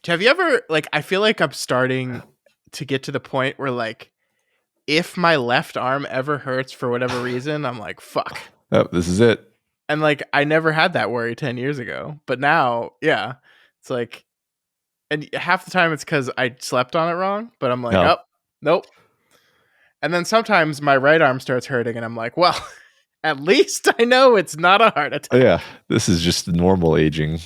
Have you ever, like, I feel like I'm starting to get to the point where, like, if my left arm ever hurts for whatever reason, I'm like, fuck. Oh, this is it. And, like, I never had that worry 10 years ago. But now, yeah, it's like, and half the time it's because I slept on it wrong. But I'm like, No. oh, nope. And then sometimes my right arm starts hurting, and I'm like, well, at least I know it's not a heart attack. Oh, yeah, this is just normal aging.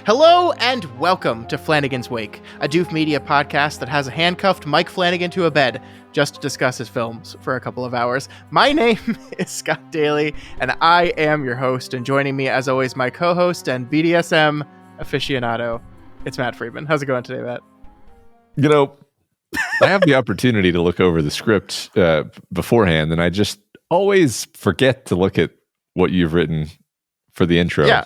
Hello and welcome to Flanagan's Wake, a Doof Media podcast that has a handcuffed Mike Flanagan to a bed just to discuss his films for a couple of hours. My name is Scott Daly, and I am your host, and joining me, as always, my co-host and BDSM aficionado, it's Matt Freeman. How's it going today, Matt? You know, I have the opportunity to look over the script beforehand, and I just always forget to look at what you've written for the intro. Yeah.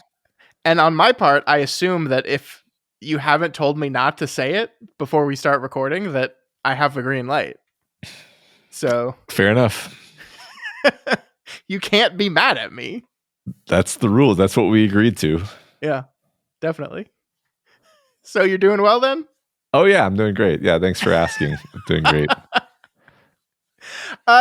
And on my part, I assume that if you haven't told me not to say it before we start recording, that I have a green light. So Fair enough. you can't be mad at me. That's the rules. That's what we agreed to. Yeah, definitely. So you're doing well then? Oh, yeah, I'm doing great. Yeah, thanks for asking. I'm doing great.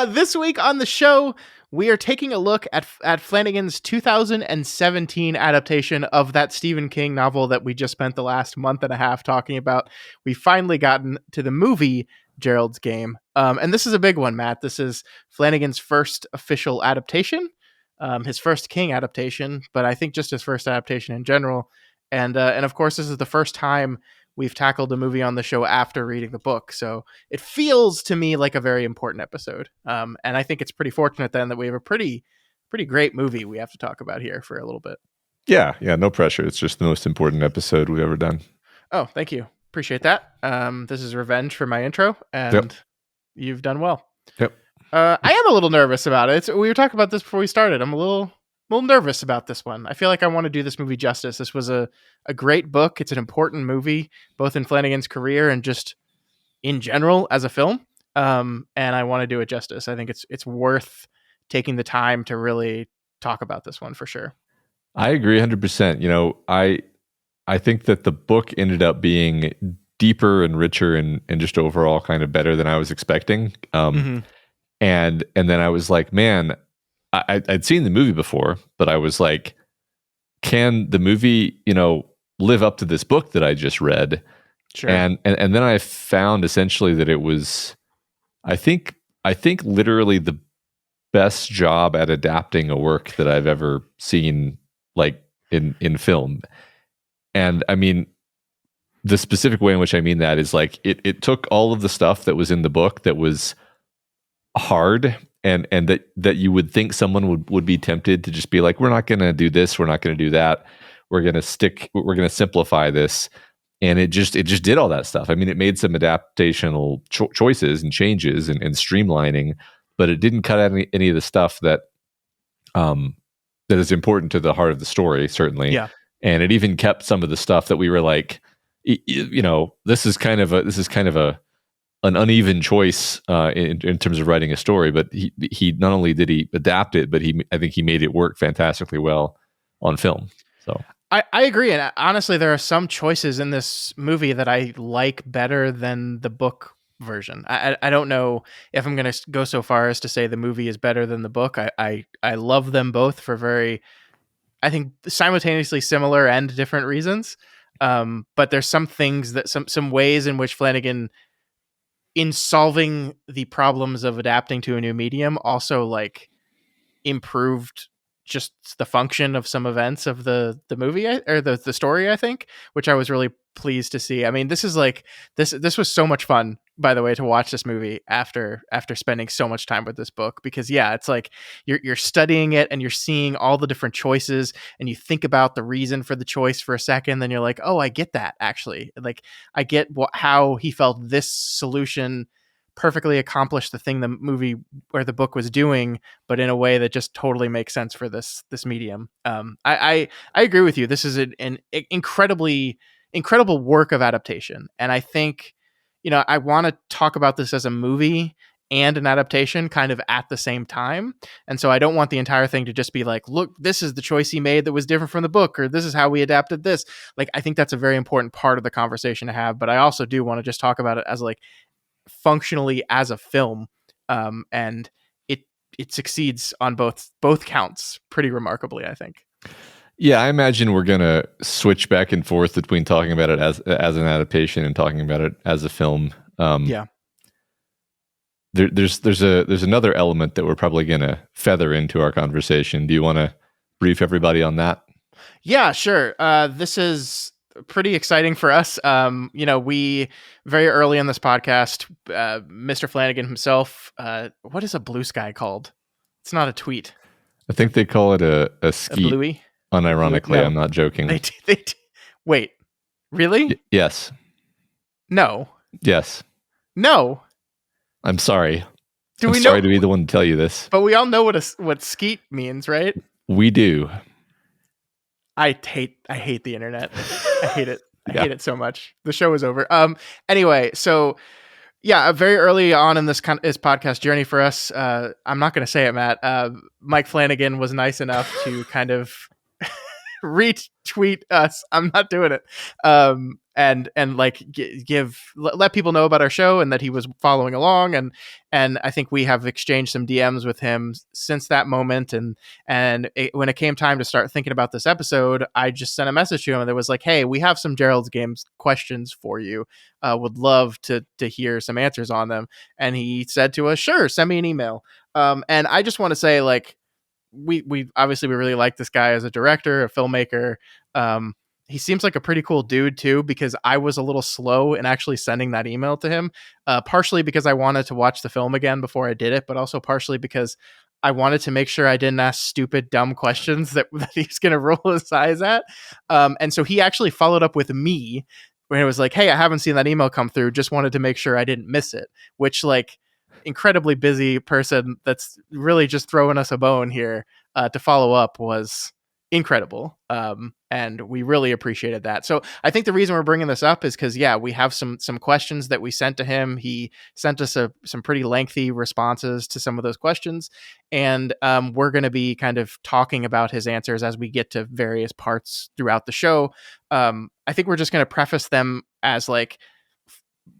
This week on the show, we are taking a look at Flanagan's 2017 adaptation of that Stephen King novel that we just spent the last month and a half talking about. We've finally gotten to the movie Gerald's Game. And this is a big one, Matt. This is Flanagan's first official adaptation, his first King adaptation, but I think just his first adaptation in general. And of course, this is the first time we've tackled a movie on the show after reading the book. So it feels to me like a very important episode. And I think it's pretty fortunate then that we have a pretty great movie we have to talk about here for a little bit. Yeah, no pressure. It's just the most important episode we've ever done. Oh, thank you. Appreciate that. This is revenge for my intro, and You've done well. Yep. I am a little nervous about it. We were talking about this before we started. I'm a little nervous about this one. I feel like I want to do this movie justice. This was a great book. It's an important movie, both in Flanagan's career and just in general as a film. And I want to do it justice. I think it's worth taking the time to really talk about this one for sure. I agree 100%. You know, I think that the book ended up being deeper and richer and just overall kind of better than I was expecting. And then I was like, man, I'd seen the movie before, but I was like, can the movie, live up to this book that I just read? Sure. And then I found essentially that it was, I think literally the best job at adapting a work that I've ever seen, like in film. And I mean, the specific way in which I mean that is like, it took all of the stuff that was in the book that was hard and that you would think someone would be tempted to just be like, we're not going to do this, we're not going to do that, we're going to simplify this, and it just did all that stuff. I mean, it made some adaptational choices and changes and streamlining, but it didn't cut out any of the stuff that is important to the heart of the story, certainly. Yeah. And it even kept some of the stuff that we were like, this is kind of an uneven choice in terms of writing a story, but he not only did he adapt it, but I think he made it work fantastically well on film. So I agree, and honestly, there are some choices in this movie that I like better than the book version. I don't know if I'm going to go so far as to say the movie is better than the book. I love them both for very, I think, simultaneously similar and different reasons. But there's some things that some ways in which Flanagan, in solving the problems of adapting to a new medium, also like improved just the function of some events of the movie or the story, I think, which I was really pleased to see. I mean, this is like this was so much fun, by the way, to watch this movie after spending so much time with this book, because it's like you're studying it and you're seeing all the different choices and you think about the reason for the choice for a second, then you're like, oh, I get that, actually. Like, I get how he felt this solution perfectly accomplish the thing the movie or the book was doing, but in a way that just totally makes sense for this medium. I agree with you. This is an incredible work of adaptation, and I think, I want to talk about this as a movie and an adaptation kind of at the same time. And so I don't want the entire thing to just be like, look, this is the choice he made that was different from the book, or this is how we adapted this. Like, I think that's a very important part of the conversation to have, but I also do want to just talk about it as like functionally as a film. And it succeeds on both counts pretty remarkably, I think. Yeah, I imagine we're gonna switch back and forth between talking about it as an adaptation and talking about it as a film. Yeah. There's another element that we're probably gonna feather into our conversation. Do you want to brief everybody on that? Yeah, sure. This is pretty exciting for us. We very early in this podcast, Mr. Flanagan himself. What is a blue sky called? It's not a tweet. I think they call it a skeet. A bluey. Unironically, no. I'm not joking. Wait, really? Yes. No. Yes. No. I'm sorry. I'm sorry to be the one to tell you this. But we all know what skeet means, right? We do. I hate the internet. I hate it. I hate it so much. The show is over. Anyway, so yeah, very early on in this podcast journey for us, I'm not going to say it, Matt. Mike Flanagan was nice enough to kind of retweet us. I'm not doing it. And like let people know about our show and that he was following along, and I think we have exchanged some DMs with him since that moment, and when it came time to start thinking about this episode, I just sent a message to him that was like, hey, we have some Gerald's Games questions for you, would love to hear some answers on them. And he said to us, sure, send me an email. And I just want to say, like, we obviously we really like this guy as a director, a filmmaker. He seems like a pretty cool dude too, because I was a little slow in actually sending that email to him, partially because I wanted to watch the film again before I did it, but also partially because I wanted to make sure I didn't ask stupid, dumb questions that he's going to roll his eyes at. And so he actually followed up with me when it was like, hey, I haven't seen that email come through. Just wanted to make sure I didn't miss it, which, like, incredibly busy person that's really just throwing us a bone here to follow up was incredible. And we really appreciated that. So I think the reason we're bringing this up is because, yeah, we have some questions that we sent to him. He sent us some pretty lengthy responses to some of those questions. And we're going to be kind of talking about his answers as we get to various parts throughout the show. I think we're just going to preface them as like,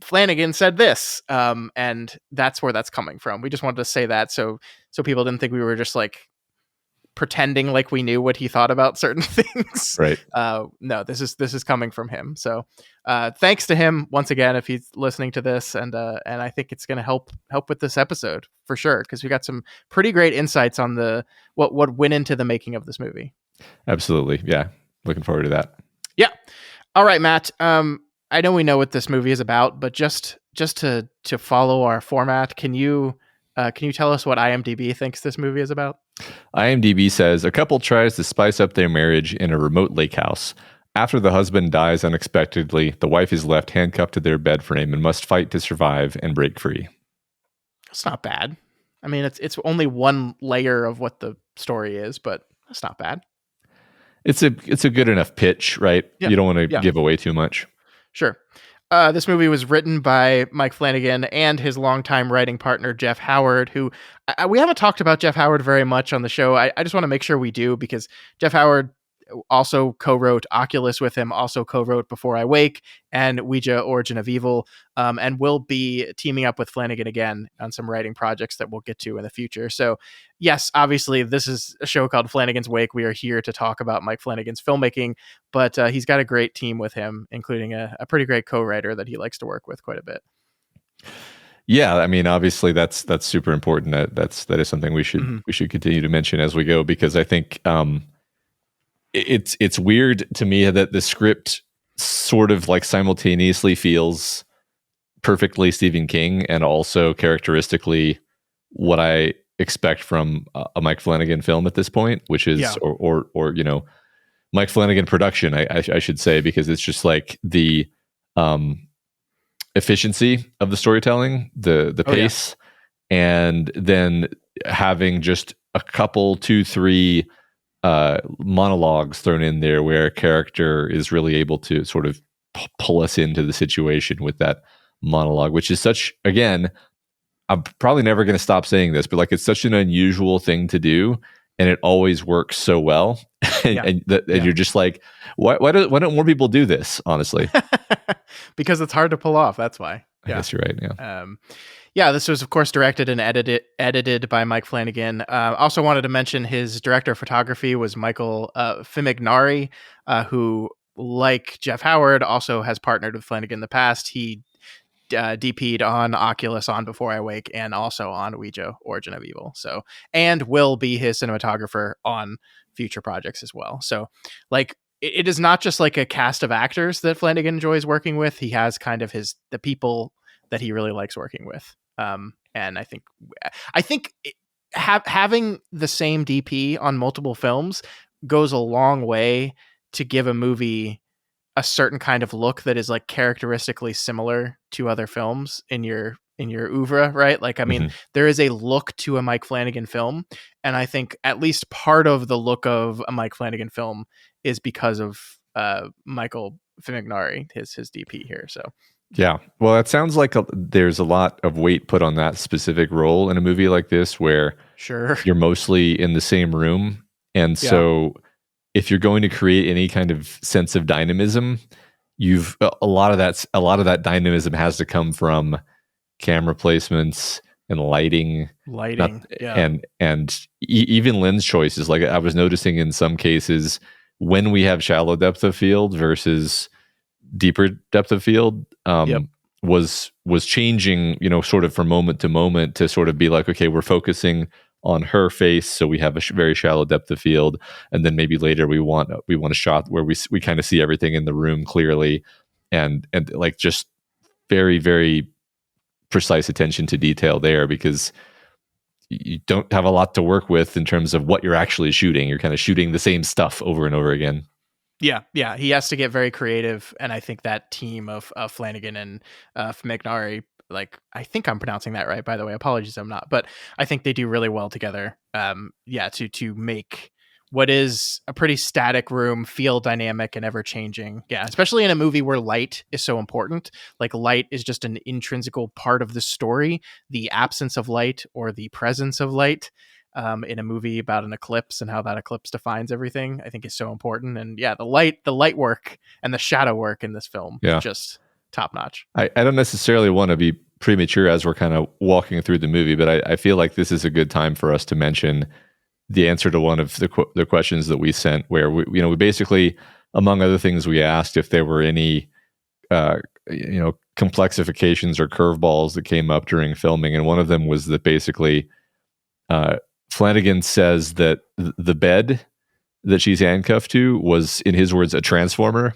Flanagan said this, and that's where that's coming from. We just wanted to say that so people didn't think we were just like pretending like we knew what he thought about certain things. Right. No, this is coming from him. So thanks to him once again if he's listening to this, and I think it's going to help with this episode for sure, because we got some pretty great insights on what went into the making of this movie. Absolutely. Yeah. Looking forward to that. Yeah. All right, Matt. I know we know what this movie is about, but just to follow our format, can you tell us what IMDb thinks this movie is about? IMDb says a couple tries to spice up their marriage in a remote lake house. After the husband dies unexpectedly, the wife is left handcuffed to their bed frame and must fight to survive and break free. It's not bad. I mean, it's only one layer of what the story is, but it's not bad. It's a good enough pitch, right? Yep. You don't want to give away too much. Sure. This movie was written by Mike Flanagan and his longtime writing partner, Jeff Howard, who we haven't talked about Jeff Howard very much on the show. I just want to make sure we do, because Jeff Howard also co-wrote Oculus with him, also co-wrote Before I Wake and Ouija, Origin of Evil, and will be teaming up with Flanagan again on some writing projects that we'll get to in the future. So yes, obviously this is a show called Flanagan's Wake. We are here to talk about Mike Flanagan's filmmaking, but he's got a great team with him, including a pretty great co-writer that he likes to work with quite a bit. Yeah, I mean, obviously that's super important. That is something we should continue to mention as we go, because I think it's weird to me that the script sort of like simultaneously feels perfectly Stephen King and also characteristically what I expect from a Mike Flanagan film at this point, which is or Mike Flanagan production, I should say, because it's just like the efficiency of the storytelling, the Oh, yeah. pace, and then having just a couple, 2-3 monologues thrown in there where a character is really able to sort of pull us into the situation with that monologue, which is such, again, I'm probably never going to stop saying this, but like it's such an unusual thing to do, and it always works so well. Yeah. And you're just like, why don't more people do this? Honestly, Because it's hard to pull off. That's why. I guess you're right. Yeah. Yeah, this was, of course, directed and edited by Mike Flanagan. Also wanted to mention his director of photography was Michael Fimignari, who, like Jeff Howard, also has partnered with Flanagan in the past. He DP'd on Oculus, on Before I Wake, and also on Ouija, Origin of Evil. So, and will be his cinematographer on future projects as well. So, like, it is not just like a cast of actors that Flanagan enjoys working with. He has kind of the people that he really likes working with. And I think having the same DP on multiple films goes a long way to give a movie a certain kind of look that is like characteristically similar to other films in your oeuvre, right? Like, I mean, there is a look to a Mike Flanagan film, and I think at least part of the look of a Mike Flanagan film is because of Michael Fimignari, his DP here. So yeah, well, it sounds like there's a lot of weight put on that specific role in a movie like this, where sure you're mostly in the same room, and so if you're going to create any kind of sense of dynamism, a lot of that dynamism has to come from camera placements and lighting, and even lens choices. Like I was noticing in some cases, when we have shallow depth of field versus deeper depth of field, was changing, sort of from moment to moment, to sort of be like, okay, we're focusing on her face, so we have a very shallow depth of field, and then maybe later we want a shot where we kind of see everything in the room clearly, and like just very, very precise attention to detail there, because you don't have a lot to work with in terms of what you're actually shooting. You're kind of shooting the same stuff over and over again. Yeah, he has to get very creative, and I think that team of Flanagan and Fimignari, like, I think I'm pronouncing that right, by the way, apologies, I'm not, but I think they do really well together. To make what is a pretty static room feel dynamic and ever changing. Yeah, especially in a movie where light is so important. Like, light is just an intrinsical part of the story. The absence of light or the presence of light in a movie about an eclipse and how that eclipse defines everything, I think is so important. And yeah, the light work and the shadow work in this film is just top notch. I don't necessarily want to be premature as we're kind of walking through the movie, but I feel like this is a good time for us to mention the answer to one of the questions that we sent, where we basically, among other things, we asked if there were any complexifications or curveballs that came up during filming, and one of them was that basically Flanagan says that the bed that she's handcuffed to was, in his words, a transformer.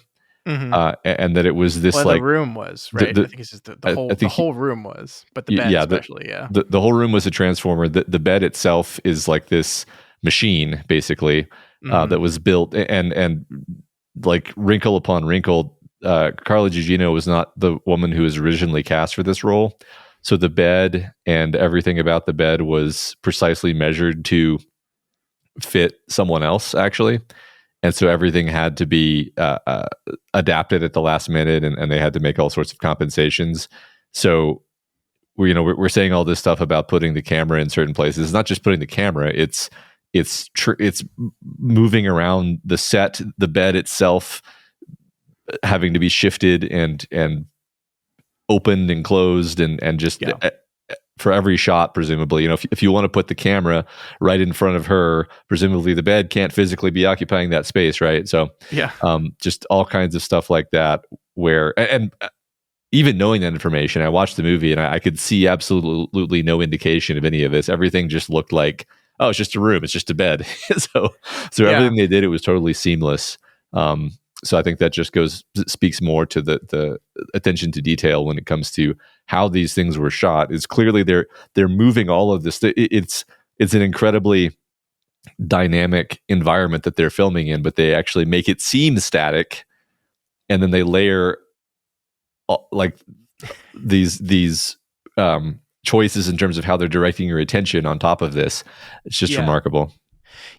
And that it was this, the room was, right? I think it's just the whole room was, but the bed especially, the whole room was a transformer. The bed itself is like this machine, basically, that was built, and like wrinkle upon wrinkle, Carla Gugino was not the woman who was originally cast for this role. So the bed and everything about the bed was precisely measured to fit someone else, actually. And so everything had to be adapted at the last minute, and they had to make all sorts of compensations. So we're saying all this stuff about putting the camera in certain places. It's not just putting the camera; it's moving around the set, the bed itself having to be shifted and opened and closed, and just for every shot, presumably, if you want to put the camera right in front of her, presumably the bed can't physically be occupying that space, right? So just all kinds of stuff like that, where, and even knowing that information, I watched the movie and I could see absolutely no indication of any of this. Everything just looked like, oh, it's just a room, it's just a bed. so everything they did, it was totally seamless. So I think that just speaks more to the attention to detail when it comes to how these things were shot. Is clearly they're moving all of this. It's an incredibly dynamic environment that they're filming in, but they actually make it seem static, and then they layer like these choices in terms of how they're directing your attention on top of this. It's just Yeah. remarkable.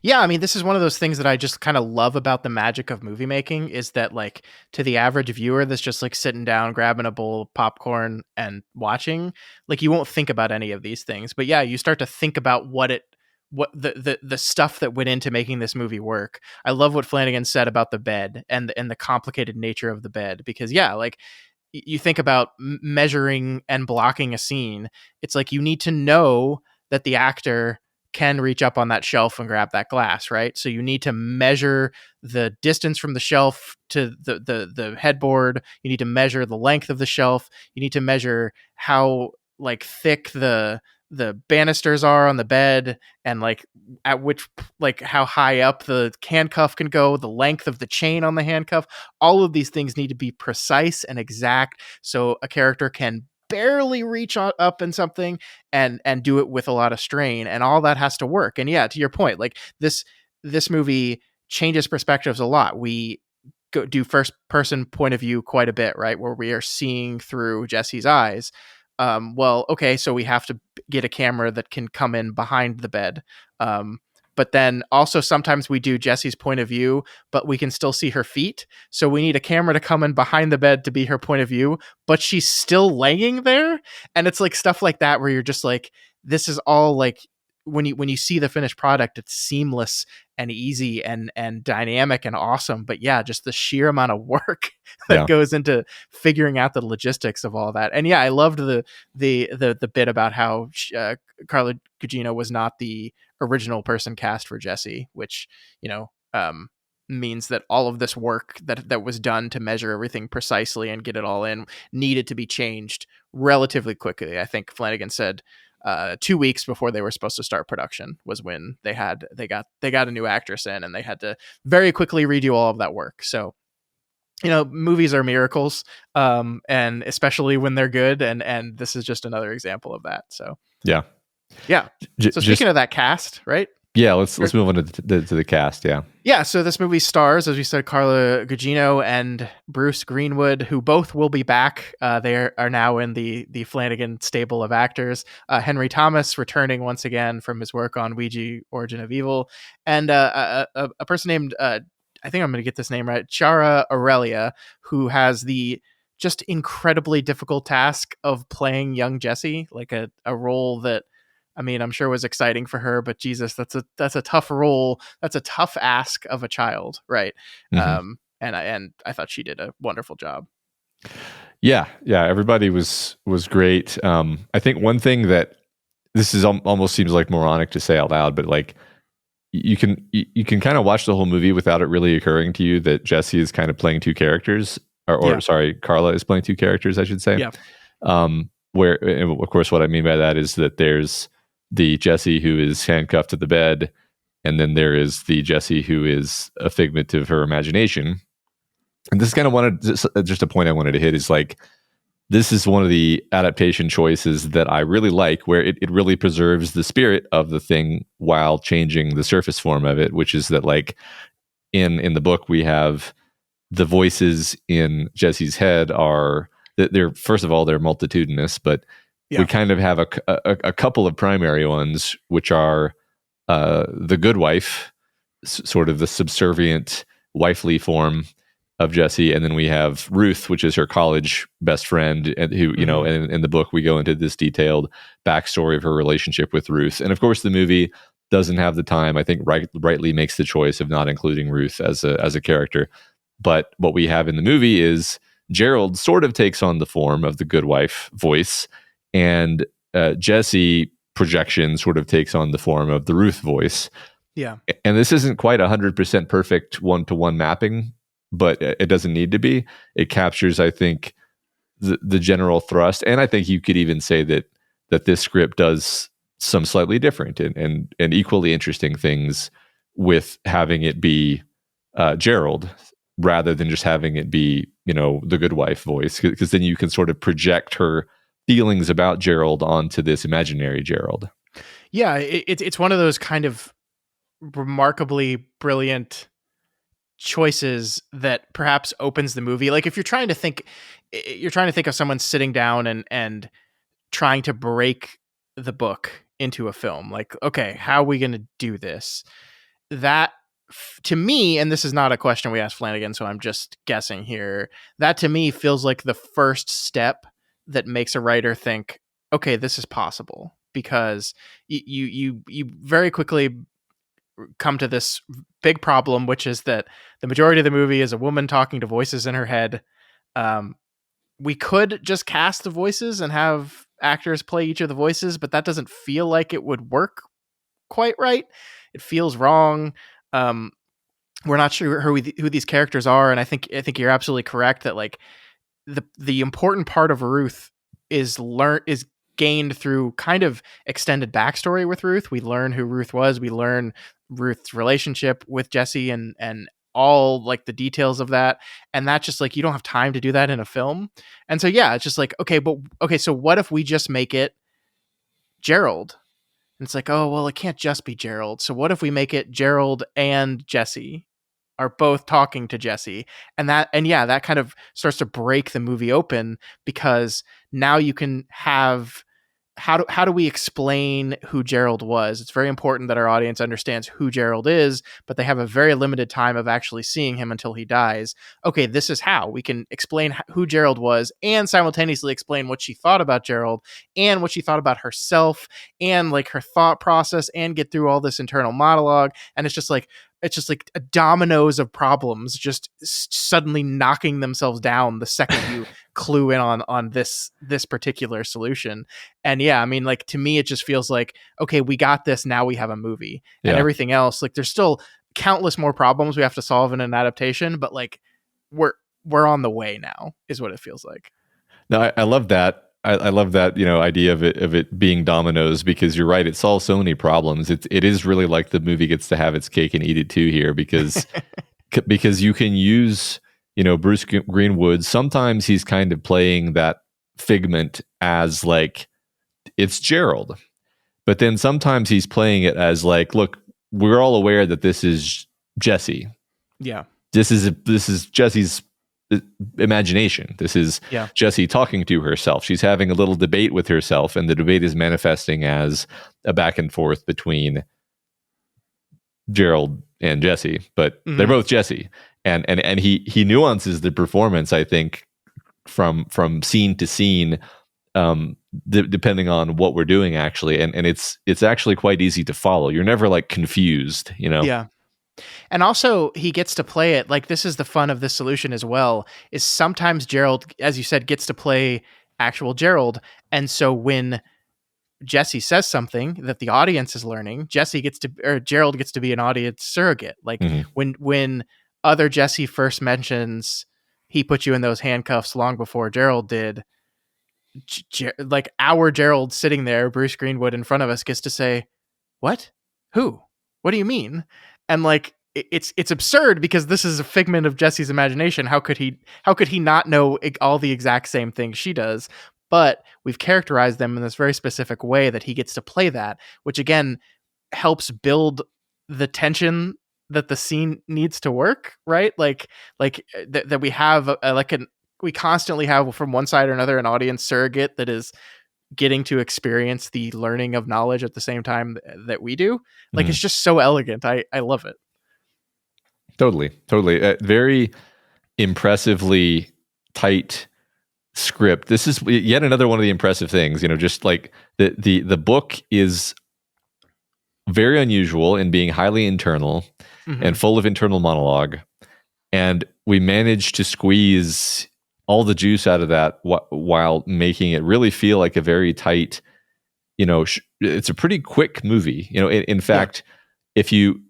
Yeah, I mean, this is one of those things that I just kind of love about the magic of movie making is that, like, to the average viewer that's just like sitting down, grabbing a bowl of popcorn and watching, like, you won't think about any of these things. But yeah, you start to think about what the stuff that went into making this movie work. I love what Flanagan said about the bed and the complicated nature of the bed, because yeah, like, you think about measuring and blocking a scene. It's like you need to know that the actor can reach up on that shelf and grab that glass, right? So you need to measure the distance from the shelf to the headboard. You need to measure the length of the shelf. You need to measure how, like, thick the banisters are on the bed, and like at which, like, how high up the handcuff can go, the length of the chain on the handcuff. All of these things need to be precise and exact so a character can barely reach up in something and do it with a lot of strain, and all that has to work. And yeah, to your point, like, this movie changes perspectives a lot. We do first person point of view quite a bit, right, where we are seeing through Jesse's eyes. Well, okay, so we have to get a camera that can come in behind the bed. But then also sometimes we do Jesse's point of view, but we can still see her feet. So we need a camera to come in behind the bed to be her point of view, but she's still laying there. And it's like stuff like that where you're just like, this is all like, when you see the finished product, it's seamless and easy and dynamic and awesome. But yeah, just the sheer amount of work that Yeah. goes into figuring out the logistics of all that. And yeah, I loved the bit about how Carla Gugino was not the original person cast for Jesse, which, you know, means that all of this work that was done to measure everything precisely and get it all in needed to be changed relatively quickly. I think Flanagan said 2 weeks before they were supposed to start production was when they got a new actress in, and they had to very quickly redo all of that work. So, you know, movies are miracles, and especially when they're good, and this is just another example of that. So Yeah. yeah. So speaking of that cast, right? Yeah, let's move on to the cast. Yeah. Yeah, so this movie stars, as we said, Carla Gugino and Bruce Greenwood, who both will be back. They are now in the Flanagan stable of actors. Henry Thomas returning once again from his work on Ouija: Origin of Evil, and a person named, I think I'm going to get this name right, Chara Aurelia, who has the just incredibly difficult task of playing young Jesse, like a role that, I mean, I'm sure was exciting for her, but Jesus, that's a tough role. That's a tough ask of a child, right? Mm-hmm. And I thought she did a wonderful job. Yeah, everybody was great. I think one thing that this is almost seems like moronic to say out loud, but like you can kind of watch the whole movie without it really occurring to you that Jesse is kind of playing two characters, or sorry, Carla is playing two characters, I should say. Yeah. Where, and of course, what I mean by that is that there's the Jesse who is handcuffed to the bed, and then there is the Jesse who is a figment of her imagination. And this is kind of just a point I wanted to hit is like, this is one of the adaptation choices that I really like, where it really preserves the spirit of the thing while changing the surface form of it, which is that, like, in the book, we have the voices in Jesse's head are, they're, first of all, they're multitudinous, but we kind of have a couple of primary ones, which are the good wife, sort of the subservient wifely form of Jesse, and then we have Ruth, which is her college best friend, and who, you know, in the book we go into this detailed backstory of her relationship with Ruth. And of course, the movie doesn't have the time. I think rightly makes the choice of not including Ruth as a character. But what we have in the movie is Gerald sort of takes on the form of the good wife voice, and Jesse projection sort of takes on the form of the Ruth voice. Yeah. And this isn't quite 100% perfect one-to-one mapping, but it doesn't need to be. It captures, I think, the general thrust. And I think you could even say that this script does some slightly different and equally interesting things with having it be Gerald rather than just having it be, you know, the good wife voice, because then you can sort of project her feelings about Gerald onto this imaginary Gerald. Yeah, it's one of those kind of remarkably brilliant choices that perhaps opens the movie. Like, if you're trying to think you're trying to think of someone sitting down and trying to break the book into a film. Like, okay, how are we going to do this? That to me, and this is not a question we asked Flanagan, so I'm just guessing here. That to me feels like the first step that makes a writer think, okay, this is possible, because you very quickly come to this big problem, which is that the majority of the movie is a woman talking to voices in her head. We could just cast the voices and have actors play each of the voices, but that doesn't feel like it would work quite right. It feels wrong. We're not sure who these characters are, and I think you're absolutely correct that like the important part of Ruth is gained through kind of extended backstory with Ruth. We learn who Ruth was. We learn Ruth's relationship with Jesse and all like the details of that. And that's just like, you don't have time to do that in a film. And so, yeah, it's just like, okay, so what if we just make it Gerald? And it's like, oh, well, it can't just be Gerald. So what if we make it Gerald and Jesse are both talking to Jesse? And that kind of starts to break the movie open, because now you can have, how do we explain who Gerald was? It's very important that our audience understands who Gerald is, but they have a very limited time of actually seeing him until he dies. Okay, this is how we can explain who Gerald was and simultaneously explain what she thought about Gerald and what she thought about herself and like her thought process, and get through all this internal monologue. And it's just like dominoes of problems just suddenly knocking themselves down the second you clue in on this particular solution. And yeah, I mean, like, to me, it just feels like, okay, we got this. Now we have a movie. And everything else, like, there's still countless more problems we have to solve in an adaptation, but like we're on the way now, is what it feels like. No, I love that. I love that, idea of it being dominoes, because you're right. It solves so many problems. It is really like the movie gets to have its cake and eat it too here, because because you can use, Bruce Greenwood. Sometimes he's kind of playing that figment as like, it's Gerald, but then sometimes he's playing it as like, look, we're all aware that this is Jesse. Yeah. This is Jesse's imagination. This is Jessie talking to herself. She's having a little debate with herself, and the debate is manifesting as a back and forth between Gerald and Jesse, but they're both Jesse. And he nuances the performance, I think, from scene to scene, depending on what we're doing, actually. And it's actually quite easy to follow. You're never like confused, Yeah. And also, he gets to play it, like, this is the fun of this solution as well, is sometimes Gerald, as you said, gets to play actual Gerald. And so when Jesse says something that the audience is learning, Gerald gets to be an audience surrogate. Like, when other Jesse first mentions, he put you in those handcuffs long before Gerald did, like, our Gerald sitting there, Bruce Greenwood in front of us, gets to say, what? Who? What do you mean? And like, it's absurd, because this is a figment of Jesse's imagination. How could he not know all the exact same things she does? But we've characterized them in this very specific way that he gets to play that, which again helps build the tension that the scene needs to work, right? Like that we have we constantly have, from one side or another, an audience surrogate that is getting to experience the learning of knowledge at the same time that we do. Like, it's just so elegant. I love it. Totally. Very impressively tight script. This is yet another one of the impressive things, just like the book is very unusual in being highly internal and full of internal monologue. And we managed to squeeze all the juice out of that while making it really feel like a very tight, it's a pretty quick movie. In fact, if you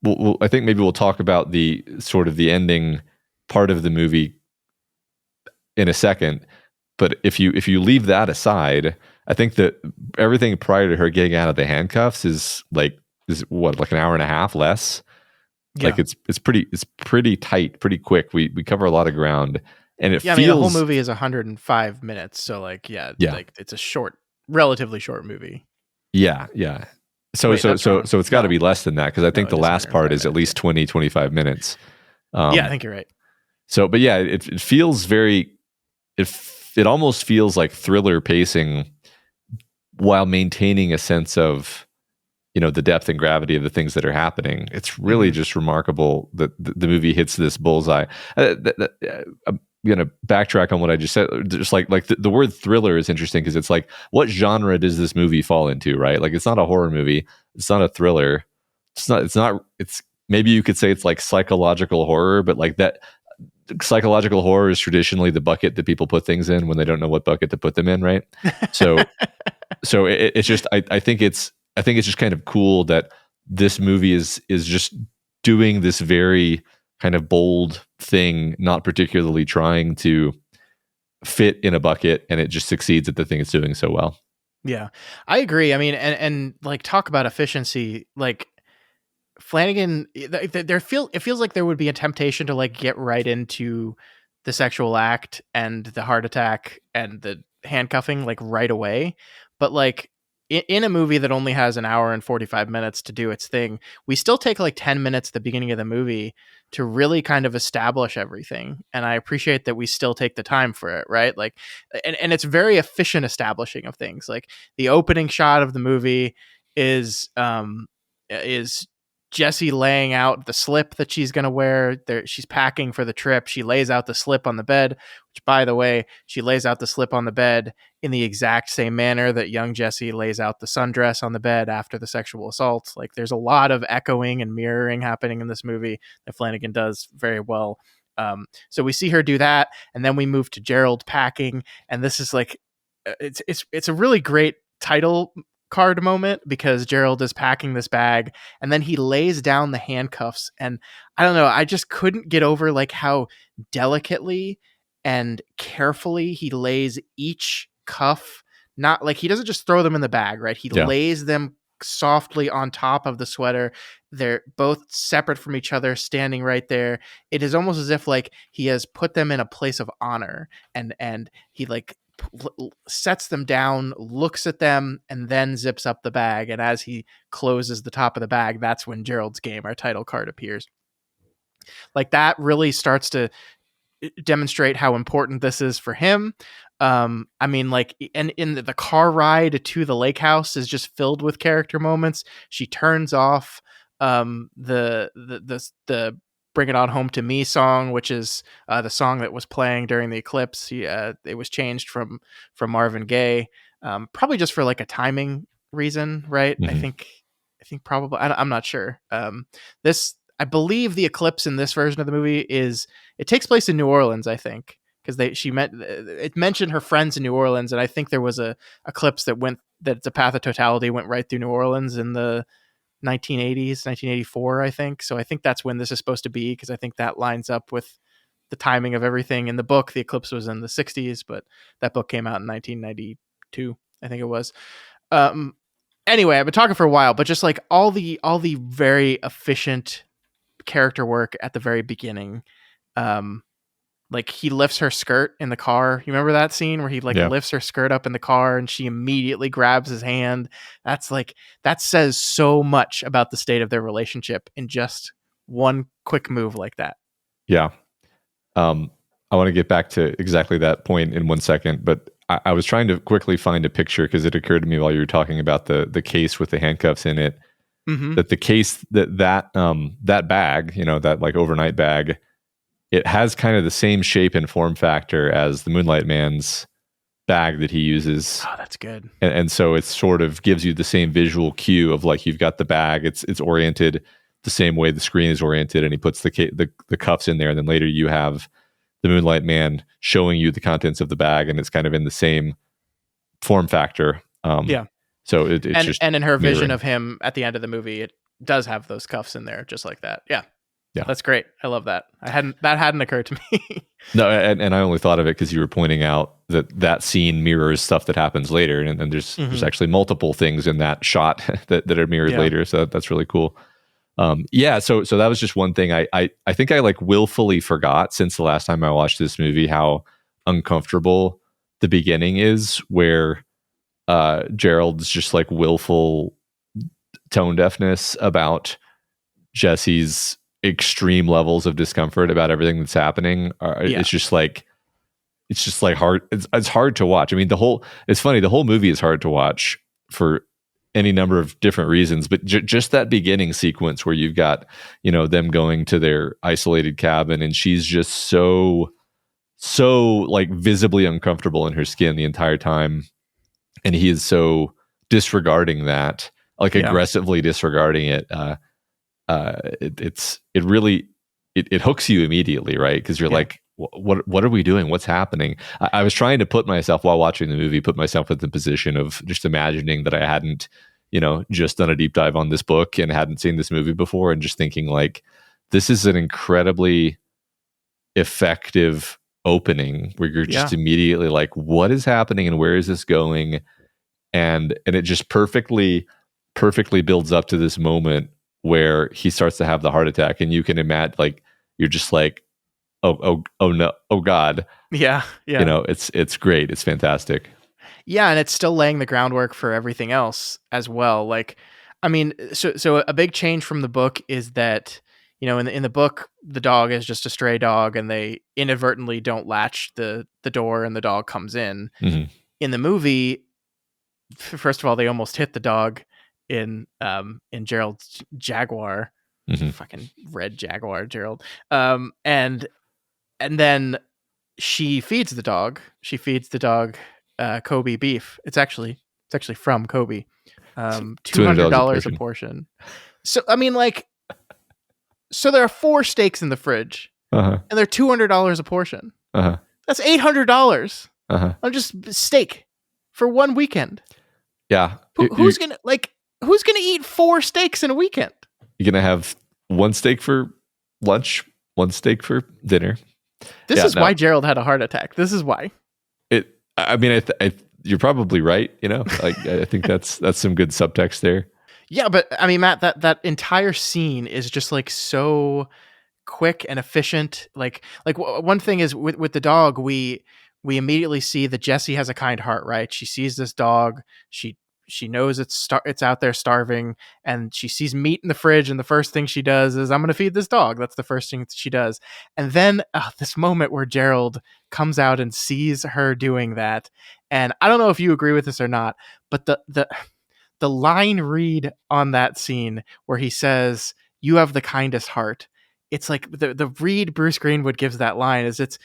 I think maybe we'll talk about the sort of the ending part of the movie in a second. But if you leave that aside, I think that everything prior to her getting out of the handcuffs is what, like an hour and a half less. Yeah. Like it's pretty tight, pretty quick. We cover a lot of ground, and it feels. I mean, the whole movie is 105 minutes, so like it's a relatively short movie. Yeah. So it's got to be less than that, because I think the last part is at least 20-25 minutes. I think you're right. So, but yeah, it feels very, it almost feels like thriller pacing while maintaining a sense of, the depth and gravity of the things that are happening. It's really just remarkable that the movie hits this bullseye. I'm gonna backtrack on what I just said. Just like the word thriller is interesting because it's like, what genre does this movie fall into, right? Like, it's not a horror movie, it's not a thriller, it's maybe you could say it's like psychological horror, but like that psychological horror is traditionally the bucket that people put things in when they don't know what bucket to put them in, right? So it's just I think it's just kind of cool that this movie is just doing this very kind of bold thing, not particularly trying to fit in a bucket, and it just succeeds at the thing it's doing so well. Yeah, I agree. I mean, and like, talk about efficiency. Like, Flanagan, it feels like there would be a temptation to like get right into the sexual act and the heart attack and the handcuffing like right away, but like in a movie that only has an hour and 45 minutes to do its thing, we still take like 10 minutes at the beginning of the movie to really kind of establish everything. And I appreciate that we still take the time for it, right? Like, and it's very efficient establishing of things. Like, the opening shot of the movie is Jessie laying out the slip that she's going to wear. She's packing for the trip. She lays out the slip on the bed, which, by the way, she lays out the slip on the bed in the exact same manner that young Jessie lays out the sundress on the bed after the sexual assault. Like, there's a lot of echoing and mirroring happening in this movie that Flanagan does very well. So we see her do that, and then we move to Gerald packing, and this is like, it's a really great title card moment because Gerald is packing this bag and then he lays down the handcuffs, and I don't know, I just couldn't get over like how delicately and carefully he lays each cuff. Not like, he doesn't just throw them in the bag, right? He lays them softly on top of the sweater. They're both separate from each other, standing right there. It is almost as if like he has put them in a place of honor, and he like sets them down, looks at them, and then zips up the bag. And as he closes the top of the bag, that's when Gerald's Game, our title card, appears. Like, that really starts to demonstrate how important this is for him. I mean, like, and in the car ride to the lake house is just filled with character moments. She turns off the Bring It On Home to Me song, which is the song that was playing during the eclipse. It was changed from Marvin Gaye, probably just for like a timing reason, right? I think probably, I'm not sure. I believe the eclipse in this version of the movie it takes place in New Orleans, I think, because it mentioned her friends in New Orleans, and I think there was a eclipse that's a path of totality went right through New Orleans in the 1980s, 1984, I think. So I think that's when this is supposed to be, because I think that lines up with the timing of everything. In the book, the eclipse was in the 60s, but that book came out in 1992, I think it was. Anyway, I've been talking for a while, but just like all the very efficient character work at the very beginning. Like, he lifts her skirt in the car. You remember that scene where he lifts her skirt up in the car and she immediately grabs his hand? That says so much about the state of their relationship in just one quick move like that. Yeah. I want to get back to exactly that point in 1 second, but I was trying to quickly find a picture because it occurred to me while you were talking about the case with the handcuffs in it, that the case that bag, that like overnight bag, it has kind of the same shape and form factor as the Moonlight Man's bag that he uses. Oh, that's good. And so it sort of gives you the same visual cue of like, you've got the bag, it's oriented the same way the screen is oriented, and he puts the cuffs in there, and then later you have the Moonlight Man showing you the contents of the bag, and it's kind of in the same form factor. Yeah. So it's just, and in her vision of him at the end of the movie, it does have those cuffs in there, just like that. Yeah. Yeah, that's great. I love that. That hadn't occurred to me. No, and I only thought of it because you were pointing out that scene mirrors stuff that happens later, and there's actually multiple things in that shot that are mirrored later. So that's really cool. So that was just one thing. I think I like willfully forgot since the last time I watched this movie how uncomfortable the beginning is, where Gerald's just like willful tone deafness about Jesse's extreme levels of discomfort about everything that's happening. Yeah. It's just like hard. It's hard to watch. I mean, it's funny. The whole movie is hard to watch for any number of different reasons, but just that beginning sequence where you've got, them going to their isolated cabin, and she's just so like visibly uncomfortable in her skin the entire time, and he is so disregarding that, like aggressively disregarding it. It really hooks you immediately, right? Because you're like, what are we doing? What's happening? I was trying to put myself, while watching the movie, put myself in the position of just imagining that I hadn't, just done a deep dive on this book and hadn't seen this movie before, and just thinking like, this is an incredibly effective opening where you're just immediately like, what is happening and where is this going? And it just perfectly builds up to this moment where he starts to have the heart attack, and you can imagine, like, you're just like, oh no, oh God. Yeah. It's great. It's fantastic. Yeah, and it's still laying the groundwork for everything else as well. Like, I mean, so a big change from the book is that, in the book, the dog is just a stray dog, and they inadvertently don't latch the door, and the dog comes in. Mm-hmm. In the movie, first of all, they almost hit the dog in Gerald's Jaguar, fucking red Jaguar, Gerald. And then she feeds the dog. She feeds the dog Kobe beef. It's actually from Kobe. $200 a portion. So I mean, like, so there are 4 steaks in the fridge, and they're $200 a portion. That's $800 on just steak for one weekend. Yeah. Who's gonna eat 4 steaks in a weekend? You're gonna have 1 steak for lunch, 1 steak for dinner. This is why Gerald had a heart attack. This is why. I mean, you're probably right. Like, I think that's some good subtext there. Yeah, but I mean, Matt, that entire scene is just like so quick and efficient. Like one thing is with the dog, we immediately see that Jessie has a kind heart, right? She sees this dog. She knows it's out there starving, and she sees meat in the fridge, and the first thing she does is, I'm going to feed this dog. That's the first thing she does. And then this moment where Gerald comes out and sees her doing that. And I don't know if you agree with this or not, but the line read on that scene where he says, "You have the kindest heart." It's like the read Bruce Greenwood gives that line is it's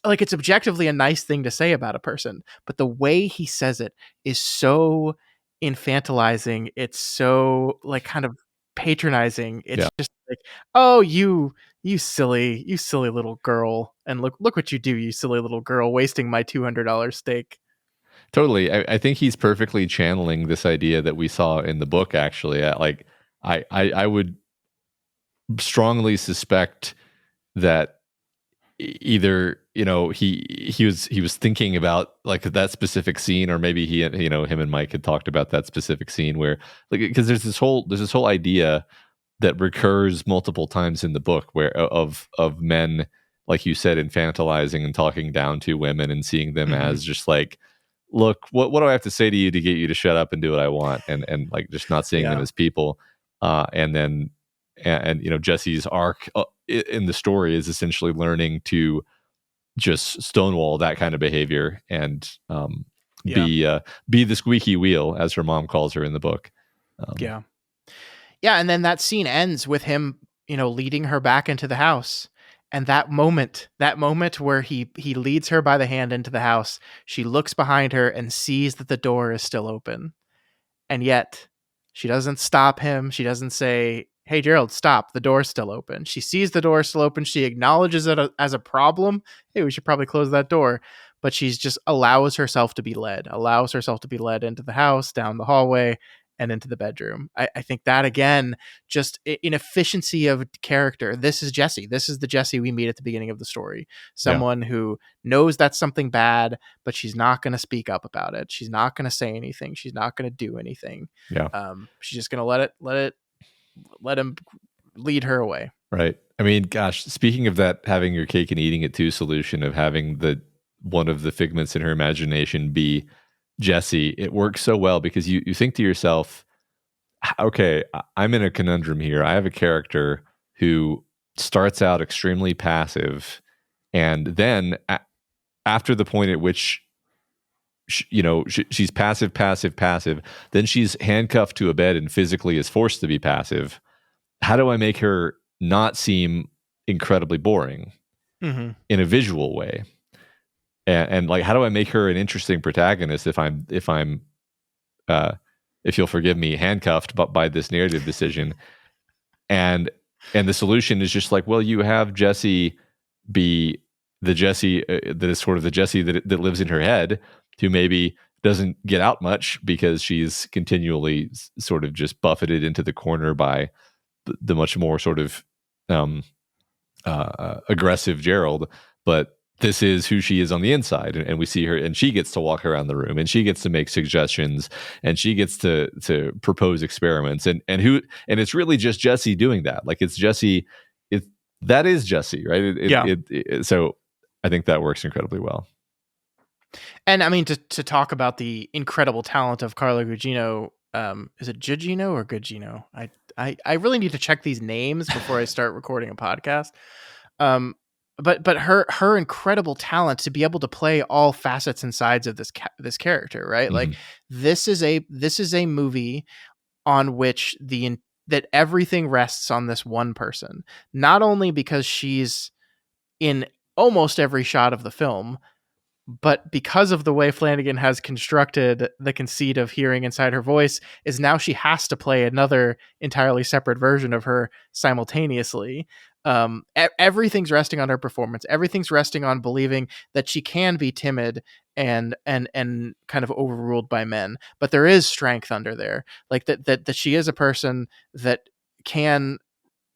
like, it's objectively a nice thing to say about a person, but the way he says it is so infantilizing. It's so like kind of patronizing. It's just like, oh, you silly little girl, and look what you do, you silly little girl, wasting my $200 steak. Totally. I think he's perfectly channeling this idea that we saw in the book, actually. I would strongly suspect that either he was thinking about like that specific scene, or maybe him and Mike had talked about that specific scene where, like, because there's this whole idea that recurs multiple times in the book where of men, like you said, infantilizing and talking down to women and seeing them as just like, look, what do I have to say to you to get you to shut up and do what I want, and like just not seeing them as people. And then Jesse's arc in the story is essentially learning to just stonewall that kind of behavior and be the squeaky wheel, as her mom calls her in the book. And then that scene ends with him leading her back into the house, and that moment where he leads her by the hand into the house, she looks behind her and sees that the door is still open, and yet she doesn't stop him. She doesn't say, "Hey, Gerald, stop. The door's still open." She sees the door still open. She acknowledges it as a problem. Hey, we should probably close that door. But she's just allows herself to be led into the house, down the hallway, and into the bedroom. I think that, again, just in efficiency of character, this is Jessie. This is the Jessie we meet at the beginning of the story. Someone who knows that's something bad, but she's not going to speak up about it. She's not going to say anything. She's not going to do anything. She's just going to let him lead her away. Right. I mean, gosh, speaking of that, having your cake and eating it too solution of having one of the figments in her imagination be Jessie, it works so well because you think to yourself, okay, I'm in a conundrum here. I have a character who starts out extremely passive, and then after the point at which she's passive, passive, passive, then she's handcuffed to a bed and physically is forced to be passive. How do I make her not seem incredibly boring in a visual way? And like, how do I make her an interesting protagonist if you'll forgive me, handcuffed by this narrative decision? And the solution is just like, well, you have Jesse be the Jesse that is sort of the Jesse that lives in her head, who maybe doesn't get out much because she's continually sort of just buffeted into the corner by the much more sort of aggressive Gerald. But this is who she is on the inside, and we see her, and she gets to walk around the room, and she gets to make suggestions, and she gets to propose experiments, and it's really just Jesse doing that. Like, it's Jesse, that is Jesse, right? So I think that works incredibly well. And I mean, to talk about the incredible talent of Carla Gugino, is it Gugino or Gugino? I really need to check these names before I start recording a podcast. But her incredible talent to be able to play all facets and sides of this character, right? Like, this is a movie on which that everything rests on this one person, not only because she's in almost every shot of the film, but because of the way Flanagan has constructed the conceit of hearing inside her voice, is now she has to play another entirely separate version of her simultaneously. Everything's resting on her performance. Everything's resting on believing that she can be timid and kind of overruled by men, but there is strength under there. Like that she is a person that can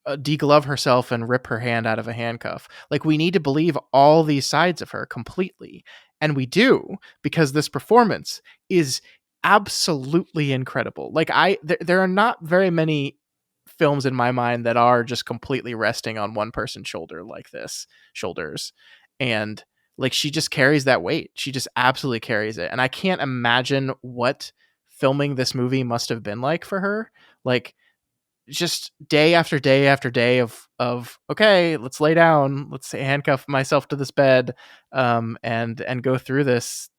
deglove herself and rip her hand out of a handcuff. Like, we need to believe all these sides of her completely. And we do, because this performance is absolutely incredible. Like, there are not very many films in my mind that are just completely resting on one person's shoulders. And like, she just carries that weight. She just absolutely carries it. And I can't imagine what filming this movie must have been like for her. Like, just day after day after day of okay, let's lay down, let's handcuff myself to this bed, and go through this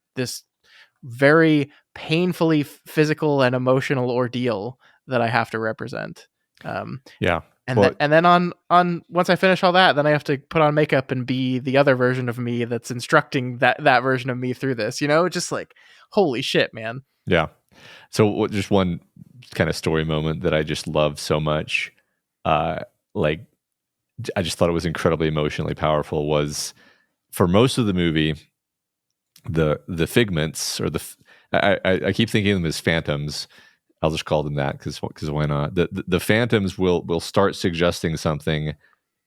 very painfully physical and emotional ordeal that I have to represent. And then on once I finish all that, then I have to put on makeup and be the other version of me that's instructing that version of me through this. Just like, holy shit, man. Yeah. So just one kind of story moment that I just loved so much, like, I just thought it was incredibly emotionally powerful, was for most of the movie, the figments, or I keep thinking of them as phantoms. I'll just call them that because why not? The phantoms will start suggesting something,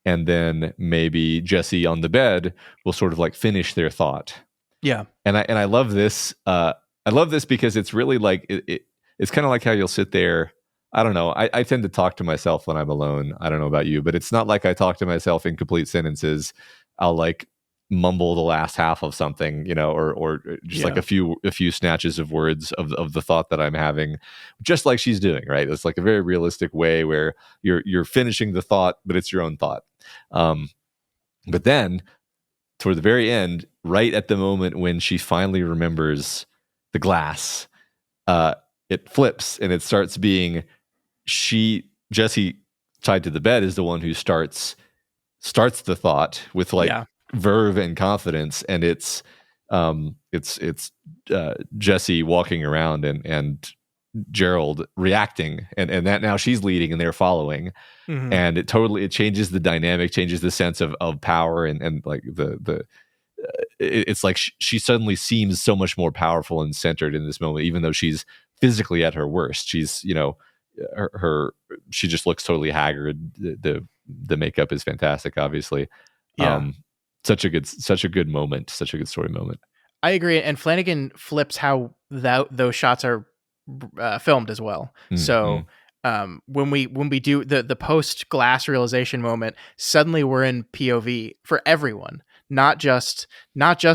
and then maybe Jesse on the bed will sort of like finish their thought. Yeah. And I love this. I love this because it's really like it's kind of like how you'll sit there. I don't know. I tend to talk to myself when I'm alone. I don't know about you, but it's not like I talk to myself in complete sentences. I'll like mumble the last half of something, or just like a few snatches of words of the thought that I'm having, just like she's doing, right? It's like a very realistic way where you're finishing the thought, but it's your own thought. But then toward the very end, right at the moment when she finally remembers the glass, it flips and it starts being Jesse tied to the bed is the one who starts the thought with verve and confidence, and it's Jesse walking around and Gerald reacting, and that now she's leading and they're following, and it changes the dynamic, changes the sense of power, and like it's like she suddenly seems so much more powerful and centered in this moment, even though she's physically at her worst. She's she just looks totally haggard. The makeup is fantastic, obviously. Such a good moment, such a good story moment. I agree, and Flanagan flips how those shots are filmed as well. So when we do the post glass realization moment, suddenly we're in POV for everyone, not just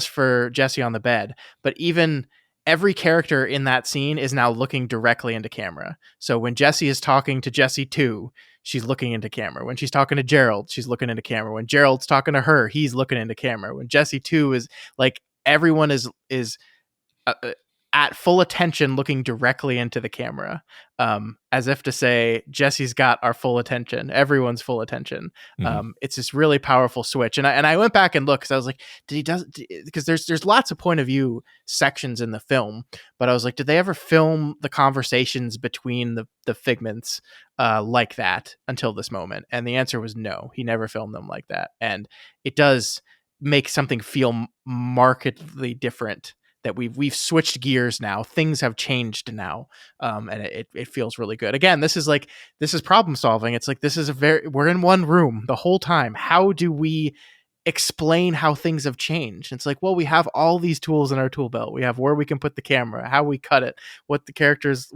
for Jesse on the bed, but even every character in that scene is now looking directly into camera. So when Jesse is talking to Jesse 2, she's looking into camera. When she's talking to Gerald, she's looking into camera. When Gerald's talking to her, he's looking into camera. When Jesse too is like, everyone is uh, at full attention, looking directly into the camera, as if to say, Jesse's got our full attention. Everyone's full attention. It's this really powerful switch. And I went back and looked, because I was like, because there's lots of point of view sections in the film, but I was like, did they ever film the conversations between the figments like that until this moment? And the answer was no. He never filmed them like that. And it does make something feel markedly different, that we've switched gears now. Things have changed now. And it feels really good. Again, this is problem solving. It's like, we're in one room the whole time. How do we explain how things have changed? It's like, well, we have all these tools in our tool belt. We have where we can put the camera, how we cut it, where the characters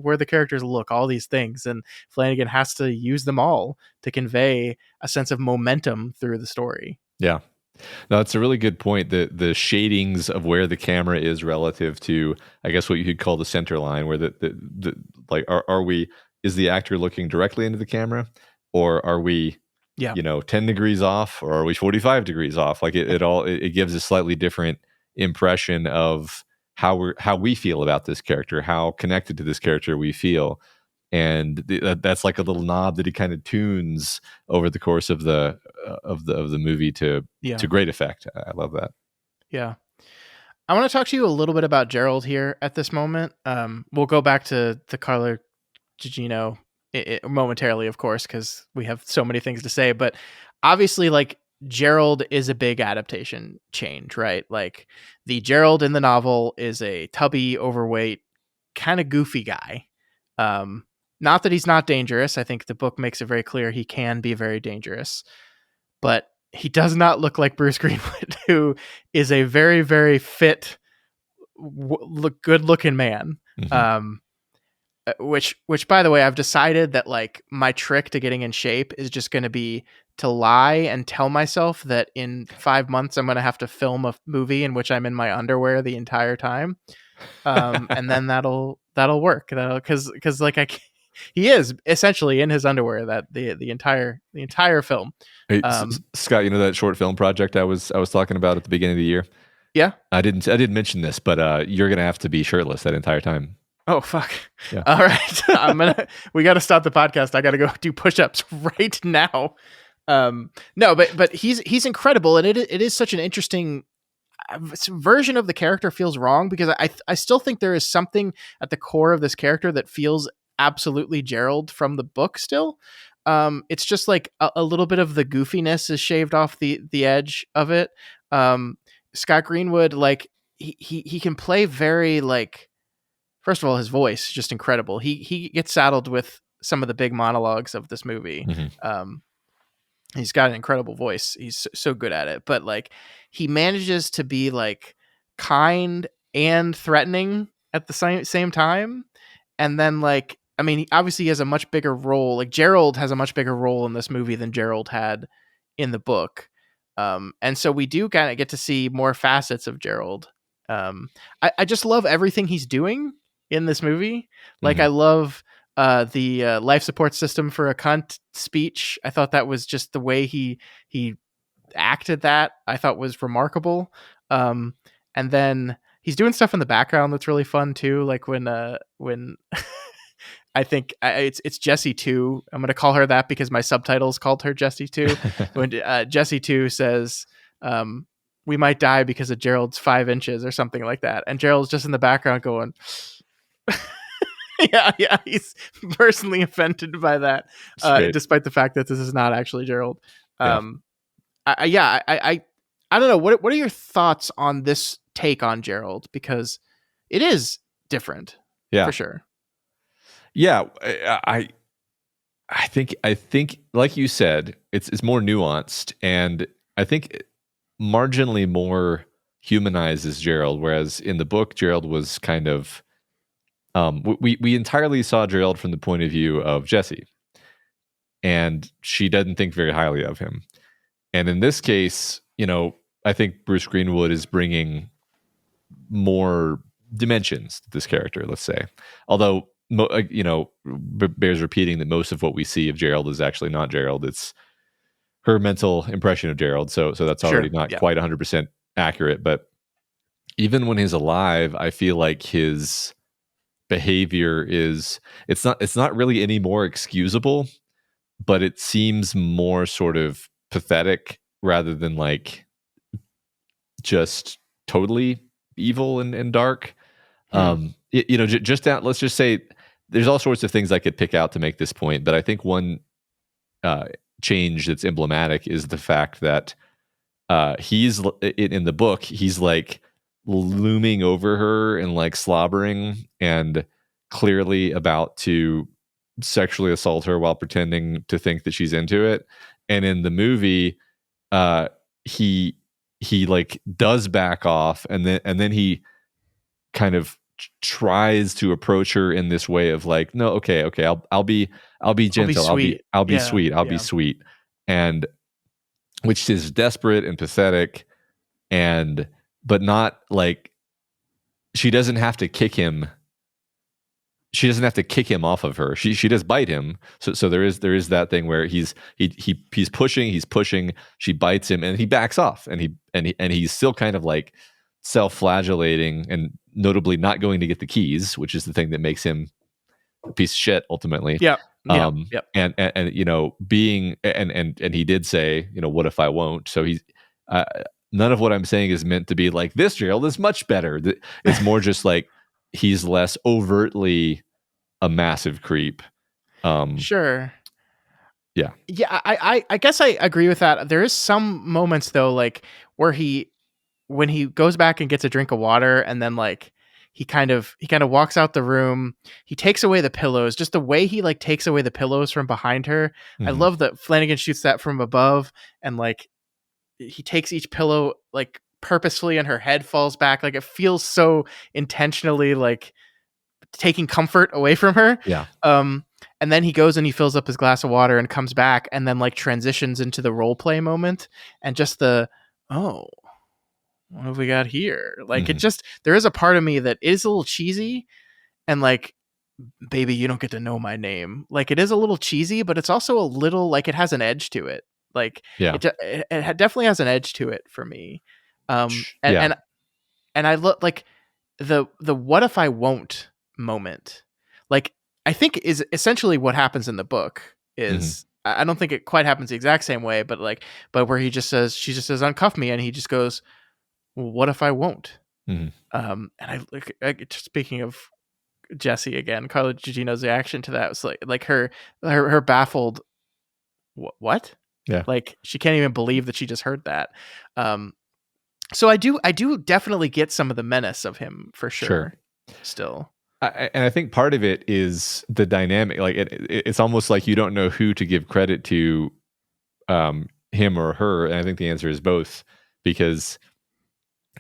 look, all these things. And Flanagan has to use them all to convey a sense of momentum through the story. Yeah. No, it's a really good point. The shadings of where the camera is relative to, I guess, what you could call the center line, where the like, is the actor looking directly into the camera, or are we, 10 degrees off, or are we 45 degrees off? Like it gives a slightly different impression of how we feel about this character, how connected to this character we feel. And that's like a little knob that he kind of tunes over the course of the movie to great effect. I love that. Yeah. I want to talk to you a little bit about Gerald here at this moment. We'll go back to Carla Gugino momentarily, of course, because we have so many things to say. But obviously, like, Gerald is a big adaptation change, right? Like, the Gerald in the novel is a tubby, overweight, kind of goofy guy. Not that he's not dangerous. I think the book makes it very clear he can be very dangerous. But he does not look like Bruce Greenwood, who is a very, very fit, good-looking man. Mm-hmm. Which, by the way, I've decided that, like, my trick to getting in shape is just going to be to lie and tell myself that in 5 months I'm going to have to film a movie in which I'm in my underwear the entire time, and then that'll work. Because like he is essentially in his underwear that the entire film. Hey, Scott, you know that short film project I was talking about at the beginning of the year? Yeah, I didn't mention this, but you're gonna have to be shirtless that entire time. Oh, fuck. Yeah. All right. We got to stop the podcast. I got to go do push-ups right now. No, but he's incredible. And it is such an interesting version of the character. Feels wrong because I still think there is something at the core of this character that feels absolutely Gerald from the book still. It's just like a little bit of the goofiness is shaved off the edge of it. Scott Greenwood, like he can play very, like, first of all, his voice is just incredible. He gets saddled with some of the big monologues of this movie. Mm-hmm. He's got an incredible voice. He's so good at it. But, like, he manages to be, like, kind and threatening at the same time. And then, like, I mean, obviously he has a much bigger role. Like, Gerald has a much bigger role in this movie than Gerald had in the book. And so we do kind of get to see more facets of Gerald. I just love everything he's doing in this movie. Like, I love the life support system for a cunt speech. I thought that was just the way he acted that, I thought was remarkable. And then he's doing stuff in the background that's really fun too. Like when I think it's Jessie 2. I'm going to call her that because my subtitles called her Jessie 2. When Jessie 2 says, we might die because of Gerald's 5 inches or something like that. And Gerald's just in the background going, yeah, he's personally offended by that, despite the fact that this is not actually Gerald. I don't know. What are your thoughts on this take on Gerald? Because it is different, for sure. Yeah, I think like you said, it's more nuanced, and I think marginally more humanized as Gerald, whereas in the book Gerald was kind of we entirely saw Gerald from the point of view of Jessie, and she doesn't think very highly of him. And in this case, I think Bruce Greenwood is bringing more dimensions to this character, let's say. Although bears repeating that most of what we see of Gerald is actually not Gerald. It's her mental impression of Gerald. So that's already Sure. not Yeah. quite 100% accurate. But even when he's alive, I feel like his behavior is it's not really any more excusable, but it seems more sort of pathetic rather than like just totally evil and dark. Hmm. Just out, let's just say there's all sorts of things I could pick out to make this point, but I think one uh, change that's emblematic is the fact that in the book he's like looming over her and like slobbering and clearly about to sexually assault her while pretending to think that she's into it. And in the movie, uh, he like does back off, and then he kind of tries to approach her in this way of like, no, okay, I'll be I'll be gentle, sweet. I'll be Yeah. sweet, I'll be Yeah. sweet, and which is desperate and pathetic, and but not like she doesn't have to kick him. She doesn't have to kick him off of her. She does bite him. So there is that thing where he's pushing. She bites him, and he backs off, and he's still kind of like self-flagellating, and notably not going to get the keys, which is the thing that makes him a piece of shit ultimately. Yep. Yep. Yep. And being and he did say, what if I won't? So he's uh, none of what I'm saying is meant to be like this Gerald is much better. It's more just like he's less overtly a massive creep. Sure. Yeah. Yeah. I guess I agree with that. There is some moments though, like where when he goes back and gets a drink of water, and then like he kind of walks out the room. He takes away the pillows. Just the way he like takes away the pillows from behind her. I Mhm. love that Flanagan shoots that from above, and like he takes each pillow like purposefully, and her head falls back. Like it feels so intentionally like taking comfort away from her. Yeah. And then he goes and he fills up his glass of water and comes back, and then like transitions into the role play moment, and just oh, what have we got here? Like it Mhm. just, there is a part of me that is a little cheesy, and like, baby, you don't get to know my name. Like it is a little cheesy, but it's also a little like it has an edge to it. Like Yeah. it definitely has an edge to it for me. And Yeah. and I look like the what if I won't moment. Like I think is essentially what happens in the book Mhm. is, I don't think it quite happens the exact same way, but like, but where she just says uncuff me, and he just goes, well, what if I won't? Mhm. And speaking of Jesse again, Carla Gugino's reaction to that was like her baffled what? Yeah. Like she can't even believe that she just heard that. Um, so I do definitely get some of the menace of him for Sure. sure. Still, And I think part of it is the dynamic. Like it's almost like you don't know who to give credit to, him or her. And I think the answer is both, because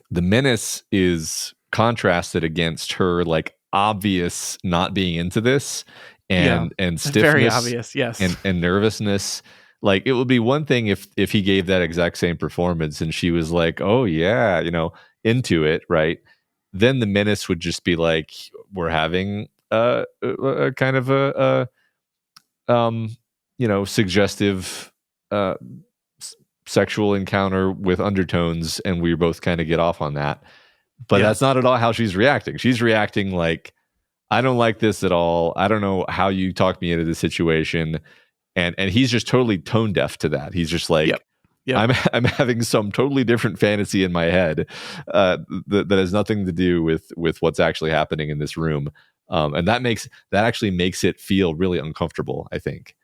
the menace is contrasted against her like obvious not being into this, yeah, and very stiffness obvious. Yes, and nervousness. Like it would be one thing if he gave that exact same performance and she was like, oh yeah, into it, right? Then the menace would just be like, we're having a kind of suggestive uh sexual encounter with undertones, and we both kind of get off on that. But yeah, that's not at all how she's reacting. She's reacting like, I don't like this at all. I don't know how you talked me into this situation. And he's just totally tone deaf to that. He's just yep, like, yep, I'm having some totally different fantasy in my head, that has nothing to do with what's actually happening in this room. And that actually makes it feel really uncomfortable, I think.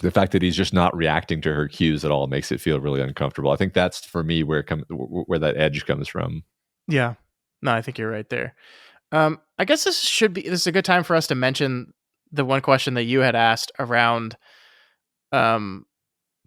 The fact that he's just not reacting to her cues at all makes it feel really uncomfortable. I think that's for me where that edge comes from. yeah. No, I think you're right there. I guess this is a good time for us to mention the one question that you had asked around, um,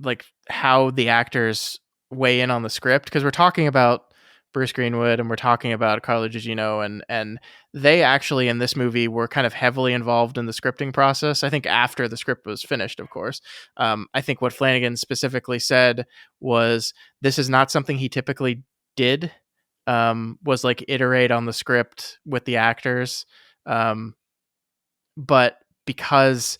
like how the actors weigh in on the script, because we're talking about Bruce Greenwood and we're talking about Carla Gugino, and they actually in this movie were kind of heavily involved in the scripting process. I think after the script was finished, of course. I think what Flanagan specifically said was this is not something he typically did. Was like iterate on the script with the actors. Um, but because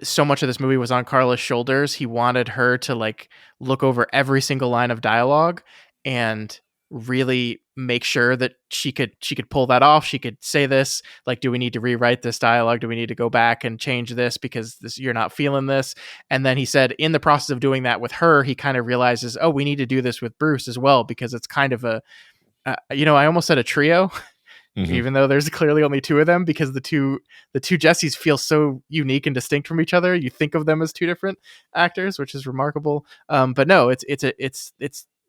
so much of this movie was on Carla's shoulders, he wanted her to like look over every single line of dialogue and really make sure that she could pull that off. She could say this, like, do we need to rewrite this dialogue? Do we need to go back and change this because you're not feeling this? And then he said in the process of doing that with her, he kind of realizes, oh, we need to do this with Bruce as well, because it's kind of a I almost said a trio, Mm-hmm. even though there's clearly only two of them, because the two Jessies feel so unique and distinct from each other. You think of them as two different actors, which is remarkable. But no, it's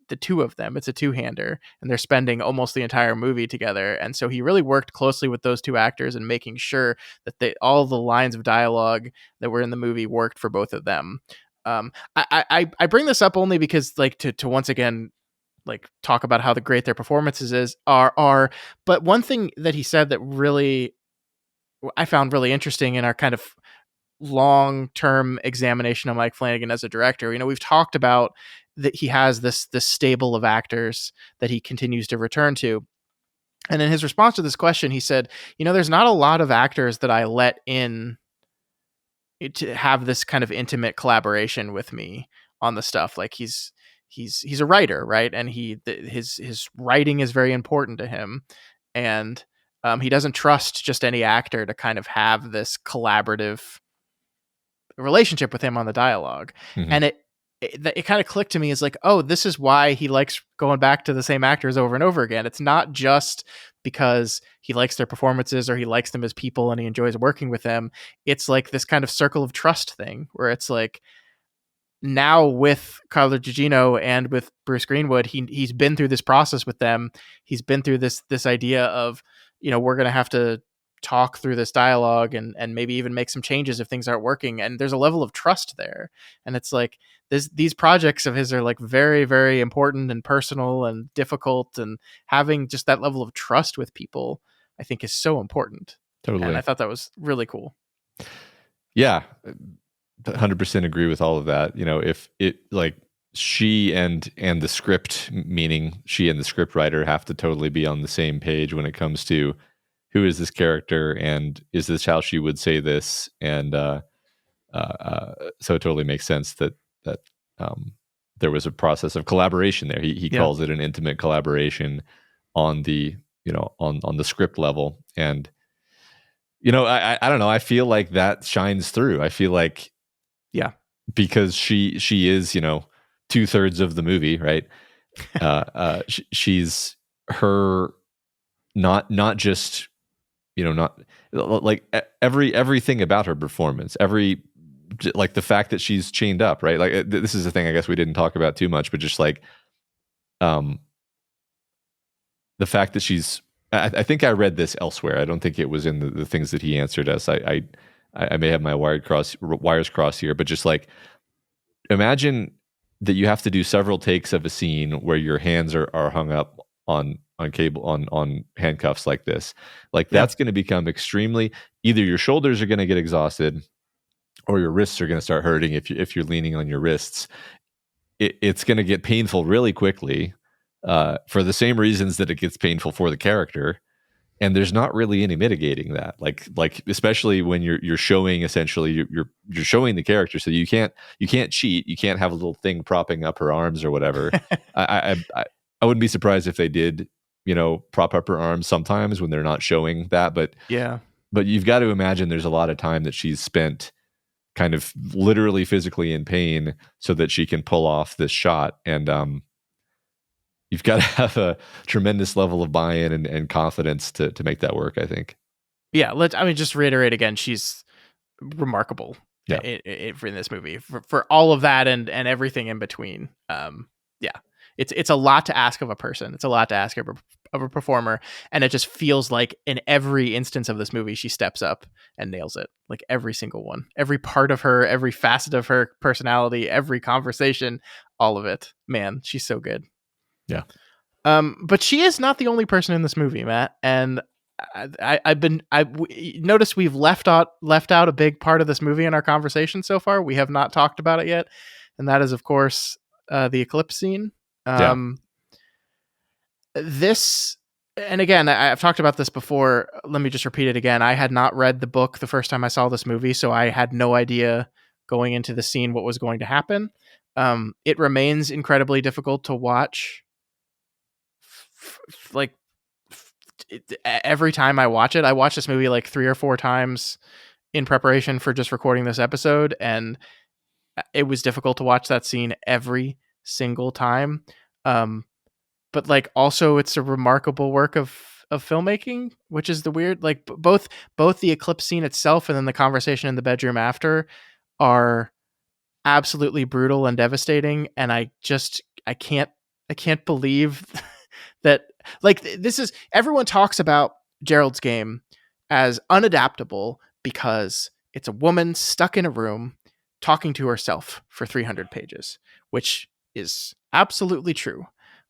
the two of them. It's a two-hander, and they're spending almost the entire movie together. And so he really worked closely with those two actors and making sure that all the lines of dialogue that were in the movie worked for both of them. I bring this up only because, like, to once again, like, talk about how great their performances are. But one thing that he said that really I found really interesting in our kind of long-term examination of Mike Flanagan as a director, we've talked about that he has this stable of actors that he continues to return to. And in his response to this question, he said, there's not a lot of actors that I let in to have this kind of intimate collaboration with me on the stuff. Like, he's a writer, right? And his writing is very important to him, and he doesn't trust just any actor to kind of have this collaborative relationship with him on the dialogue. Mm-hmm. And it kind of clicked to me as like, oh, this is why he likes going back to the same actors over and over again. It's not just because he likes their performances or he likes them as people and he enjoys working with them. It's like this kind of circle of trust thing where it's like, now with Carla Gugino and with Bruce Greenwood, he's been through this process with them. He's been through this idea of, we're going to have to talk through this dialogue and maybe even make some changes if things aren't working. And there's a level of trust there. And it's like these projects of his are like very, very important and personal and difficult, and having just that level of trust with people, I think, is so important. And I Totally. thought that was really cool. Yeah. 100% agree with all of that. If it, like, she and the script, meaning she and the script writer, have to totally be on the same page when it comes to who is this character and is this how she would say this, and so it totally makes sense that um, there was a process of collaboration there. He Yeah. calls it an intimate collaboration on the on the script level. And I don't know, I feel like that shines through. I feel like, Yeah. because she is 2/3 of the movie, right? She's her, not just not like everything about her performance, like the fact that she's chained up, right? Like, this is the thing I guess we didn't talk about too much, but just like um the fact that she's, I think I read this elsewhere. I don't think it was in the things that he answered us. I may have my wires crossed here, but just like, imagine that you have to do several takes of a scene where your hands are hung up on cable, on handcuffs like this. Like, Yeah. that's going to become extremely, either your shoulders are going to get exhausted or your wrists are going to start hurting if you're leaning on your wrists. It's going to get painful really quickly, for the same reasons that it gets painful for the character. And there's not really any mitigating that, like especially when you're showing, essentially you're showing the character, so you can't cheat. You can't have a little thing propping up her arms or whatever. I wouldn't be surprised if they did prop up her arms sometimes when they're not showing that, but Yeah. you've got to imagine there's a lot of time that she's spent kind of literally physically in pain so that she can pull off this shot. And you've got to have a tremendous level of buy-in and confidence to make that work, I think. Yeah. Just reiterate again, she's remarkable. Yeah. In this movie for all of that and everything in between. Yeah, it's a lot to ask of a person. It's a lot to ask of a performer, and it just feels like in every instance of this movie, she steps up and nails it. Like, every single one, every part of her, every facet of her personality, every conversation, all of it. Man, she's so good. Yeah. But she is not the only person in this movie, Matt. And I noticed we've left out a big part of this movie in our conversation so far. We have not talked about it yet, and that is, of course, the eclipse scene. Yeah. This and again, I've talked about this before. Let me just repeat it again. I had not read the book the first time I saw this movie, so I had no idea going into the scene what was going to happen. It remains incredibly difficult to watch. Like every time I watch it, I watch this movie like 3 or 4 times in preparation for just recording this episode, and it was difficult to watch that scene every single time. But like also it's a remarkable work of filmmaking, which is the weird, like both the eclipse scene itself and then the conversation in the bedroom after are absolutely brutal and devastating, and I can't believe that, like, this is, everyone talks about Gerald's Game as unadaptable because it's a woman stuck in a room talking to herself for 300 pages, which is absolutely true.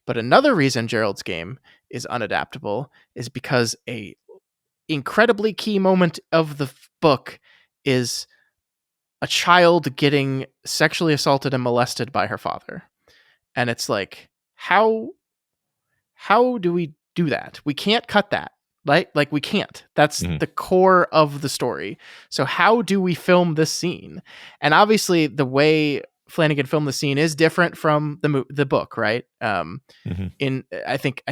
But another reason Gerald's Game is unadaptable is because a incredibly key moment of the book is a child getting sexually assaulted and molested by her father. And it's like, how do we do that? We can't cut that. Like we can't. That's the core of the story. So how do we film this scene? And obviously the way Flanagan filmed the scene is different from the book, right? In I think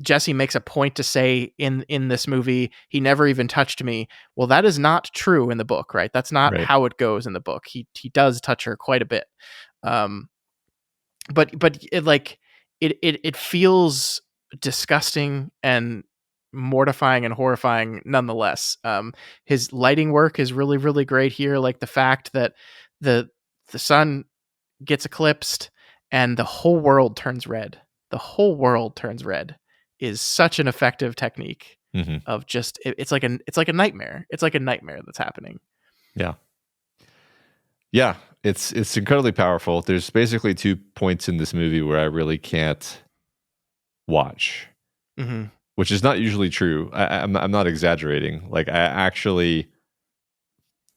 Jesse makes a point to say in this movie, he never even touched me. Well, that is not true in the book, right? That's not Right. how it goes in the book. He does touch her quite a bit. But it feels disgusting and mortifying and horrifying nonetheless. His lighting work is really, really great here. Like the fact that the sun gets eclipsed and the whole world turns red. The whole world turns red is such an effective technique of just, it's like a nightmare. It's like a nightmare that's happening. Yeah. Yeah. It's incredibly powerful. There's basically 2 points in this movie where I really can't watch, which is not usually true. I'm not exaggerating. Like I actually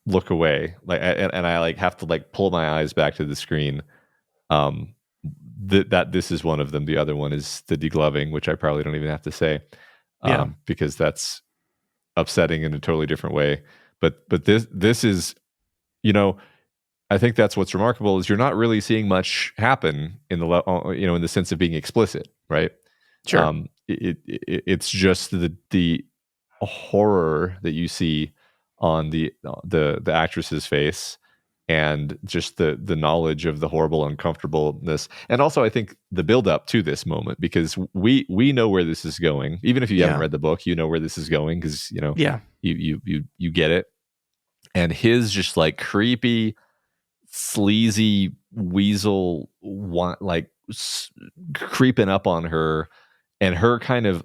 look away, like, and I like have to like pull my eyes back to the screen. That this is one of them. The other one is the degloving, which I probably don't even have to say, because that's upsetting in a totally different way. But this is, I think that's what's remarkable is you're not really seeing much happen in the sense of being explicit, right? Sure. It's just the horror that you see on the actress's face, and just the knowledge of the horrible uncomfortableness, and also I think the build up to this moment, because we know where this is going. Even if you haven't read the book, you know where this is going because you get it. And his just like creepy, sleazy weasel creeping up on her, and her kind of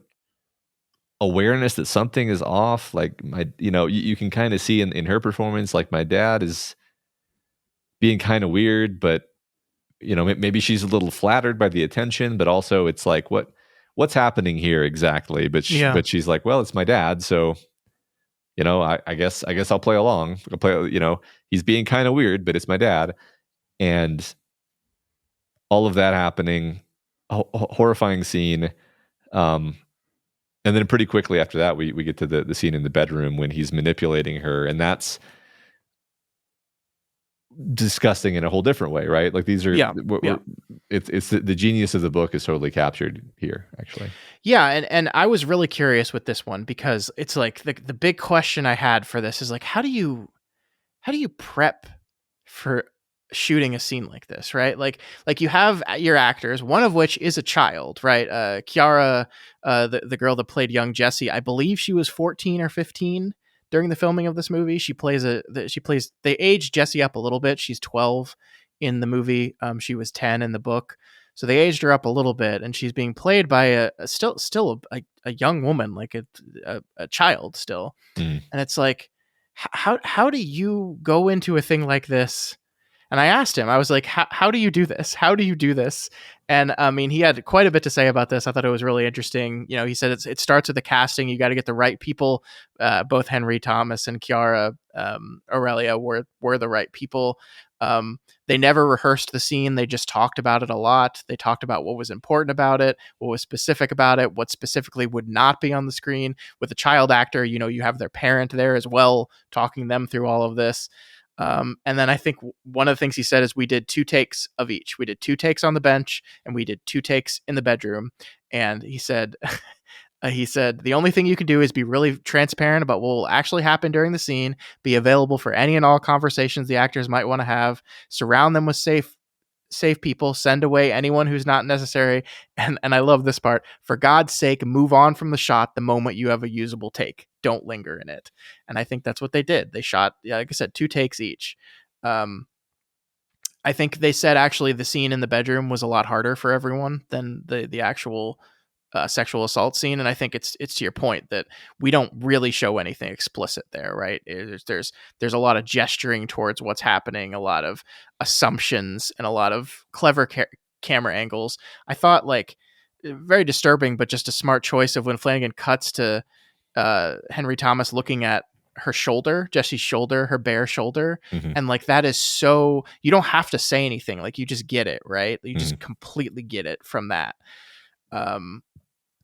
awareness that something is off. Like you can kind of see in her performance, like my dad is being kind of weird, but maybe she's a little flattered by the attention, but also it's like what's happening here exactly? But she's like, well, it's my dad, so I guess I'll play along. I'll play. He's being kind of weird, but it's my dad, and all of that happening, horrifying scene. And then pretty quickly after that, we get to the scene in the bedroom when he's manipulating her, and that's disgusting in a whole different way, right? Like these are it's the genius of the book is totally captured here, actually. Yeah, and I was really curious with this one because it's like the big question I had for this is like, how do you prep for shooting a scene like this, right? Like you have your actors, one of which is a child, right? Kiara, the girl that played young Jessie, I believe she was 14 or 15 during the filming of this movie. They aged Jessie up a little bit. She's 12 in the movie. She was 10 in the book. So they aged her up a little bit, and she's being played by still a young woman, like a child still. And it's like, how do you go into a thing like this? And I asked him, I was like, how do you do this? How do you do this? And I mean, he had quite a bit to say about this. I thought it was really interesting. He said it starts with the casting. You got to get the right people, both Henry Thomas and Kiara Aurelia were the right people. They never rehearsed the scene. They just talked about it a lot. They talked about what was important about it, what was specific about it, what specifically would not be on the screen. With a child actor, you have their parent there as well, talking them through all of this. And then I think one of the things he said is we did 2 takes of each. We did 2 takes on the bench and we did 2 takes in the bedroom. And he said, the only thing you can do is be really transparent about what will actually happen during the scene, be available for any and all conversations the actors might want to have, surround them with safe people, send away anyone who's not necessary. And I love this part. For God's sake, move on from the shot the moment you have a usable take. Don't linger in it. And I think that's what they did. They shot, like I said, 2 takes each. I think they said actually the scene in the bedroom was a lot harder for everyone than the actual sexual assault scene. And I think it's to your point that we don't really show anything explicit there, right? There's a lot of gesturing towards what's happening, a lot of assumptions, and a lot of clever camera angles. I thought very disturbing, but just a smart choice of when Flanagan cuts to Henry Thomas looking at her shoulder, Jesse's shoulder, her bare shoulder. Mm-hmm. And that is so, you don't have to say anything. You just get it, right? You just completely get it from that.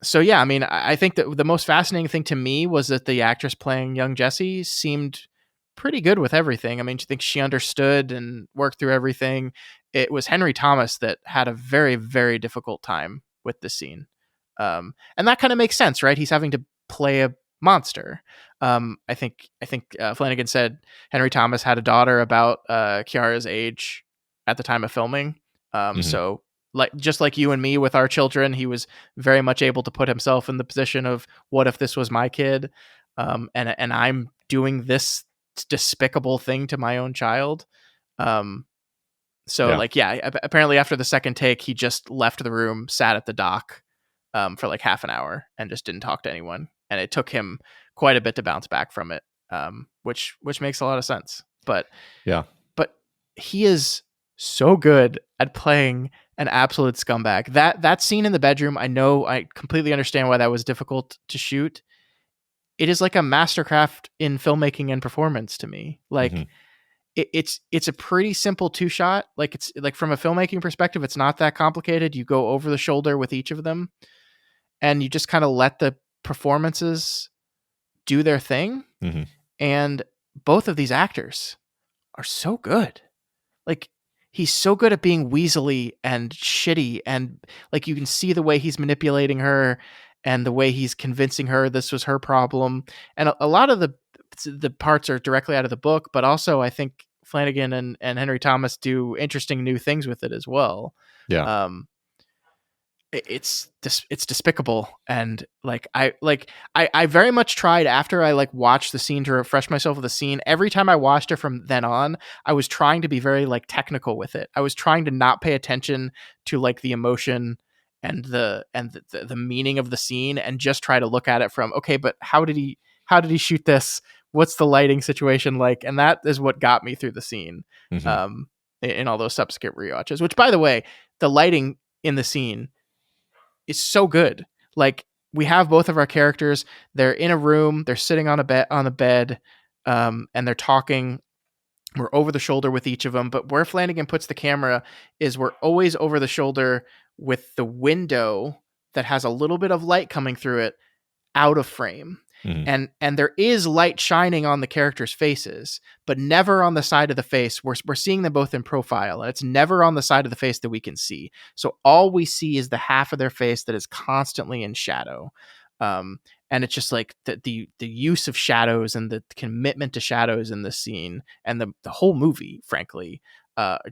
So yeah, I mean, I think that the most fascinating thing to me was that the actress playing young Jessie seemed pretty good with everything. I mean, I think she understood and worked through everything. It was Henry Thomas that had a very, very difficult time with the scene. And that kind of makes sense, right? He's having to play a monster. I think Flanagan said Henry Thomas had a daughter about Kiara's age at the time of filming. So just like you and me with our children, he was very much able to put himself in the position of what if this was my kid, and I'm doing this despicable thing to my own child. Apparently after the second take, he just left the room, sat at the dock for half an hour, and just didn't talk to anyone. And it took him quite a bit to bounce back from it, which makes a lot of sense. But he is so good at playing an absolute scumbag. That scene in the bedroom, I completely understand why that was difficult to shoot. It is like a mastercraft in filmmaking and performance to me. It's a pretty simple 2-shot. It's from a filmmaking perspective, it's not that complicated. You go over the shoulder with each of them, and you just kind of let the performances do their thing. Mm-hmm. And both of these actors are so good. He's so good at being weaselly and shitty, and you can see the way he's manipulating her and the way he's convincing her this was her problem. And a lot of the parts are directly out of the book, but also I think Flanagan and Henry Thomas do interesting new things with it as well. Yeah. It's despicable, and I very much tried after I watched the scene to refresh myself with the scene. Every time I watched it from then on, I was trying to be very technical with it. I was trying to not pay attention to the emotion and the meaning of the scene, and just try to look at it from, okay, but how did he shoot this? What's the lighting situation like? And that is what got me through the scene. Mm-hmm. In all those subsequent rewatches, which, by the way, the lighting in the scene is so good. We have both of our characters, they're in a room, they're sitting on the bed, and they're talking. We're over the shoulder with each of them, but where Flanagan puts the camera is we're always over the shoulder with the window that has a little bit of light coming through it out of frame. Mm-hmm. And there is light shining on the characters' faces, but never on the side of the face. We're seeing them both in profile, and it's never on the side of the face that we can see. So all we see is the half of their face that is constantly in shadow. And it's just the use of shadows and the commitment to shadows in this scene and the whole movie, frankly,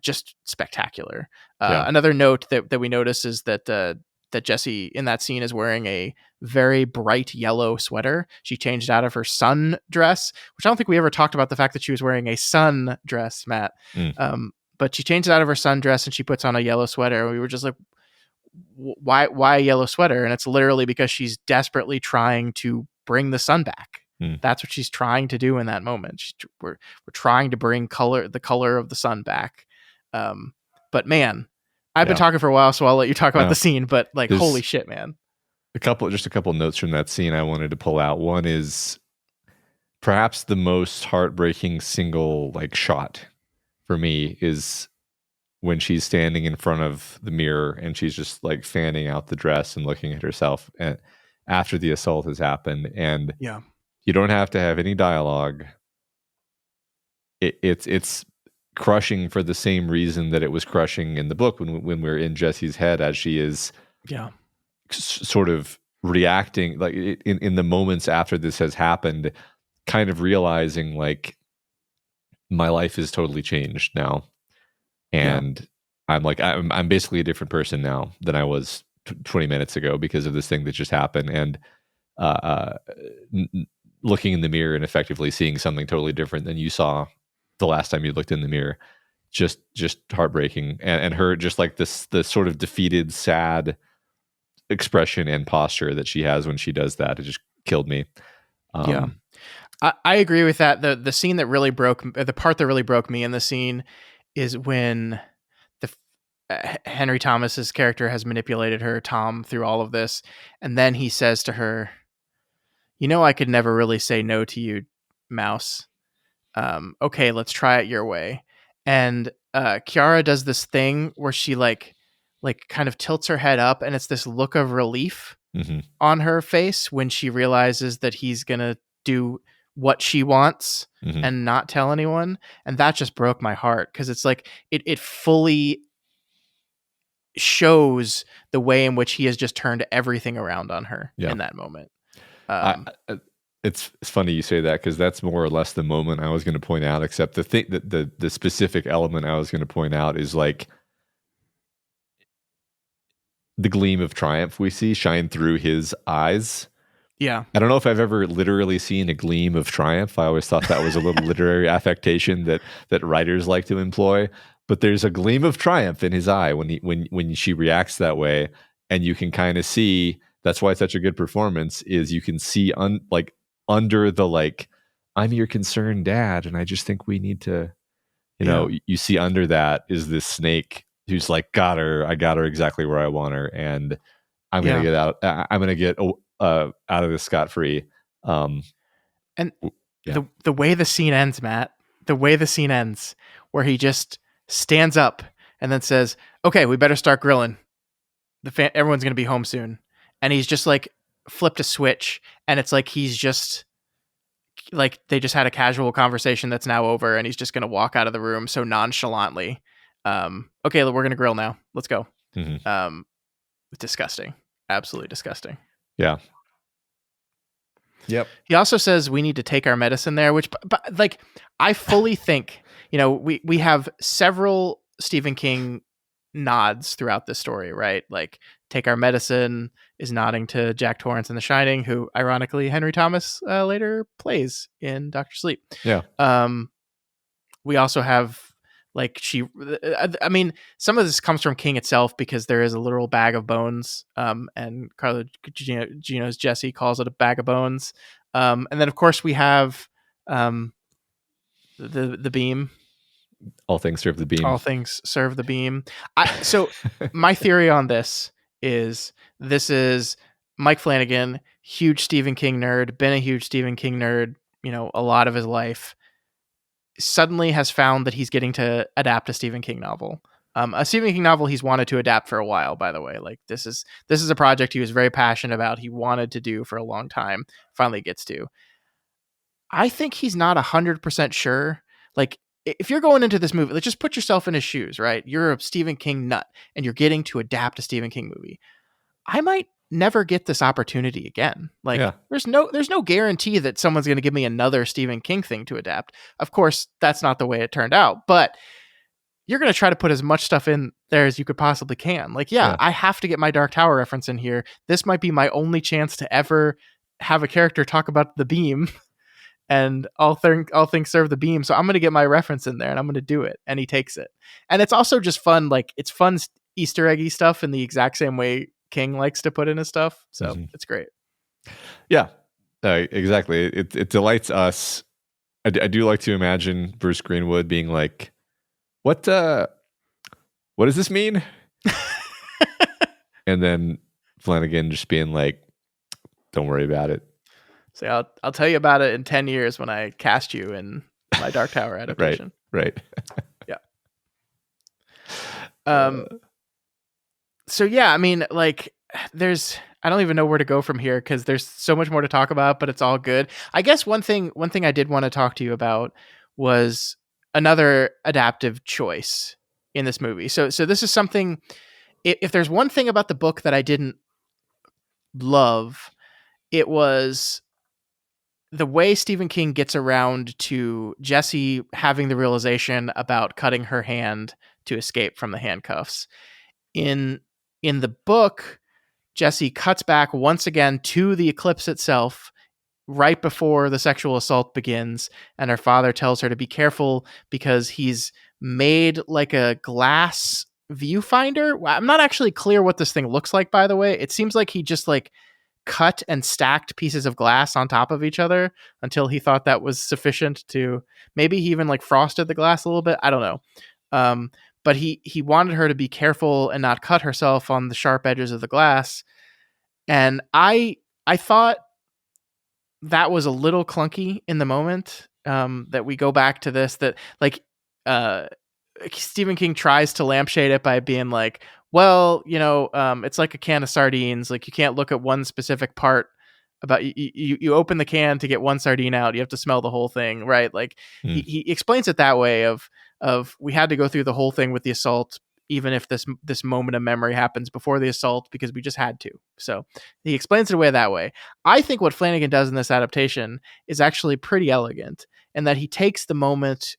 just spectacular. Another note that we notice is that Jessie in that scene is wearing a very bright yellow sweater. She changed out of her sun dress, which I don't think we ever talked about the fact that she was wearing a sun dress, Matt. But she changed out of her sun dress and she puts on a yellow sweater. We were just like, why a yellow sweater? And it's literally because she's desperately trying to bring the sun back. That's what she's trying to do in that moment. We're trying to bring the color of the sun back. But man, I've been talking for a while, so I'll let you talk about the scene, but holy shit, man. A couple notes from that scene I wanted to pull out. One is perhaps the most heartbreaking single like shot for me is when she's standing in front of the mirror and she's just like fanning out the dress and looking at herself and after the assault has happened, and Yeah. you don't have to have any dialogue. It's crushing for the same reason that it was crushing in the book when we're in Jesse's head as she is Yeah. sort of reacting like in the moments after this has happened, kind of realizing like my life is totally changed now, Yeah. and I'm basically a different person now than I was 20 minutes ago because of this thing that just happened, and uh, uh, looking in the mirror and effectively seeing something totally different than you saw the last time you looked in the mirror, just heartbreaking, and her just like the sort of defeated, sad expression and posture that she has when she does that, it just killed me. Yeah. I agree with that. The scene that really the part that really broke me in the scene is when Henry Thomas's character has manipulated her, Tom, through all of this, and then he says to her, "You know, I could never really say no to you, Mouse. Okay, let's try it your way." And Kiara does this thing where she like kind of tilts her head up, and it's this look of relief Mm-hmm. on her face when she realizes that he's gonna do what she wants Mm-hmm. and not tell anyone. And that just broke my heart because it's like it fully shows the way in which he has just turned everything around on her in that moment. It's funny you say that because that's more or less the moment I was going to point out, except the thing that the specific element I was going to point out is like the gleam of triumph we see shine through his eyes. Yeah. I don't know if I've ever literally seen a gleam of triumph. I always thought that was a little literary affectation that writers like to employ. But there's a gleam of triumph in his eye when she reacts that way, and you can kind of see that's why it's such a good performance. Is you can see under the like, I'm your concerned dad, and I just think we need to, you see under that is this snake who's like, I got her exactly where I want her, and I'm gonna get out. I'm gonna get out of this scot free. And the way the scene ends, Matt, the way the scene ends, where he just stands up and then says, "Okay, we better start grilling. Everyone's gonna be home soon," and he's just like flipped a switch, and it's like he's just like they just had a casual conversation that's now over, and he's just gonna walk out of the room so nonchalantly. Okay, we're gonna grill now. Let's go. Mm-hmm. Disgusting. Absolutely disgusting. Yeah. Yep. He also says we need to take our medicine there, which, but like, I fully think, we have several Stephen King nods throughout this story, right? Like, take our medicine is nodding to Jack Torrance in The Shining, who ironically Henry Thomas later plays in Dr. Sleep. Yeah. We also have like I mean, some of this comes from King itself because there is a literal bag of bones, and Carlo Gino's Jesse calls it a bag of bones, and then of course we have the beam. All things serve the beam. All things serve the beam. So my theory on this is Mike Flanagan, huge Stephen King nerd, been a huge Stephen King nerd, a lot of his life, suddenly has found that he's getting to adapt a Stephen King novel. A Stephen King novel he's wanted to adapt for a while, by the way. Like this is a project he was very passionate about. He wanted to do for a long time. Finally gets to. I think he's not 100% sure. Like if you're going into this movie, like just put yourself in his shoes, right? You're a Stephen King nut and you're getting to adapt a Stephen King movie. I might never get this opportunity again. Like there's no guarantee that someone's going to give me another Stephen King thing to adapt. Of course, that's not the way it turned out, but you're going to try to put as much stuff in there as you could possibly can. Like, I have to get my Dark Tower reference in here. This might be my only chance to ever have a character talk about the beam and all things serve the beam. So I'm going to get my reference in there and I'm going to do it. And he takes it. And it's also just fun. Like it's fun Easter eggy stuff in the exact same way King likes to put in his stuff. So it's great. Yeah, exactly. It delights us. I do like to imagine Bruce Greenwood being like, what does this mean? And then Flanagan just being like, don't worry about it. So I'll tell you about it in 10 years when I cast you in my Dark Tower Right. adaptation. Right. Yeah. So yeah, I mean, like, I don't even know where to go from here because there's so much more to talk about, but it's all good. I guess one thing I did want to talk to you about was another adaptive choice in this movie. So this is something. If there's one thing about the book that I didn't love, it was the way Stephen King gets around to Jessie having the realization about cutting her hand to escape from the handcuffs. In the book, Jessie cuts back once again to the eclipse itself right before the sexual assault begins, and her father tells her to be careful because he's made like a glass viewfinder. I'm not actually clear what this thing looks like, by the way. It seems like he just like cut and stacked pieces of glass on top of each other until he thought that was sufficient to, maybe he even like frosted the glass a little bit. I don't know. But he wanted her to be careful and not cut herself on the sharp edges of the glass. And I thought that was a little clunky in the moment. That we go back to this, that like Stephen King tries to lampshade it by being like, well, it's like a can of sardines. Like, you can't look at one specific part about you open the can to get one sardine out. You have to smell the whole thing, right? Like he explains it that way of we had to go through the whole thing with the assault, even if this moment of memory happens before the assault, because we just had to. So he explains it away that way. I think what Flanagan does in this adaptation is actually pretty elegant, in that he takes the moment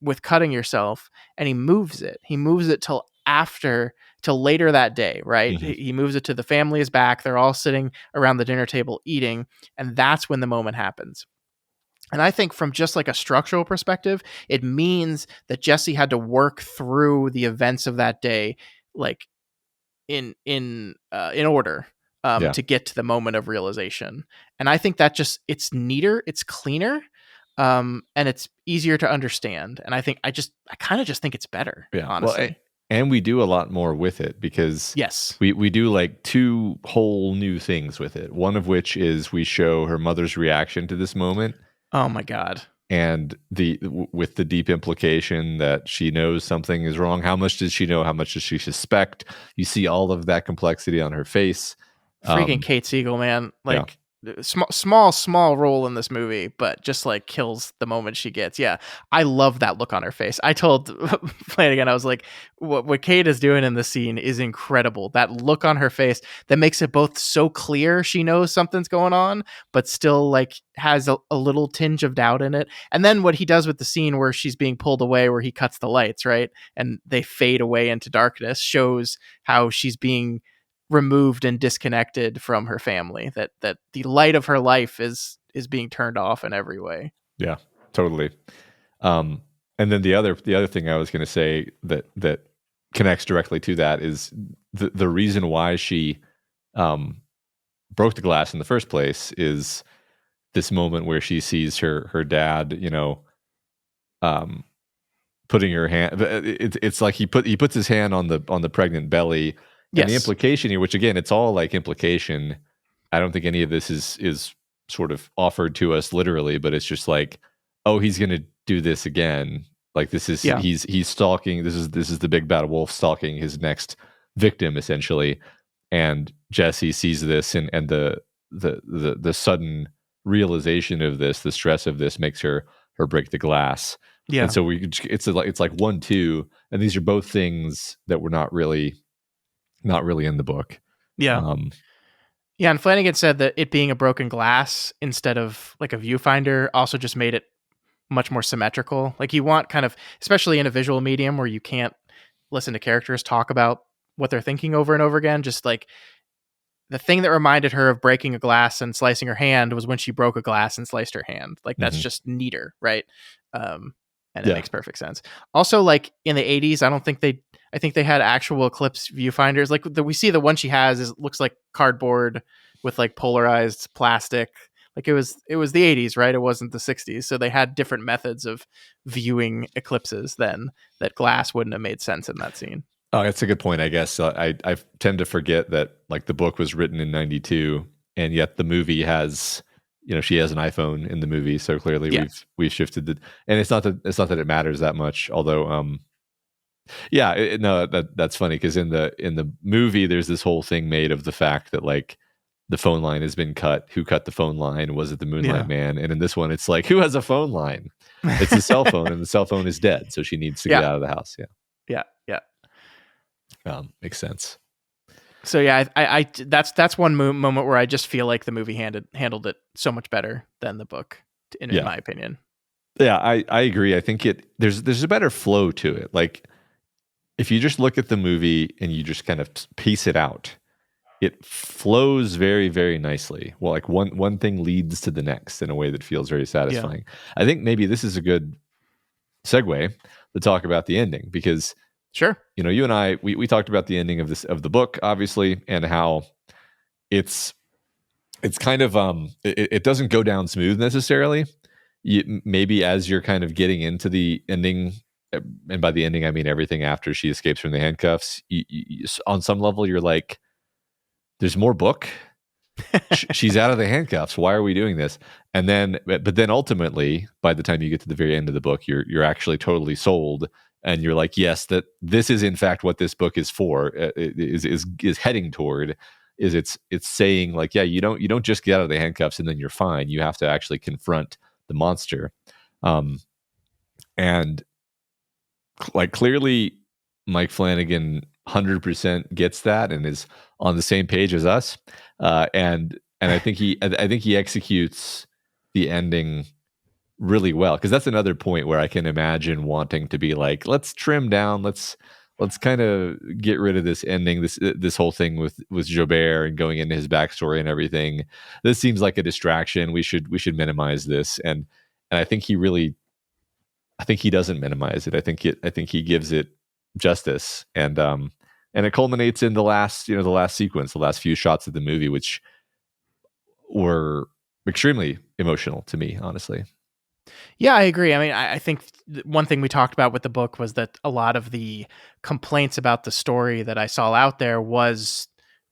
with cutting yourself and he moves it. He moves it till later that day, right? Mm-hmm. He moves it to the family is back. They're all sitting around the dinner table eating, and that's when the moment happens. And I think from just like a structural perspective, it means that Jessie had to work through the events of that day, like in order to get to the moment of realization. And I think that it's neater, it's cleaner, and it's easier to understand. And I think I kind of just think it's better, honestly. Well, and we do a lot more with it, because yes, we do like two whole new things with it. One of which is we show her mother's reaction to this moment. Oh my God. And with the deep implication that she knows something is wrong. How much does she know? How much does she suspect? You see all of that complexity on her face. Freaking Kate Siegel, man. Like, small role in this movie, but just like kills the moment she gets. Yeah, I love that look on her face. I told Flanagan, I was like, what Kate is doing in the scene is incredible. That look on her face that makes it both so clear she knows something's going on, but still like has a little tinge of doubt in it. And then what he does with the scene where she's being pulled away, where he cuts the lights, right, and they fade away into darkness, shows how she's being removed and disconnected from her family, that the light of her life is being turned off in every way. Yeah, totally. And then the other thing I was going to say that connects directly to that is the reason why she broke the glass in the first place is this moment where she sees her dad, putting her hand. It's like he puts his hand on the pregnant belly. And the implication here, which again, it's all like implication. I don't think any of this is sort of offered to us literally, but it's just like, oh, he's going to do this again. Like this is he's stalking. This is the big bad wolf stalking his next victim, essentially. And Jessie sees this, and the sudden realization of this, the stress of this, makes her break the glass. Yeah. And so it's like 1-2, and these are both things that were not really in the book. Yeah. Yeah, and Flanagan said that it being a broken glass instead of like a viewfinder also just made it much more symmetrical. Like, you want kind of, especially in a visual medium where you can't listen to characters talk about what they're thinking over and over again, just like the thing that reminded her of breaking a glass and slicing her hand was when she broke a glass and sliced her hand. Like, that's just neater, right? And it makes perfect sense. Also, like in the 80s, I think they had actual eclipse viewfinders. Like we see the one she has looks like cardboard with like polarized plastic. Like it was the 80s, right? It wasn't the 60s. So they had different methods of viewing eclipses then, that glass wouldn't have made sense in that scene. Oh, that's a good point, I guess. I tend to forget that like the book was written in 92, and yet the movie has she has an iPhone in the movie, so clearly Yeah. we've shifted the, and it's not that it matters that much, although yeah, no, that's funny because in the movie there's this whole thing made of the fact that like the phone line has been cut. Who cut the phone line? Was it the Moonlight Yeah. Man? And in this one, it's like, who has a phone line? It's a cell phone, and the cell phone is dead, so she needs to get Yeah. out of the house. Yeah, Yeah. Yeah. makes sense. So yeah, that's one moment where I just feel like the movie handled it so much better than the book, in Yeah, my opinion. yeah, I agree. I think there's a better flow to it. Like if you just look at the movie and you just kind of piece it out, it flows very, very nicely. Well, like one thing leads to the next in a way that feels very satisfying. I think maybe this is a good segue to talk about the ending, because Sure. you and I we talked about the ending of the book, obviously, and how it's kind of it doesn't go down smooth necessarily. Maybe as you're kind of getting into the ending, and by the ending I mean everything after she escapes from the handcuffs, on some level you're like, there's more book. She's out of the handcuffs. Why are we doing this? And then, but then ultimately, by the time you get to the very end of the book, you're actually totally sold, and you're like, yes, that this is in fact what this book is for. Is heading toward. It's saying like, yeah, you don't just get out of the handcuffs and then you're fine. You have to actually confront the monster, and like clearly, Mike Flanagan 100% gets that and is on the same page as us, and I think he executes the ending really well, because that's another point where I can imagine wanting to be like, let's trim down, let's kind of get rid of this ending, this whole thing with Jobert and going into his backstory and everything. This seems like a distraction. We should minimize this, and I think he doesn't minimize it. I think he gives it justice, and it culminates in the last sequence, the last few shots of the movie, which were extremely emotional to me, honestly. Yeah, I agree. I mean, I think one thing we talked about with the book was that a lot of the complaints about the story that I saw out there was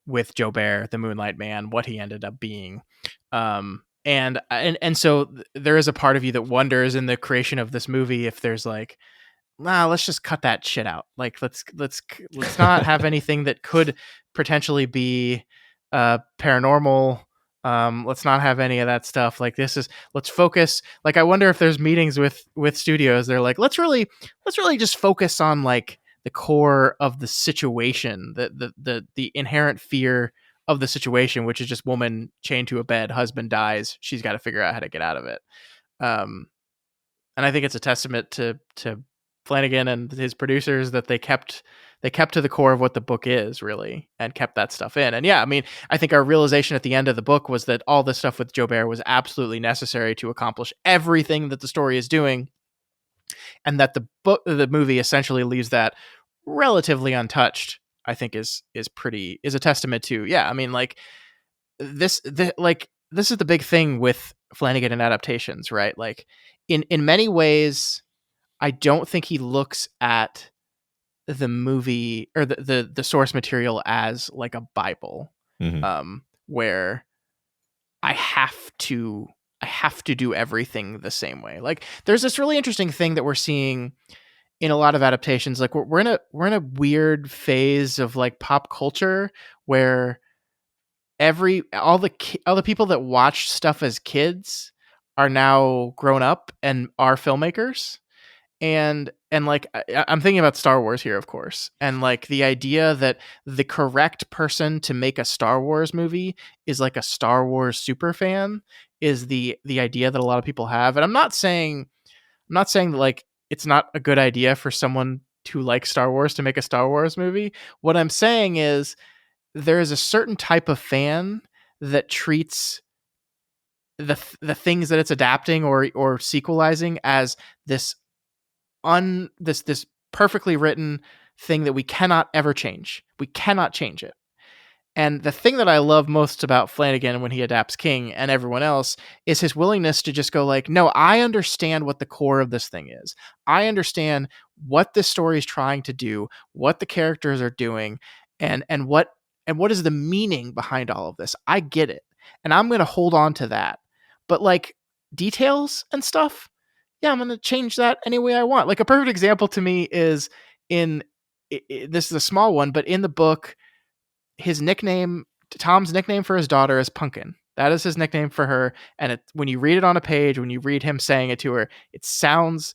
with Jobert, the Moonlight Man, what he ended up being. And so there is a part of you that wonders in the creation of this movie if there's like, nah, let's just cut that shit out. Like let's not have anything that could potentially be paranormal. Let's not have any of that stuff. Like let's focus. Like I wonder if there's meetings with studios. They're like, let's really just focus on like the core of the situation, the inherent fear of the situation, which is just woman chained to a bed, husband dies, she's got to figure out how to get out of it. And I think it's a testament to Flanagan and his producers that they kept to the core of what the book is really, and kept that stuff in. And yeah, I mean, I think our realization at the end of the book was that all this stuff with Jobert was absolutely necessary to accomplish everything that the story is doing, and that the movie essentially leaves that relatively untouched. I think is a testament to, yeah. I mean, like this is the big thing with Flanagan and adaptations, right? Like in many ways, I don't think he looks at the movie or the source material as like a Bible, Mm-hmm. where I have to do everything the same way. Like there's this really interesting thing that we're seeing in a lot of adaptations. Like we're in a weird phase of like pop culture where all the people that watched stuff as kids are now grown up and are filmmakers. And like I'm thinking about Star Wars here, of course, and like the idea that the correct person to make a Star Wars movie is like a Star Wars super fan is the idea that a lot of people have. And I'm not saying that like it's not a good idea for someone to like Star Wars to make a Star Wars movie. What I'm saying is there is a certain type of fan that treats the things that it's adapting or sequelizing as this this perfectly written thing that we cannot ever change. We cannot change it. And the thing that I love most about Flanagan when he adapts King and everyone else is his willingness to just go like, no, I understand what the core of this thing is. I understand what this story is trying to do, what the characters are doing, and what is the meaning behind all of this. I get it. And I'm going to hold on to that. But like details and stuff, yeah, I'm going to change that any way I want. Like a perfect example to me is in this is a small one, but in the book, his nickname, Tom's nickname for his daughter is Pumpkin. That is his nickname for her. And when you read it on a page, when you read him saying it to her, it sounds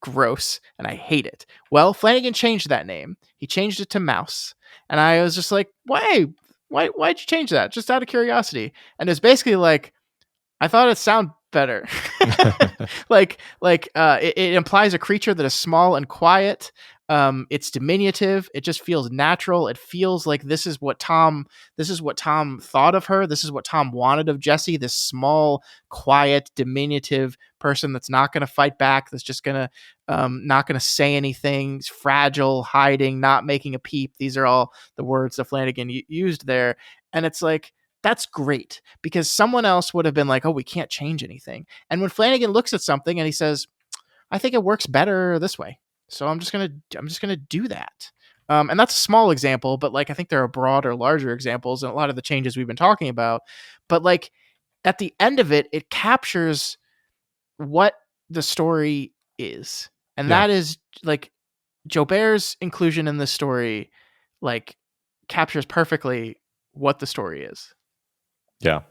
gross and I hate it. Well, Flanagan changed that name. He changed it to Mouse. And I was just like, why'd you change that? Just out of curiosity. And it's basically like, I thought it sounded better. It implies a creature that is small and quiet. It's diminutive. It just feels natural. It feels like this is what Tom thought of her. This is what Tom wanted of Jessie, this small, quiet, diminutive person that's not going to fight back, that's just going to not going to say anything, fragile, hiding, not making a peep. These are all the words that Flanagan used there. And it's like, that's great, because someone else would have been like, oh, we can't change anything. And when Flanagan looks at something and he says, I think it works better this way, so I'm just gonna do that. And that's a small example, but like I think there are broader, larger examples and a lot of the changes we've been talking about. But like at the end of it, it captures what the story is, and that is like Jobert's inclusion in this story, like captures perfectly what the story is. Yeah,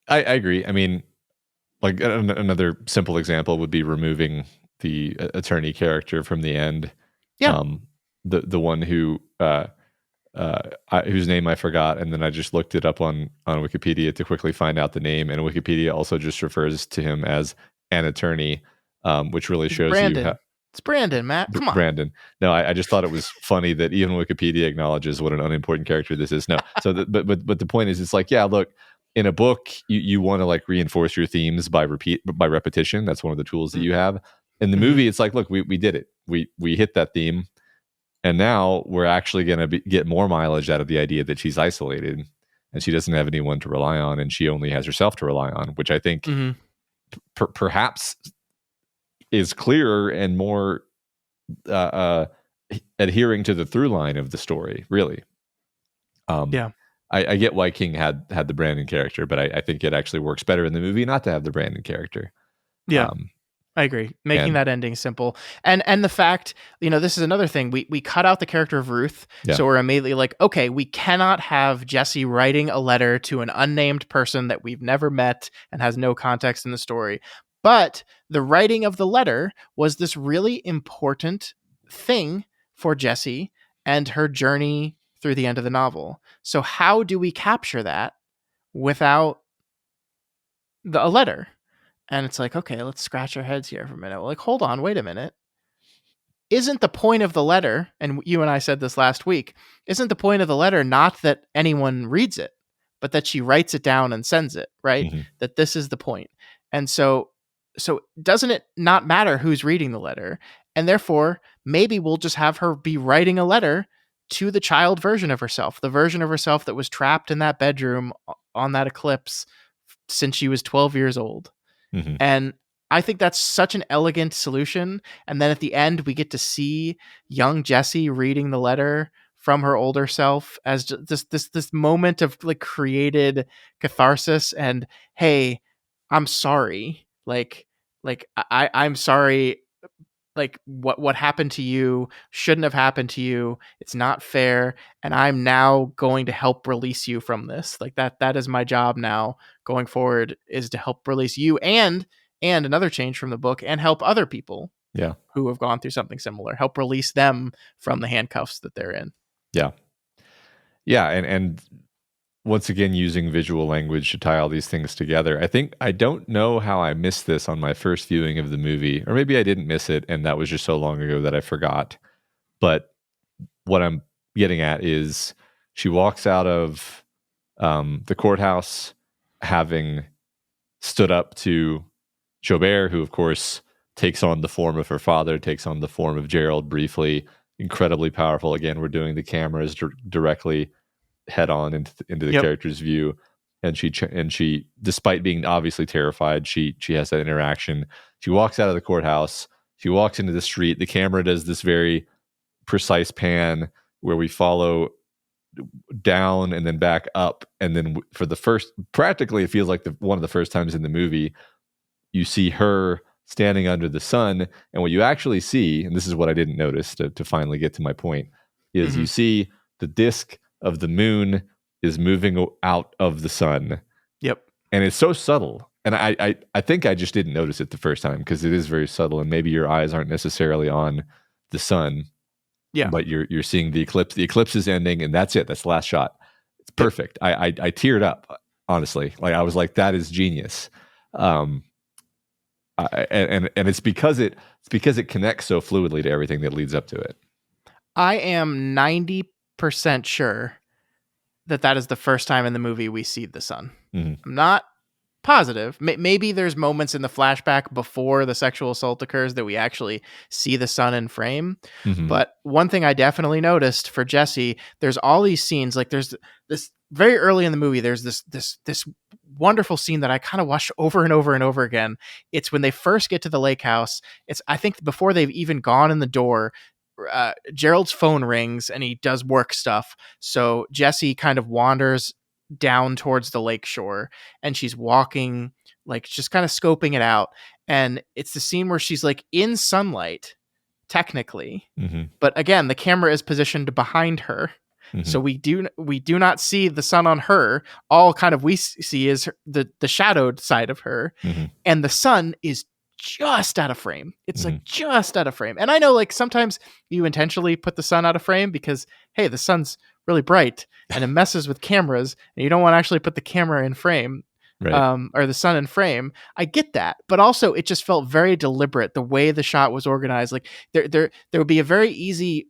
I agree. I mean, like another simple example would be removing the attorney character from the end. Yeah. The one who whose name I forgot, and then I just looked it up on Wikipedia to quickly find out the name, and Wikipedia also just refers to him as an attorney, which really shows Brandon. you how. It's Brandon, Matt. Come on. Brandon. No, I just thought it was funny that even Wikipedia acknowledges what an unimportant character this is. No, so but the point is, it's like, yeah, look, in a book, you want to like reinforce your themes by repetition. That's one of the tools that you have. In the movie, it's like, look, we did it. We hit that theme, and now we're actually going to get more mileage out of the idea that she's isolated and she doesn't have anyone to rely on, and she only has herself to rely on, which I think perhaps is clearer and more adhering to the through line of the story, really. I get why King had the Brandon character, but I think it actually works better in the movie not to have the Brandon character. I agree. Making that ending simple. And the fact, this is another thing. We cut out the character of Ruth. So we're immediately like, okay, we cannot have Jessie writing a letter to an unnamed person that we've never met and has no context in the story. But the writing of the letter was this really important thing for Jessie and her journey through the end of the novel. So how do we capture that without a letter? And it's like, okay, let's scratch our heads here for a minute. Like, hold on, wait a minute. Isn't the point of the letter, and you and I said this last week, isn't the point of the letter not that anyone reads it, but that she writes it down and sends it, right? Mm-hmm. That this is the point. And so doesn't it not matter who's reading the letter? And therefore, maybe we'll just have her be writing a letter to the child version of herself, the version of herself that was trapped in that bedroom on that eclipse since she was 12 years old. Mm-hmm. And I think that's such an elegant solution. And then at the end, we get to see young Jessie reading the letter from her older self as this moment of like created catharsis and, hey, I'm sorry. I'm sorry. Like what happened to you shouldn't have happened to you. It's not fair. And I'm now going to help release you from this. Like that is my job now going forward, is to help release you and another change from the book, and help other people who have gone through something similar, help release them from the handcuffs that they're in. Yeah. And once again, using visual language to tie all these things together. I don't know how I missed this on my first viewing of the movie, or maybe I didn't miss it and that was just so long ago that I forgot. But what I'm getting at is she walks out of the courthouse having stood up to Jobert, who of course takes on the form of her father, takes on the form of Gerald briefly. Incredibly powerful. Again, we're doing the cameras directly head on into the character's view, and she despite being obviously terrified, she has that interaction. She walks out of the courthouse, she walks into the street, the camera does this very precise pan where we follow down and then back up, and then for the first, practically it feels like one of the first times in the movie you see her standing under the sun. And what you actually see, and this is what I didn't notice to finally get to my point, is you see the disk of the moon is moving out of the sun. Yep. And it's so subtle. And I think I just didn't notice it the first time because it is very subtle, and maybe your eyes aren't necessarily on the sun. Yeah. But you're seeing the eclipse. The eclipse is ending, and that's it. That's the last shot. It's perfect. I teared up, honestly. Like, I was like, that is genius. And it's because it connects so fluidly to everything that leads up to it. I am 90% sure that is the first time in the movie we see the sun. I'm not positive. Maybe there's moments in the flashback before the sexual assault occurs that we actually see the sun in frame. But one thing I definitely noticed for Jesse, there's all these scenes, like there's this very early in the movie, there's this wonderful scene that I kind of watched over and over and over again. It's when they first get to the lake house. It's, I think, before they've even gone in the door, Gerald's phone rings and he does work stuff. So Jesse kind of wanders down towards the lake shore, and she's walking, like, just kind of scoping it out. And it's the scene where she's like in sunlight, technically, but again, the camera is positioned behind her. So we do not see the sun on her. All kind of we see is the shadowed side of her, and the sun is just out of frame. It's like just out of frame. And I know, like, sometimes you intentionally put the sun out of frame because, hey, the sun's really bright and it messes with cameras, and you don't want to actually put the camera in frame, right, or the sun in frame. I get that, but also it just felt very deliberate the way the shot was organized. Like there would be a very easy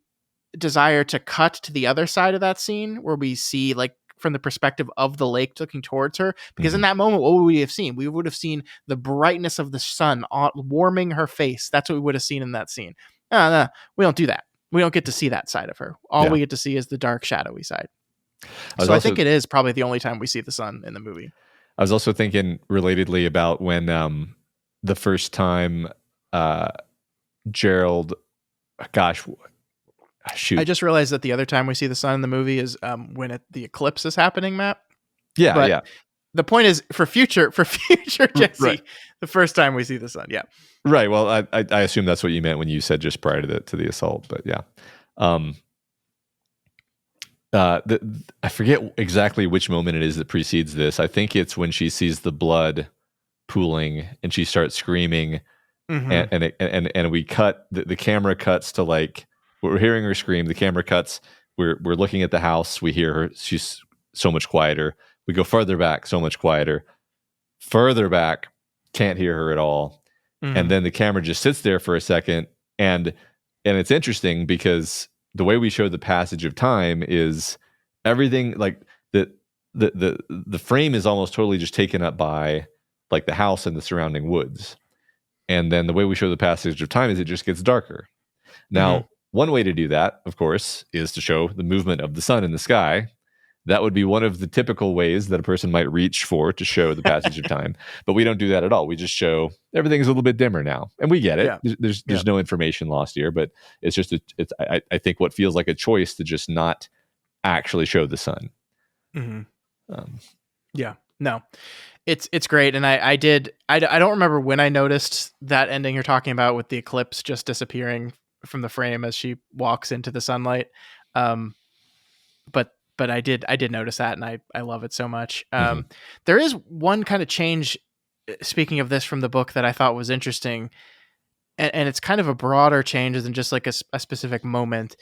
desire to cut to the other side of that scene where we see, like, from the perspective of the lake looking towards her, because in that moment, what would we have seen? We would have seen the brightness of the sun warming her face. That's what we would have seen in that scene. No, we don't do that. We don't get to see that side of her. All we get to see is the dark, shadowy side. I think it is probably the only time we see the sun in the movie. I was also thinking relatedly about when the first time Gerald, gosh, shoot. I just realized that the other time we see the sun in the movie is when the eclipse is happening, Matt. Yeah, but yeah. The point is, for future Jesse, right, the first time we see the sun. Yeah. Right. Well, I assume that's what you meant when you said just prior to the assault, but yeah. I forget exactly which moment it is that precedes this. I think it's when she sees the blood pooling and she starts screaming, and we cut the camera cuts to, like, we're hearing her scream. The camera cuts. We're looking at the house. We hear her. She's so much quieter. We go further back, so much quieter. Further back, can't hear her at all. And then the camera just sits there for a second, and it's interesting because the way we show the passage of time is everything, like, the frame is almost totally just taken up by, like, the house and the surrounding woods. And then the way we show the passage of time is it just gets darker. Now, one way to do that, of course, is to show the movement of the sun in the sky. That would be one of the typical ways that a person might reach for to show the passage of time. But we don't do that at all. We just show everything's a little bit dimmer now. And we get it. Yeah. There's no information lost here, but it's just, I think what feels like a choice to just not actually show the sun. Yeah, no, it's great. And I don't remember when I noticed that ending you're talking about with the eclipse just disappearing from the frame as she walks into the sunlight. But I did notice that, and I love it so much. There is one kind of change, speaking of this, from the book that I thought was interesting, and it's kind of a broader change than just like a specific moment.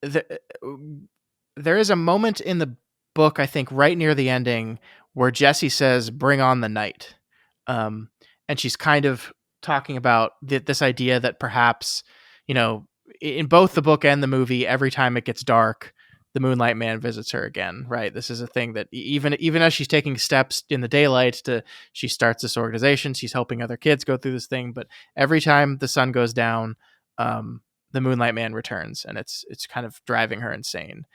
There is a moment in the book, I think, right near the ending, where Jesse says, "Bring on the night," and she's kind of talking about this idea that perhaps, in both the book and the movie, every time it gets dark, the Moonlight Man visits her again, right? This is a thing that even as she's taking steps in the daylight she starts this organization, she's helping other kids go through this thing, but every time the sun goes down, the Moonlight Man returns, and it's kind of driving her insane.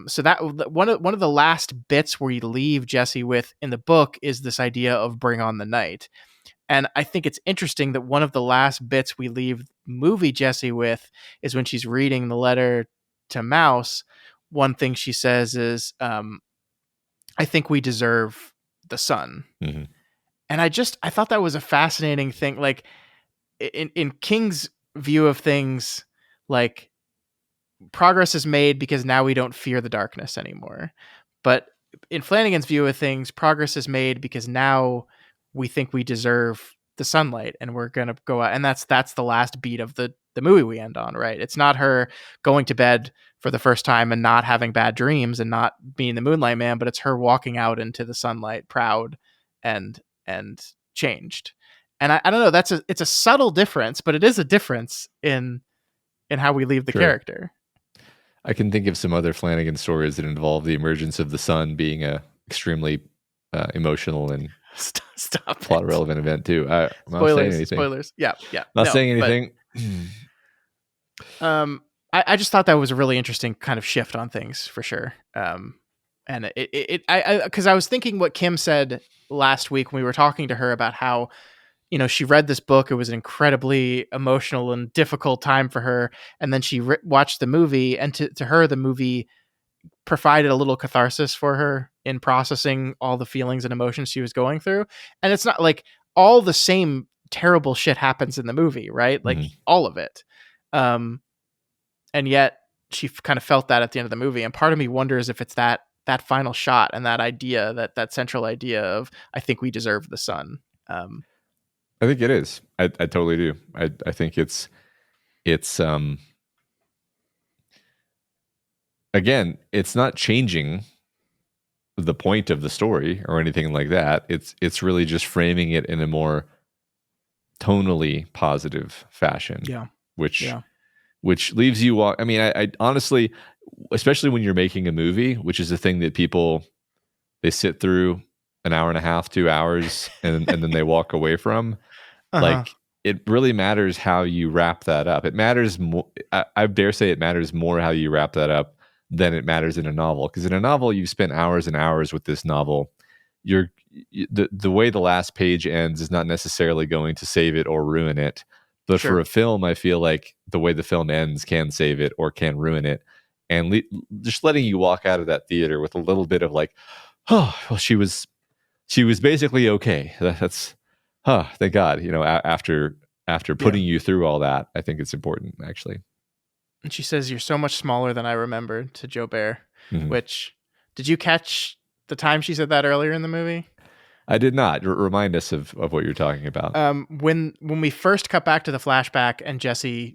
So that one of the last bits we leave Jesse with in the book is this idea of bring on the night. And I think it's interesting that one of the last bits we leave movie Jesse with is when she's reading the letter to Mouse, one thing she says is, I think we deserve the sun. Mm-hmm. And I thought that was a fascinating thing. Like in King's view of things, like progress is made because now we don't fear the darkness anymore. But in Flanagan's view of things, progress is made because now we think we deserve the sunlight and we're going to go out. And that's the last beat of the movie we end on, right? It's not her going to bed for the first time and not having bad dreams and not being the Moonlight Man, but it's her walking out into the sunlight proud and changed. And I don't know, it's a subtle difference, but it is a difference in how we leave the character. I can think of some other Flanagan stories that involve the emergence of the sun being a extremely emotional and Stop plot relevant event too. I'm not saying anything. Spoilers. Yeah. Not saying anything. I just thought that was a really interesting kind of shift on things for sure. And because I was thinking what Kim said last week when we were talking to her about how, she read this book. It was an incredibly emotional and difficult time for her. And then she watched the movie, and to her, the movie provided a little catharsis for her in processing all the feelings and emotions she was going through. And it's not like all the same terrible shit happens in the movie, right? Like all of it. And yet she kind of felt that at the end of the movie. And part of me wonders if it's that final shot and that idea, that central idea of, I think we deserve the sun. I think it is. I totally do. I think it's again, it's not changing the point of the story or anything like that. It's really just framing it in a more tonally positive fashion. Yeah. Which leaves you I mean, I honestly, especially when you're making a movie, which is a thing that people, they sit through an hour and a half, 2 hours, and then they walk away from. Like, it really matters how you wrap that up. It matters more. I dare say it matters more how you wrap that up than it matters in a novel. Because in a novel, you've spent hours and hours with this novel. The way the last page ends is not necessarily going to save it or ruin it. But for a film, I feel like the way the film ends can save it or can ruin it. And just letting you walk out of that theater with a little bit of like, oh, well, she was basically okay. That's, thank God. After putting you through all that, I think it's important, actually. And she says, "You're so much smaller than I remembered," to Jobert. Which, did you catch the time she said that earlier in the movie? I did not. Remind us of what you're talking about. When we first cut back to the flashback and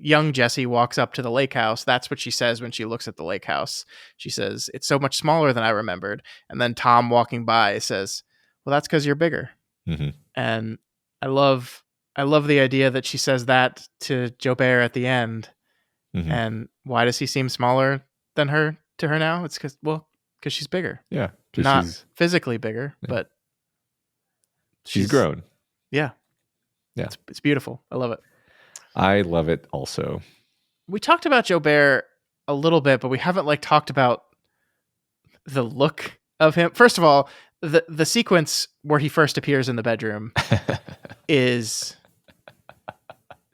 young Jesse walks up to the lake house, that's what she says when she looks at the lake house. She says, "It's so much smaller than I remembered." And then Tom walking by says, "Well, that's because you're bigger." And I love the idea that she says that to Jobert at the end. And why does he seem smaller than her to her now? It's because she's bigger. Yeah. Not physically bigger, but she's grown. Yeah. It's beautiful. I love it. I love it also. We talked about Jobert a little bit, but we haven't talked about the look of him. First of all, the sequence where he first appears in the bedroom is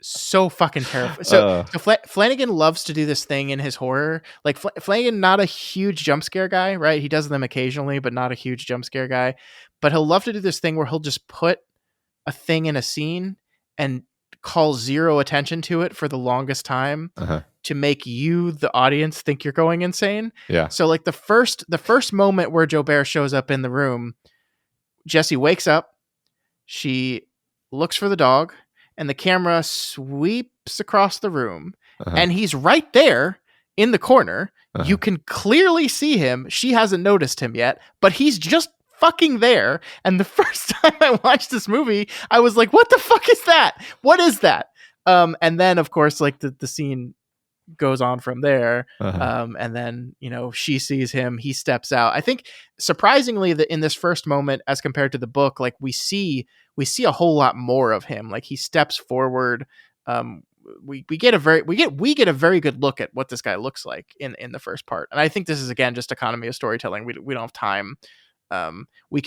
so fucking terrifying. So Flanagan loves to do this thing in his horror. Like Flanagan, not a huge jump scare guy, right? He does them occasionally, but not a huge jump scare guy. But he'll love to do this thing where he'll just put a thing in a scene and call zero attention to it for the longest time to make you, the audience, think you're going insane. Yeah. So like the first moment where Jobert shows up in the room, Jessie wakes up, she looks for the dog, and the camera sweeps across the room, and he's right there in the corner. You can clearly see him. She hasn't noticed him yet, but he's just fucking there. And the first time I watched this movie, I was like, what the fuck is that? What is that? And then of course, like the scene goes on from there. And then, she sees him, he steps out. I think surprisingly that in this first moment, as compared to the book, like we see a whole lot more of him. Like he steps forward. We get a very good look at what this guy looks like in the first part. And I think this is, again, just economy of storytelling. We don't have time. We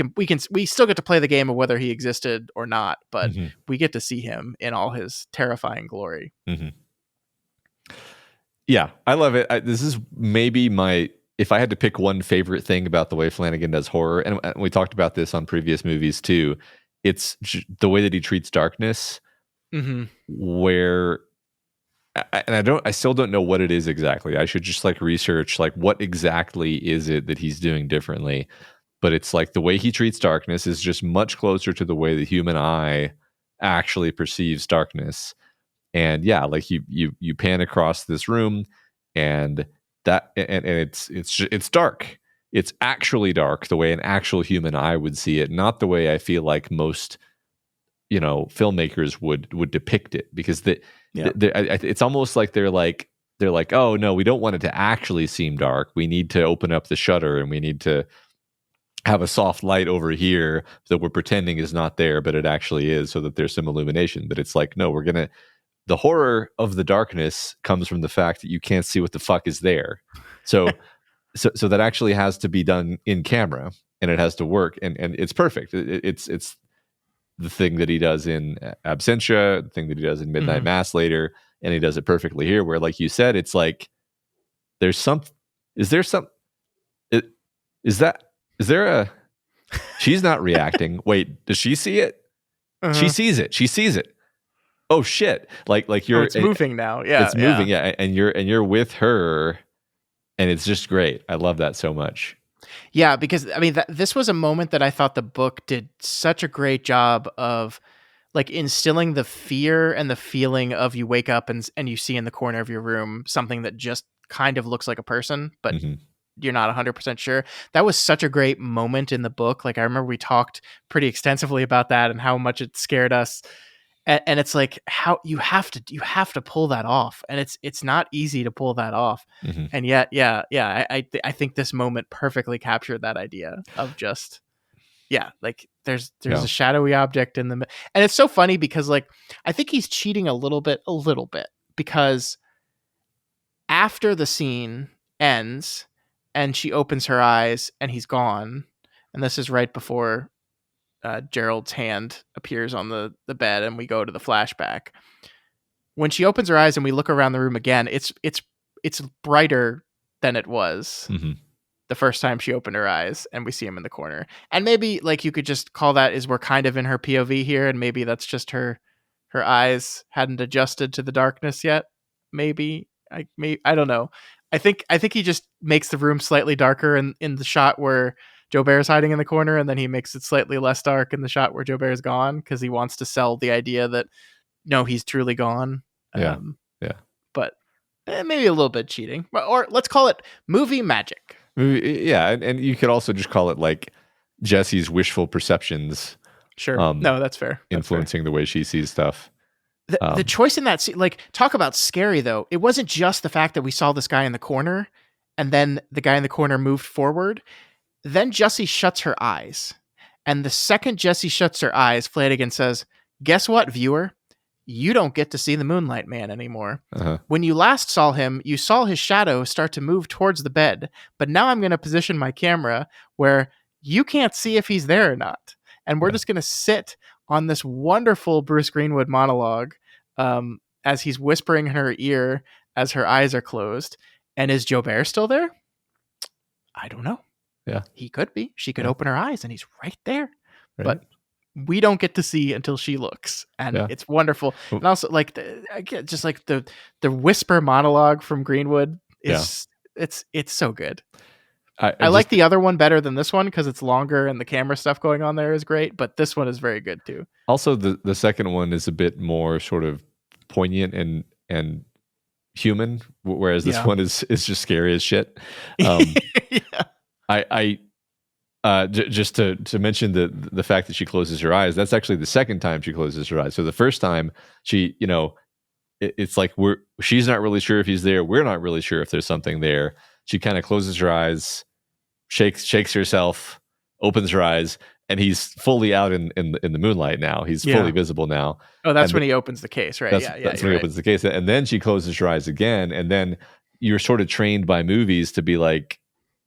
still get to play the game of whether he existed or not, but we get to see him in all his terrifying glory. Yeah, I love it. This is maybe my if I had to pick one favorite thing about the way Flanagan does horror, and we talked about this on previous movies too, it's the way that he treats darkness, Mm-hmm. where I still don't know what it is exactly. I should just like research like what exactly is it that he's doing differently. But it's like the way he treats darkness is just much closer to the way the human eye actually perceives darkness. And yeah, like you pan across this room, and it's dark. It's actually dark the way an actual human eye would see it, not the way I feel like most filmmakers would depict it, because it's almost like they're like, oh no, we don't want it to actually seem dark. We need to open up the shutter, and we need to have a soft light over here that we're pretending is not there, but it actually is, so that there's some illumination. But it's like, no, the horror of the darkness comes from the fact that you can't see what the fuck is there. So so that actually has to be done in camera, and it has to work, and it's perfect. It's the thing that he does in Absentia, the thing that he does in Midnight Mass later, and he does it perfectly here, where, like you said, it's like is there a she's not reacting. Wait, does she see it? She sees it. Oh shit. Like you're it's moving now. Yeah. It's moving, yeah. And you're with her, and it's just great. I love that so much. Yeah, because I mean, this was a moment that I thought the book did such a great job of like instilling the fear and the feeling of you wake up and you see in the corner of your room something that just kind of looks like a person, but you're not 100% sure. That was such a great moment in the book. Like I remember we talked pretty extensively about that and how much it scared us. And it's like how you have to pull that off, and it's not easy to pull that off. And yet, I think this moment perfectly captured that idea of just like there's a shadowy object in the and it's so funny because like I think he's cheating a little bit because after the scene ends and she opens her eyes and he's gone, and this is right before Gerald's hand appears on the bed and we go to the flashback. When she opens her eyes and we look around the room again, it's brighter than it was the first time she opened her eyes, and we see him in the corner. And maybe like you could just call that is we're kind of in her POV here, and maybe that's just her eyes hadn't adjusted to the darkness yet. Maybe I don't know. I think he just makes the room slightly darker in the shot where Joe Bear's hiding in the corner, and then he makes it slightly less dark in the shot where Joe Bear's gone, because he wants to sell the idea that no, he's truly gone. Yeah. But maybe a little bit cheating, or let's call it movie magic. Yeah, and you could also just call it like Jesse's wishful perceptions. Sure. No, that's fair. Influencing the way she sees stuff. The choice in that scene, like, talk about scary though. It wasn't just the fact that we saw this guy in the corner, and then the guy in the corner moved forward. Then Jessie shuts her eyes. And the second Jessie shuts her eyes, Flanagan says, "Guess what, viewer? You don't get to see the Moonlight Man anymore. When you last saw him, you saw his shadow start to move towards the bed. But now I'm going to position my camera where you can't see if he's there or not. And we're just going to sit on this wonderful Bruce Greenwood monologue as he's whispering in her ear as her eyes are closed. And is Joe Bear still there? I don't know. Yeah, he could be. She could open her eyes and he's right there. Right. But we don't get to see until she looks, and it's wonderful. And also, like just like the whisper monologue from Greenwood is it's so good. I like the other one better than this one because it's longer and the camera stuff going on there is great, but this one is very good too. Also, the second one is a bit more sort of poignant and human, whereas this one is just scary as shit. Just to mention the fact that she closes her eyes, that's actually the second time she closes her eyes. So the first time she, it's like she's not really sure if he's there. We're not really sure if there's something there. She kind of closes her eyes, shakes herself, opens her eyes, and he's fully out in the moonlight now. He's fully visible now. Oh, that's when he opens the case, right? That's when he opens the case. And then she closes her eyes again, and then you're sort of trained by movies to be like,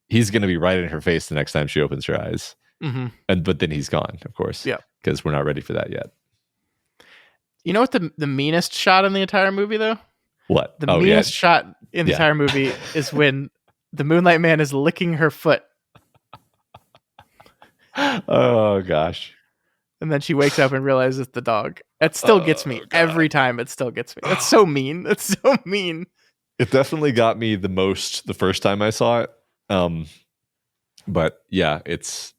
he's going to be right in her face the next time she opens her eyes. But then he's gone, of course. Yeah. Because we're not ready for that yet. You know what the meanest shot in the entire movie, though? What? The meanest shot in the entire movie is when The Moonlight Man is licking her foot. Oh gosh. And then she wakes up and realizes it's the dog. It still gets me every time. It still gets me. That's so mean. That's so mean. It definitely got me the most the first time I saw it. But yeah, it's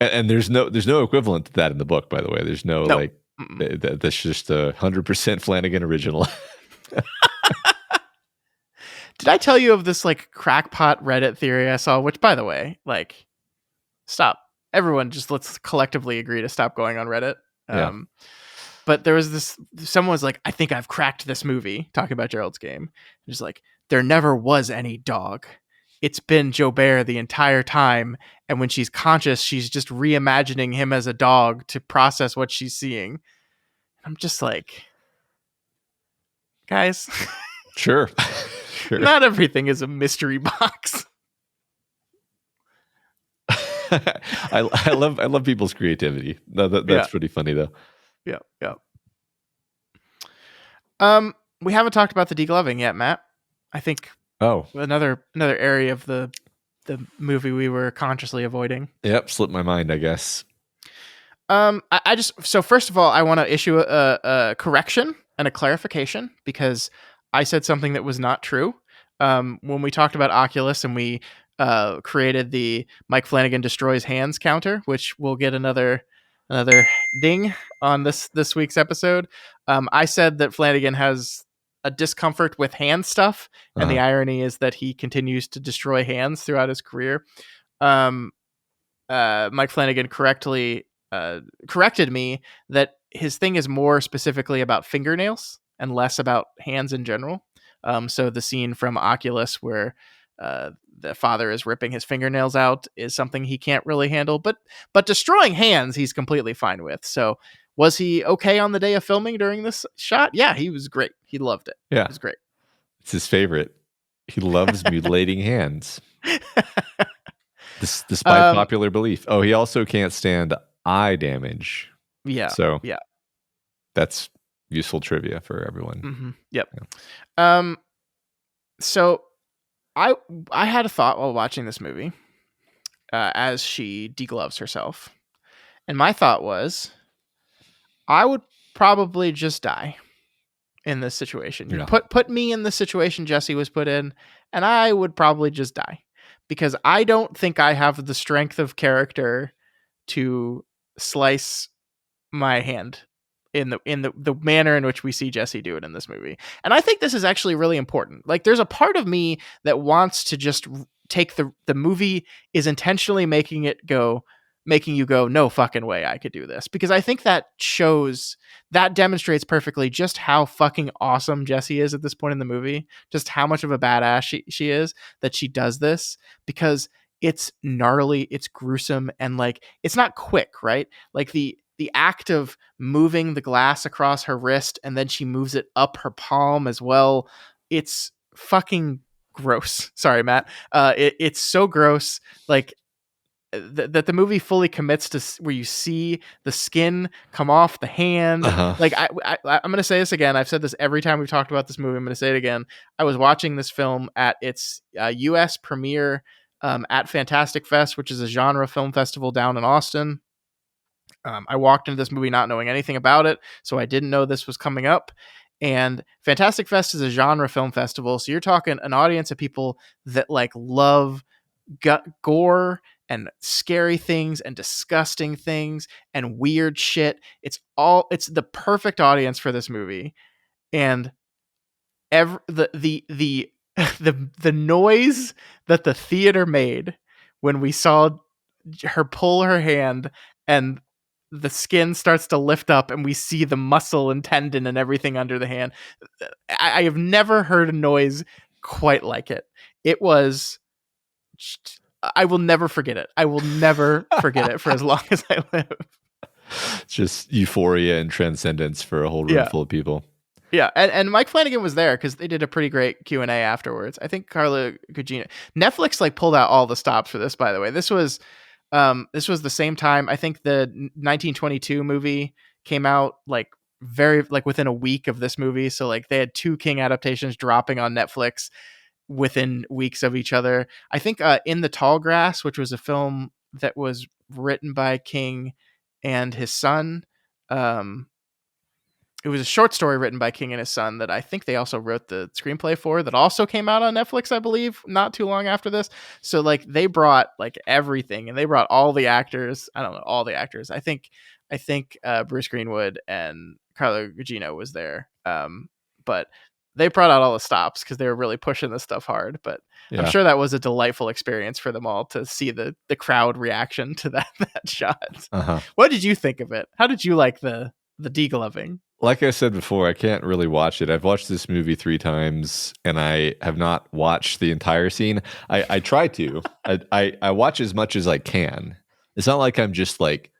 and there's no equivalent to that in the book, by the way. There's no like that's just 100% Flanagan original. Did I tell you of this like crackpot Reddit theory I saw? Which, by the way, like, stop. Everyone, just let's collectively agree to stop going on Reddit. Yeah. But there was this. Someone was like, "I think I've cracked this movie." Talking about Gerald's Game, just like there never was any dog. It's been Jobert the entire time, and when she's conscious, she's just reimagining him as a dog to process what she's seeing. I'm just like, guys, Sure. Sure. Not everything is a mystery box. I love people's creativity. That's pretty funny though. Yeah. We haven't talked about the degloving yet, Matt. I think another area of the movie we were consciously avoiding. Yep, slipped my mind, I guess. I just so first of all, I want to issue a correction and a clarification because I said something that was not true. When we talked about Oculus and we created the Mike Flanagan destroys hands counter, which we'll get another ding on this week's episode. I said that Flanagan has a discomfort with hand stuff, and the irony is that he continues to destroy hands throughout his career. Mike Flanagan corrected me that his thing is more specifically about fingernails and less about hands in general. So the scene from Oculus where the father is ripping his fingernails out is something he can't really handle, but destroying hands he's completely fine with. So was he okay on the day of filming during this shot? Yeah, he was great. He loved it. Yeah, it was great. It's his favorite. He loves mutilating hands. Despite popular belief. Oh, he also can't stand eye damage. Yeah. So yeah, that's useful trivia for everyone. Mm-hmm. Yep. Yeah. So I had a thought while watching this movie, as she degloves herself, and my thought was, I would probably just die in this situation. Yeah. Put me in the situation Jesse was put in, and I would probably just die because I don't think I have the strength of character to slice my hand in the manner in which we see Jesse do it in this movie. And I think this is actually really important. Like, there's a part of me that wants to just take the movie is intentionally making you go, no fucking way I could do this. Because I think that demonstrates perfectly just how fucking awesome Jessie is at this point in the movie. Just how much of a badass she is that she does this, because it's gnarly, it's gruesome, and like, it's not quick, right? Like the act of moving the glass across her wrist and then she moves it up her palm as well. It's fucking gross. Sorry, Matt. It's so gross. Like that the movie fully commits to where you see the skin come off the hand. Like I'm going to say this again. I've said this every time we've talked about this movie. I'm going to say it again. I was watching this film at its US premiere at Fantastic Fest, which is a genre film festival down in Austin. I walked into this movie not knowing anything about it, so I didn't know this was coming up. And Fantastic Fest is a genre film festival, so you're talking an audience of people that like love gore and scary things and disgusting things and weird shit. It's the perfect audience for this movie. And the noise that the theater made when we saw her pull her hand and the skin starts to lift up and we see the muscle and tendon and everything under the hand. I have never heard a noise quite like it. It was, I will never forget it. I will never forget it for as long as I live. Just euphoria and transcendence for a whole room full of people. Yeah, and Mike Flanagan was there because they did a pretty great Q&A afterwards. I think Carla Gugino. Netflix like pulled out all the stops for this, by the way. This was the same time. I think the 1922 movie came out like within a week of this movie. So like they had two King adaptations dropping on Netflix. within weeks of each other. I think In the Tall Grass, which was a film that was written by King and his son. It was a short story written by King and his son that I think they also wrote the screenplay for, that also came out on Netflix, I believe, not too long after this. So like they brought like everything, and they brought all the actors. I don't know, all the actors. I think Bruce Greenwood and Carlo Gugino was there. But they brought out all the stops because they were really pushing this stuff hard. But I'm sure that was a delightful experience for them all to see the crowd reaction to that shot. What did you think of it? How did you like the degloving? Like I said before, I can't really watch it. I've watched this movie 3 times, and I have not watched the entire scene. I try to. I watch as much as I can. It's not like I just like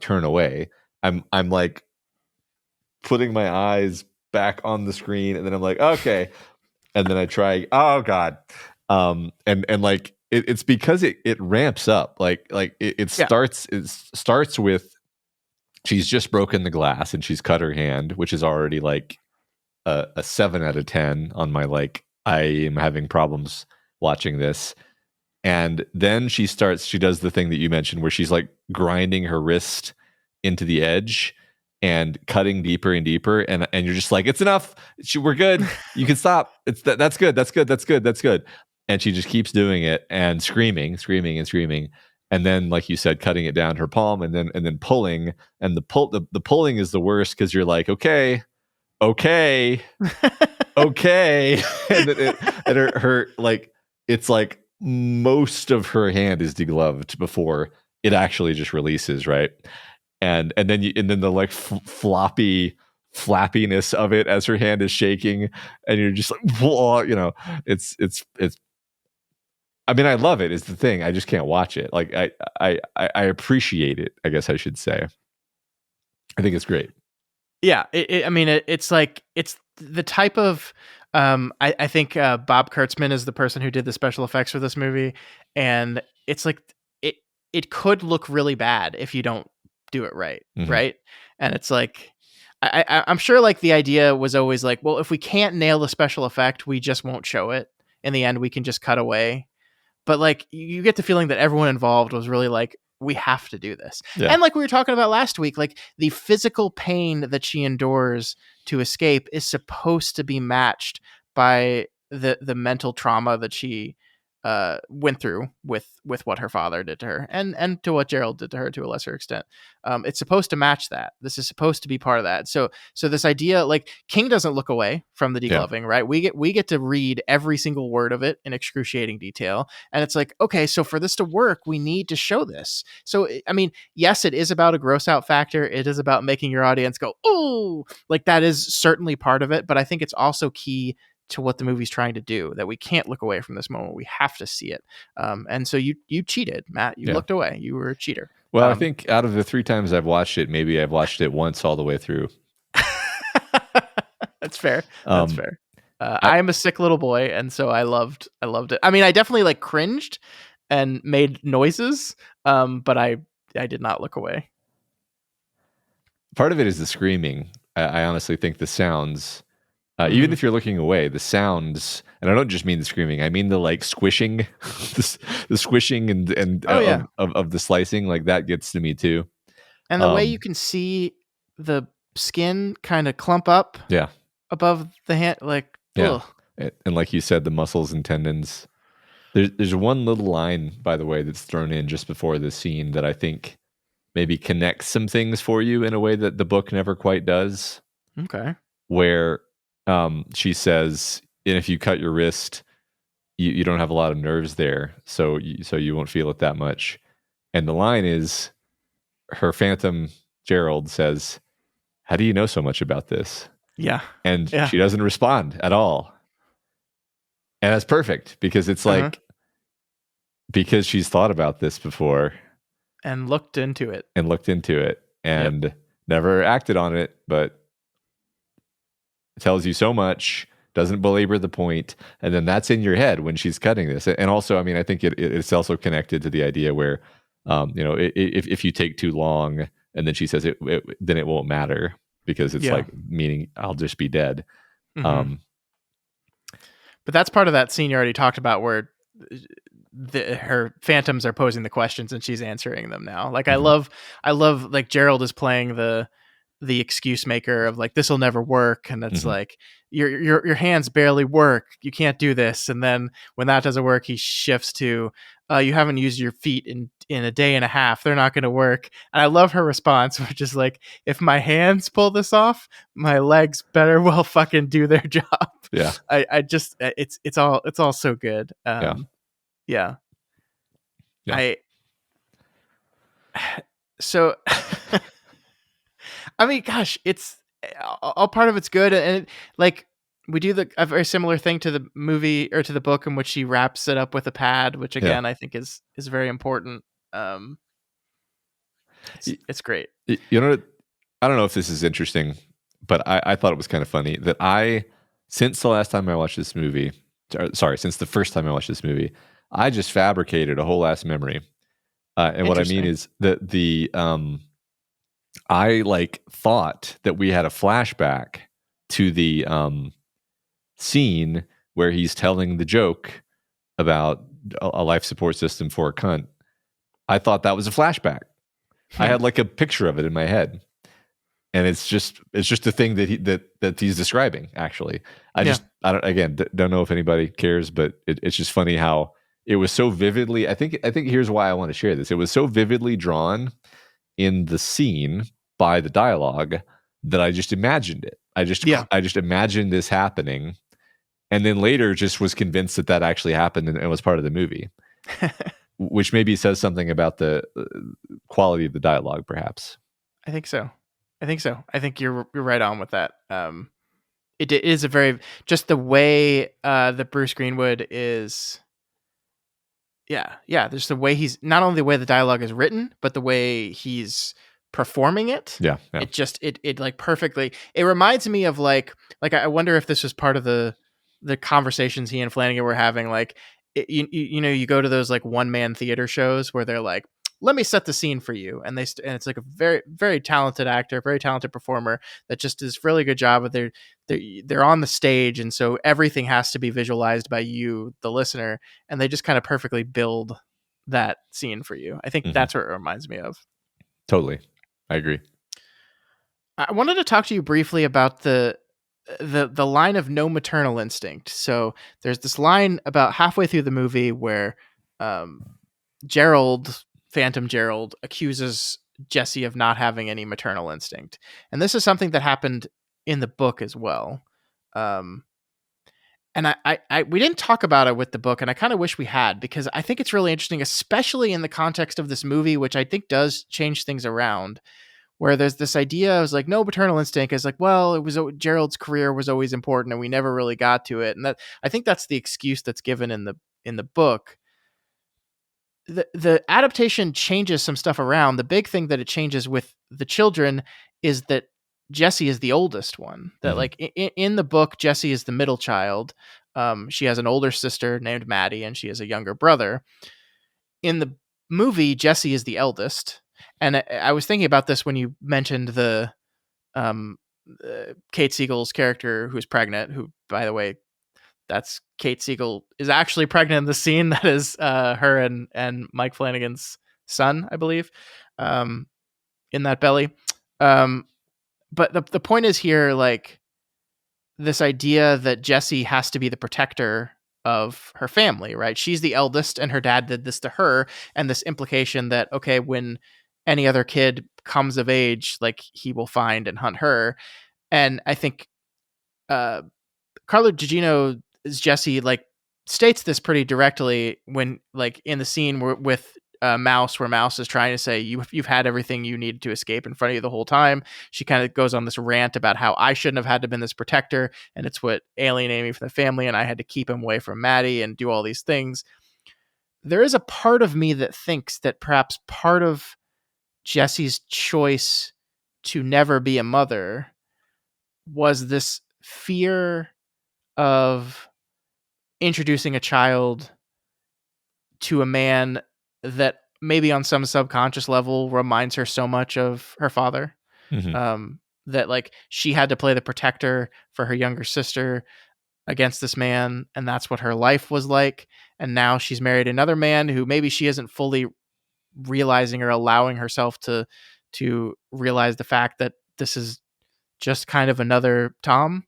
turn away. I'm like putting my eyes back on the screen, and then I'm like, okay, and then I try. Oh God, and like it's because it ramps up. It starts with. She's just broken the glass and she's cut her hand, which is already like a 7 out of 10 on my like, I am having problems watching this. And then she does the thing that you mentioned where she's like grinding her wrist into the edge and cutting deeper and deeper. And you're just like, it's enough. We're good. You can stop. That's good. And she just keeps doing it and screaming. And then, like you said, cutting it down her palm, and then pulling, and the pulling is the worst because you're like, okay, and her like it's like most of her hand is degloved before it actually just releases, right? And then the like flappiness of it as her hand is shaking, and you're just like, whoa, it's. I mean, I love it is the thing. I just can't watch it. Like I appreciate it, I guess I should say. I think it's great. Yeah. It's like, it's the type of, I think Bob Kurtzman is the person who did the special effects for this movie. And it's like, it could look really bad if you don't do it right. Mm-hmm. Right. And it's like, I'm sure like the idea was always like, well, if we can't nail the special effect, we just won't show it. In the end, we can just cut away. But like you get the feeling that everyone involved was really like, we have to do this. Yeah. And like we were talking about last week, like the physical pain that she endures to escape is supposed to be matched by the mental trauma that she went through with what her father did to her, and to what Gerald did to her to a lesser extent. It's supposed to match that. This is supposed to be part of that. So this idea, like King doesn't look away from the degloving, right? We get to read every single word of it in excruciating detail, and it's like, okay, so for this to work, we need to show this. So I mean, yes, it is about a gross out factor. It is about making your audience go, oh, like that is certainly part of it. But I think it's also key to what the movie's trying to do, that we can't look away from this moment. We have to see it. And so you cheated, Matt. You looked away. You were a cheater. Well, I think out of the 3 times I've watched it, maybe I've watched it once all the way through. That's fair. That's fair. I am a sick little boy, and so I loved it. I mean, I definitely like cringed and made noises, but I did not look away. Part of it is the screaming. I honestly think the sounds, even if you're looking away, the sounds, and I don't just mean the screaming, I mean the like squishing, the squishing and of the slicing, like that gets to me too. And the way you can see the skin kind of clump up above the hand, like, ugh. And like you said, the muscles and tendons. There's one little line, by the way, that's thrown in just before this scene that I think maybe connects some things for you in a way that the book never quite does. Okay. Where she says, and if you cut your wrist, you don't have a lot of nerves there, so you won't feel it that much. And the line is, her phantom Gerald says, "How do you know so much about this?" Yeah. And she doesn't respond at all. And that's perfect because it's like, because she's thought about this before and looked into it and never acted on it, but tells you so much, doesn't belabor the point, and then that's in your head when she's cutting this. And also, I mean, I think it's also connected to the idea where, if you take too long, and then she says it then it won't matter because it's like meaning I'll just be dead. Mm-hmm. But that's part of that scene you already talked about where her phantoms are posing the questions and she's answering them now. Like Mhm. I love like Gerald is playing the excuse maker of like, this will never work, and it's Mhm. like your hands barely work, you can't do this. And then when that doesn't work, he shifts to you haven't used your feet in a day and a half, they're not going to work. And I love her response, which is like, if my hands pull this off, my legs better well fucking do their job. Yeah. I just it's all so good. Yeah. Yeah. Yeah. I so I mean, gosh, it's all part of it's good, and like we do a very similar thing to the movie or to the book in which she wraps it up with a pad, which Yeah. again I think is very important. Um, Y- it's great. You know, I don't know if this is interesting, but I thought it was kind of funny that since the last time I watched this movie, sorry, since the first time I watched this movie, I just fabricated a whole ass memory. And what I mean Interesting. is that I like thought that we had a flashback to the scene where he's telling the joke about a life support system for a cunt. I thought that was a flashback. I Hmm. had like a picture of it in my head, and it's just a thing that he's describing. Actually, Yeah. I don't know if anybody cares, but it's just funny how it was so vividly. I think here's why I want to share this. It was so vividly drawn in the scene by the dialogue that I just imagined it. Yeah. I just imagined this happening, and then later just was convinced that actually happened and was part of the movie, which maybe says something about the quality of the dialogue, perhaps. I think so. I think so. I think you're right on with that. It is a very just the way that Bruce Greenwood is. Yeah. There's the way he's not only the way the dialogue is written, but the way he's performing it. Yeah, yeah. It like perfectly. It reminds me of like I wonder if this was part of the conversations he and Flanagan were having. Like you know, you go to those like one man theater shows where they're like, let me set the scene for you, and and it's like a very very talented actor, very talented performer that just does a really good job. But they're on the stage, and so everything has to be visualized by you, the listener, and they just kind of perfectly build that scene for you. I think Hmm. that's what it reminds me of. Totally, I agree. I wanted to talk to you briefly about the line of no maternal instinct. So there's this line about halfway through the movie where um, Gerald, Phantom Gerald, accuses Jesse of not having any maternal instinct, and this is something that happened in the book as well. Um, and we didn't talk about it with the book, and I kind of wish we had, because I think it's really interesting, especially in the context of this movie, which I think does change things around. Where there's this idea, I was like, no paternal instinct is like, well, it was Gerald's career was always important, and we never really got to it, and that I think that's the excuse that's given in the book. The adaptation changes some stuff around. The big thing that it changes with the children is that Jessie is the oldest one. That Hmm. like in the book, Jessie is the middle child. She has an older sister named Maddie, and she has a younger brother. In the movie, Jessie is the eldest. And I was thinking about this when you mentioned um, Kate Siegel's character who's pregnant. Who, by the way, that's Kate Siegel is actually pregnant in the scene. That is her and Mike Flanagan's son, I believe, um, in that belly. Um, but the point is here, like this idea that Jessie has to be the protector of her family, right? She's the eldest, and her dad did this to her, and this implication that okay, when any other kid comes of age, like he will find and hunt her. And I think uh, Carlo Gugino as Jesse like states this pretty directly when like in the scene with Mouse, where Mouse is trying to say you've had everything you needed to escape in front of you the whole time. She kind of goes on this rant about how I shouldn't have had to been this protector, and it's what alienated me from the family, and I had to keep him away from Maddie and do all these things. There is a part of me that thinks that perhaps part of Jesse's choice to never be a mother was this fear of introducing a child to a man that maybe on some subconscious level reminds her so much of her father. Hmm. That like she had to play the protector for her younger sister. against this man, and that's what her life was like. And now she's married another man who maybe she isn't fully realizing or allowing herself to realize the fact that this is just kind of another Tom.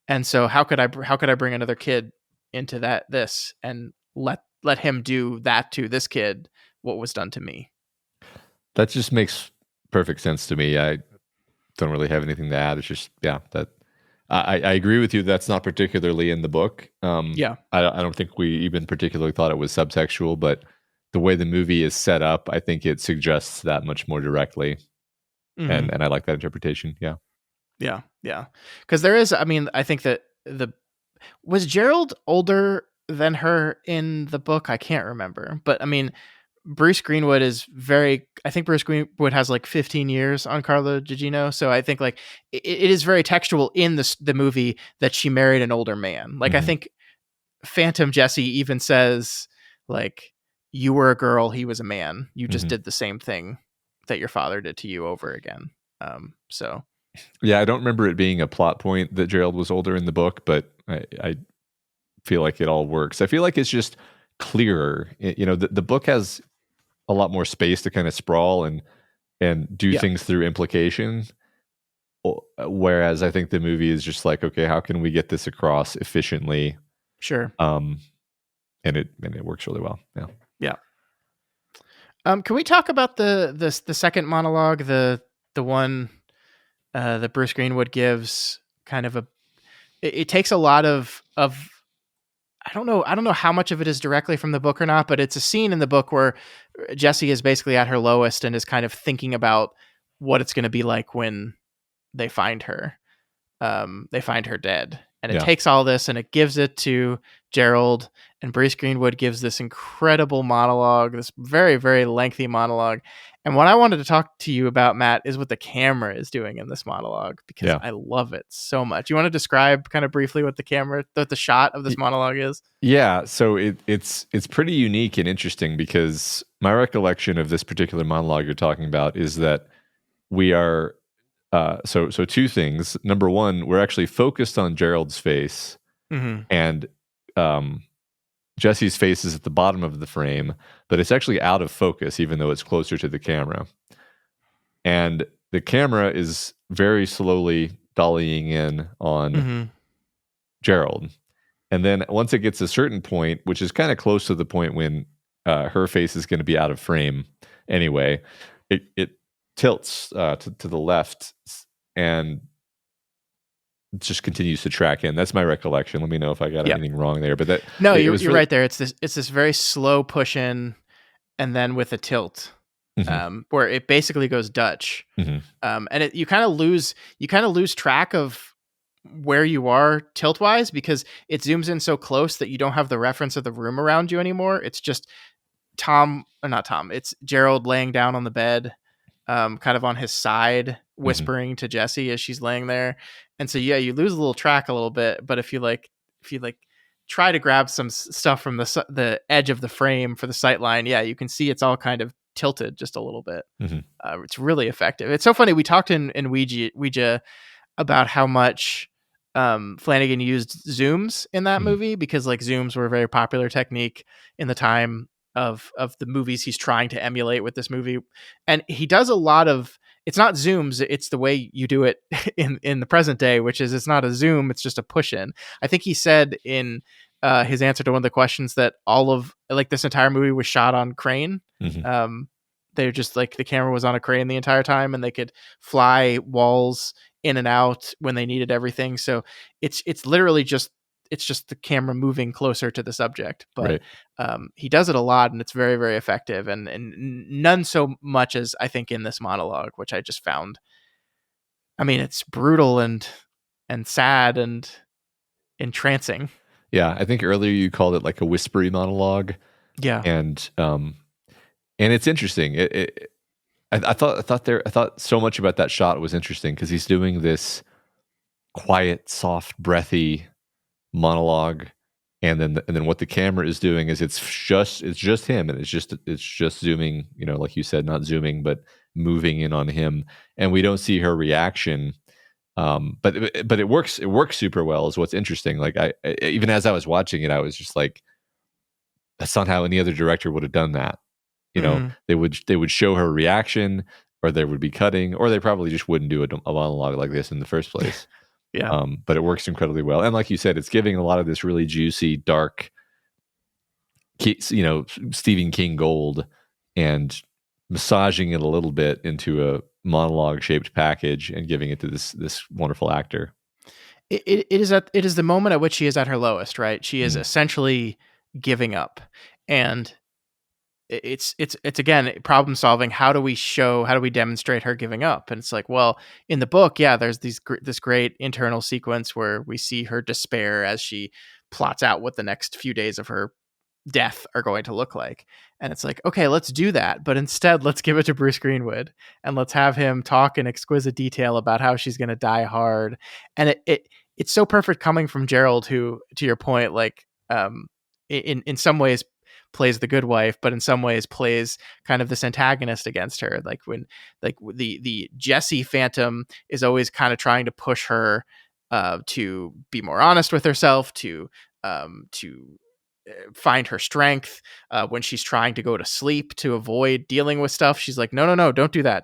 And so how could I bring another kid into this and let him do that to this kid, what was done to me? That just makes perfect sense to me. I don't really have anything to add. It's just, yeah, that I agree with you. That's not particularly in the book. Yeah. I don't think we even particularly thought it was subtextual, but the way the movie is set up, I think it suggests that much more directly. Mm-hmm. And I like that interpretation. Yeah. Yeah. Yeah. Because there is, I mean, I think that was Gerald older than her in the book? I can't remember. But I mean, Bruce Greenwood I think Bruce Greenwood has like 15 years on Carla Gugino. So I think like it is very textual in the movie that she married an older man. Like, I think Phantom Jesse even says, like, you were a girl, he was a man. You just did the same thing that your father did to you over again. So yeah, I don't remember it being a plot point that Gerald was older in the book, but I feel like it all works. I feel like it's just clearer. The book has a lot more space to kind of sprawl and do things through implication. Whereas I think the movie is just like, okay, how can we get this across efficiently? Sure. And it works really well. Yeah. Yeah. Can we talk about the second monologue, the one that Bruce Greenwood gives? Kind of it takes a lot of I don't know how much of it is directly from the book or not, but it's a scene in the book where Jessie is basically at her lowest and is kind of thinking about what it's going to be like when they find her. They find her dead. And it takes all this and it gives it to Gerald, and Bruce Greenwood gives this incredible monologue, this very, very lengthy monologue. And what I wanted to talk to you about, Matt, is what the camera is doing in this monologue, because I love it so much. You want to describe kind of briefly what the shot of this monologue is? Yeah. So it's pretty unique and interesting, because my recollection of this particular monologue you're talking about is that we are, so two things. Number one, we're actually focused on Gerald's face, and Jesse's face is at the bottom of the frame, but it's actually out of focus, even though it's closer to the camera. And the camera is very slowly dollying in on Gerald. And then once it gets a certain point, which is kind of close to the point when her face is going to be out of frame anyway, it tilts to the left and just continues to track in. That's my recollection. Let me know if I got anything wrong there. But you're really right there. It's this very slow push in, and then with a tilt, where it basically goes Dutch, and you kind of lose track of where you are tilt wise, because it zooms in so close that you don't have the reference of the room around you anymore. It's just it's Gerald laying down on the bed, kind of on his side, whispering to Jessie as she's laying there. And so, you lose a little track a little bit, but if you try to grab some stuff from the edge of the frame for the sight line, you can see it's all kind of tilted just a little bit. It's really effective. It's so funny. We talked in Ouija about how much Flanagan used zooms in that movie, because like zooms were a very popular technique in the time of the movies he's trying to emulate with this movie. And he does a lot of, it's not zooms, it's the way you do it in the present day, which is, it's not a zoom, it's just a push in. I think he said in his answer to one of the questions that all of like this entire movie was shot on crane. They're just like, the camera was on a crane the entire time, and they could fly walls in and out when they needed everything. So it's literally just the camera moving closer to the subject, but he does it a lot, and it's very, very effective, and none so much as I think in this monologue, which I just found, I mean, it's brutal and sad and entrancing. Yeah. I think earlier you called it like a whispery monologue. Yeah. And it's interesting. I thought so much about that shot was interesting, because he's doing this quiet, soft, breathy monologue, and then what the camera is doing is it's just him, and it's just zooming, like you said, not zooming but moving in on him, and we don't see her reaction. But it works super well is what's interesting. Like I even as I was watching it, I was just like, that's not how any other director would have done that. You know, they would show her reaction, or there would be cutting, or they probably just wouldn't do a monologue like this in the first place. Yeah. But it works incredibly well. And like you said, it's giving a lot of this really juicy, dark, Stephen King gold, and massaging it a little bit into a monologue shaped package and giving it to this wonderful actor. It is the moment at which she is at her lowest, right? She is essentially giving up, and it's again problem solving. How do we demonstrate her giving up? And it's like, well, in the book, yeah, there's this great internal sequence where we see her despair as she plots out what the next few days of her death are going to look like. And it's like, okay, let's do that, but instead let's give it to Bruce Greenwood and let's have him talk in exquisite detail about how she's going to die hard. And it's so perfect coming from Gerald, who, to your point, like in some ways plays the good wife, but in some ways plays kind of this antagonist against her. Like when like the Jesse Phantom is always kind of trying to push her to be more honest with herself, to find her strength when she's trying to go to sleep to avoid dealing with stuff. She's like, no, don't do that.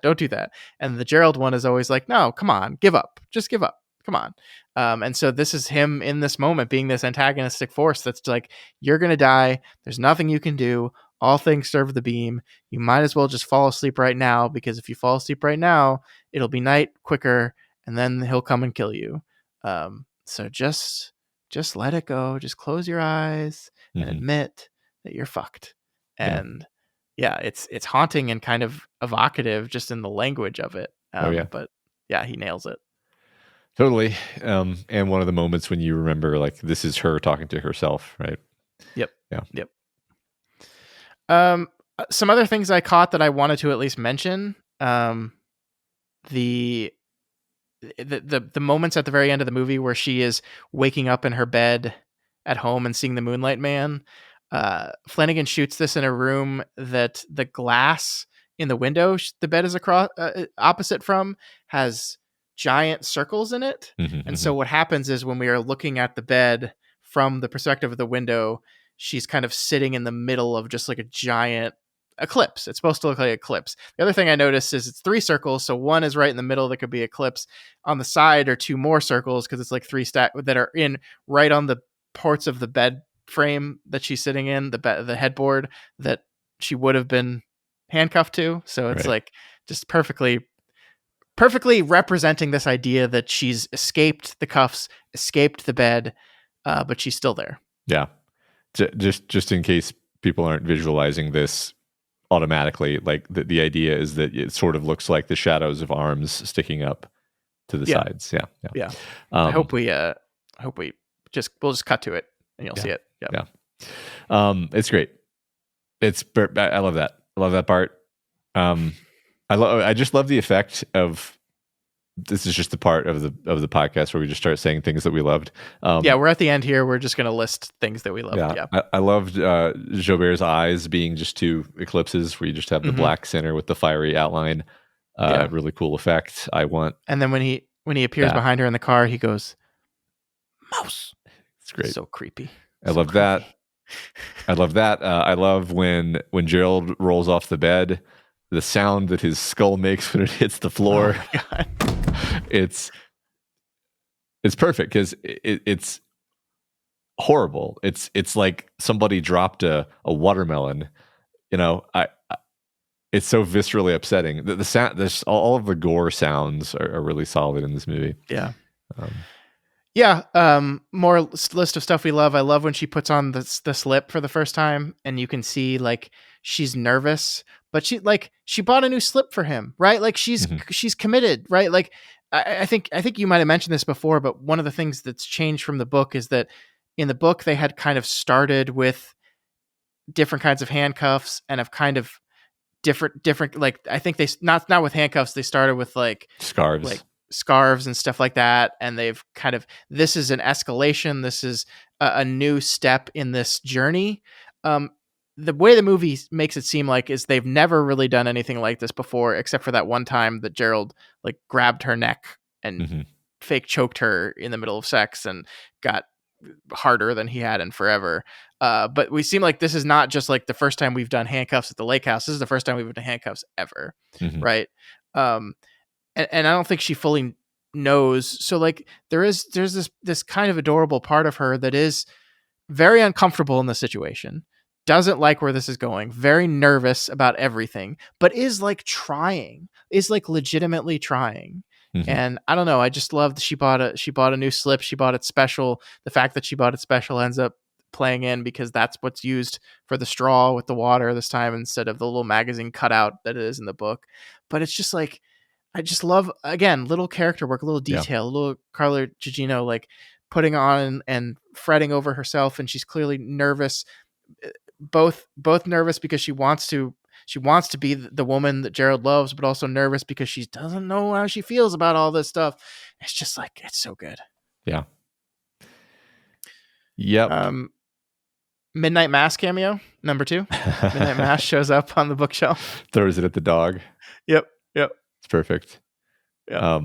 And the Gerald one is always like, no, come on, give up. Just give up. Come on. And so this is him in this moment being this antagonistic force that's like, you're going to die. There's nothing you can do. All things serve the beam. You might as well just fall asleep right now, because if you fall asleep right now, it'll be night quicker, and then he'll come and kill you. So just let it go. Just close your eyes and admit that you're fucked. And it's haunting and kind of evocative just in the language of it. But yeah, he nails it. Totally. And one of the moments when you remember, like, this is her talking to herself, right? Yep. Yeah. Yep. Some other things I caught that I wanted to at least mention. The moments at the very end of the movie where she is waking up in her bed at home and seeing the Moonlight Man. Flanagan shoots this in a room that the glass in the window the bed is across opposite from has giant circles in it. And so what happens is when we are looking at the bed from the perspective of the window, she's kind of sitting in the middle of just like a giant eclipse. It's supposed to look like eclipse. The other thing I noticed is it's 3 circles. So one is right in the middle that could be eclipse. On the side are 2 more circles because it's like 3 stack that are in right on the parts of the bed frame that she's sitting in, the headboard that she would have been handcuffed to. So it's like just perfectly representing this idea that she's escaped the cuffs, escaped the bed, but she's still there. Yeah. Just in case people aren't visualizing this automatically, like the idea is that it sort of looks like the shadows of arms sticking up to the sides. Yeah. I hope we'll just cut to it and you'll see it. Yeah. It's great. I love that. I love that part. I just love the effect of, this is just the part of the podcast where we just start saying things that we loved. We're at the end here. We're just going to list things that we loved. Yeah. I loved Jobert's eyes being just 2 eclipses where you just have the black center with the fiery outline. Really cool effect. And then when he appears behind her in the car, he goes, "Mouse." It's great. So creepy. I love that. I love that. I love when Gerald rolls off the bed, the sound that his skull makes when it hits the floor. Oh my God. It's perfect because it's horrible. It's like somebody dropped a watermelon. It's so viscerally upsetting. The sound, all of the gore sounds are really solid in this movie. Yeah. More list of stuff we love. I love when she puts on the slip for the first time, and you can see like she's nervous, but she bought a new slip for him, right? Like she's committed, right? Like I think you might have mentioned this before, but one of the things that's changed from the book is that in the book they had kind of started with different kinds of handcuffs and have kind of different like I think they not with handcuffs, they started with like scarves and stuff like that, and they've kind of, this is an escalation, this is a new step in this journey. The way the movie makes it seem like is they've never really done anything like this before, except for that one time that Gerald like grabbed her neck and fake choked her in the middle of sex and got harder than he had in forever. But we seem like this is not just like the first time we've done handcuffs at the lake house. This is the first time we've done handcuffs ever. Mhm. Right. And I don't think she fully knows. So like there's this kind of adorable part of her that is very uncomfortable in the situation, doesn't like where this is going, very nervous about everything, but is like trying, is like legitimately trying. Mhm. And I don't know, I just loved she bought a new slip, she bought it special. The fact that she bought it special ends up playing in because that's what's used for the straw with the water this time instead of the little magazine cutout that it is in the book. But it's just like I just love, again, little character work, a little Yeah. detail, a little Carla Gugino like putting on and fretting over herself, and she's clearly nervous, both nervous because she wants to be the woman that Gerald loves, but also nervous because she doesn't know how she feels about all this stuff. It's just like, it's so good. Yeah. Yep. Midnight Mass cameo number 2. Midnight Mass shows up on the bookshelf. Throws it at the dog. Yep. It's perfect. Yeah.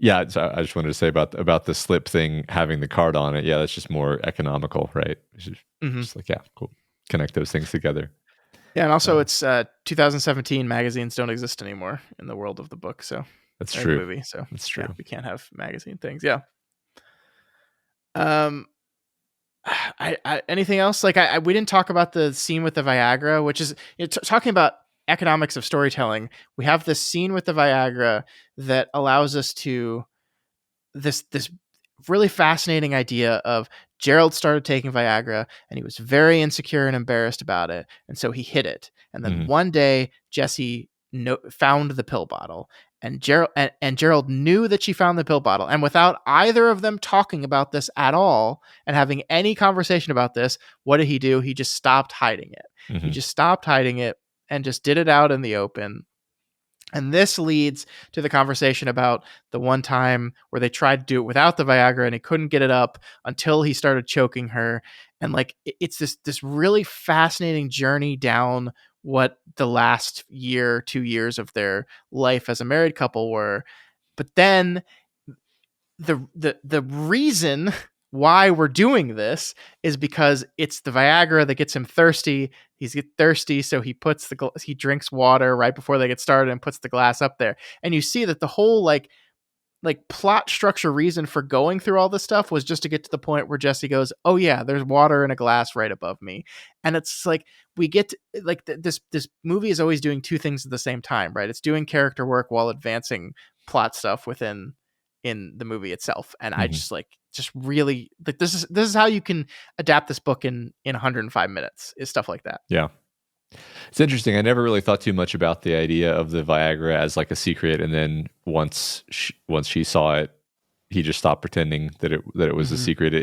Yeah, so I just wanted to say about the slip thing having the card on it. Yeah, that's just more economical, right? It's just like, yeah, cool. Connect those things together. Yeah, and also it's 2017. Magazines don't exist anymore in the world of the book, so that's true. Movie, so that's true. Yeah, we can't have magazine things. Yeah. Anything else? Like we didn't talk about the scene with the Viagra, which is talking about economics of storytelling. We have this scene with the Viagra that allows us to this really fascinating idea of Gerald started taking Viagra and he was very insecure and embarrassed about it, and so he hid it. And then one day Jesse found the pill bottle, and Gerald knew that she found the pill bottle, and without either of them talking about this at all and having any conversation about this, what did he do? He just stopped hiding it. He just stopped hiding it and just did it out in the open. And this leads to the conversation about the one time where they tried to do it without the Viagra and he couldn't get it up until he started choking her. And like, it's this really fascinating journey down what the last 2 years of their life as a married couple were. But then the reason why we're doing this is because it's the Viagra that gets him thirsty. He's get thirsty, so he he drinks water right before they get started and puts the glass up there. And you see that the whole like plot structure reason for going through all this stuff was just to get to the point where Jesse goes, "Oh yeah, there's water in a glass right above me." And it's like we get to, like this movie is always doing two things at the same time, right? It's doing character work while advancing plot stuff in the movie itself. And I just really like this is how you can adapt this book in 105 minutes is stuff like that. Yeah. It's interesting. I never really thought too much about the idea of the Viagra as like a secret, and then once she saw it, he just stopped pretending that it was a secret.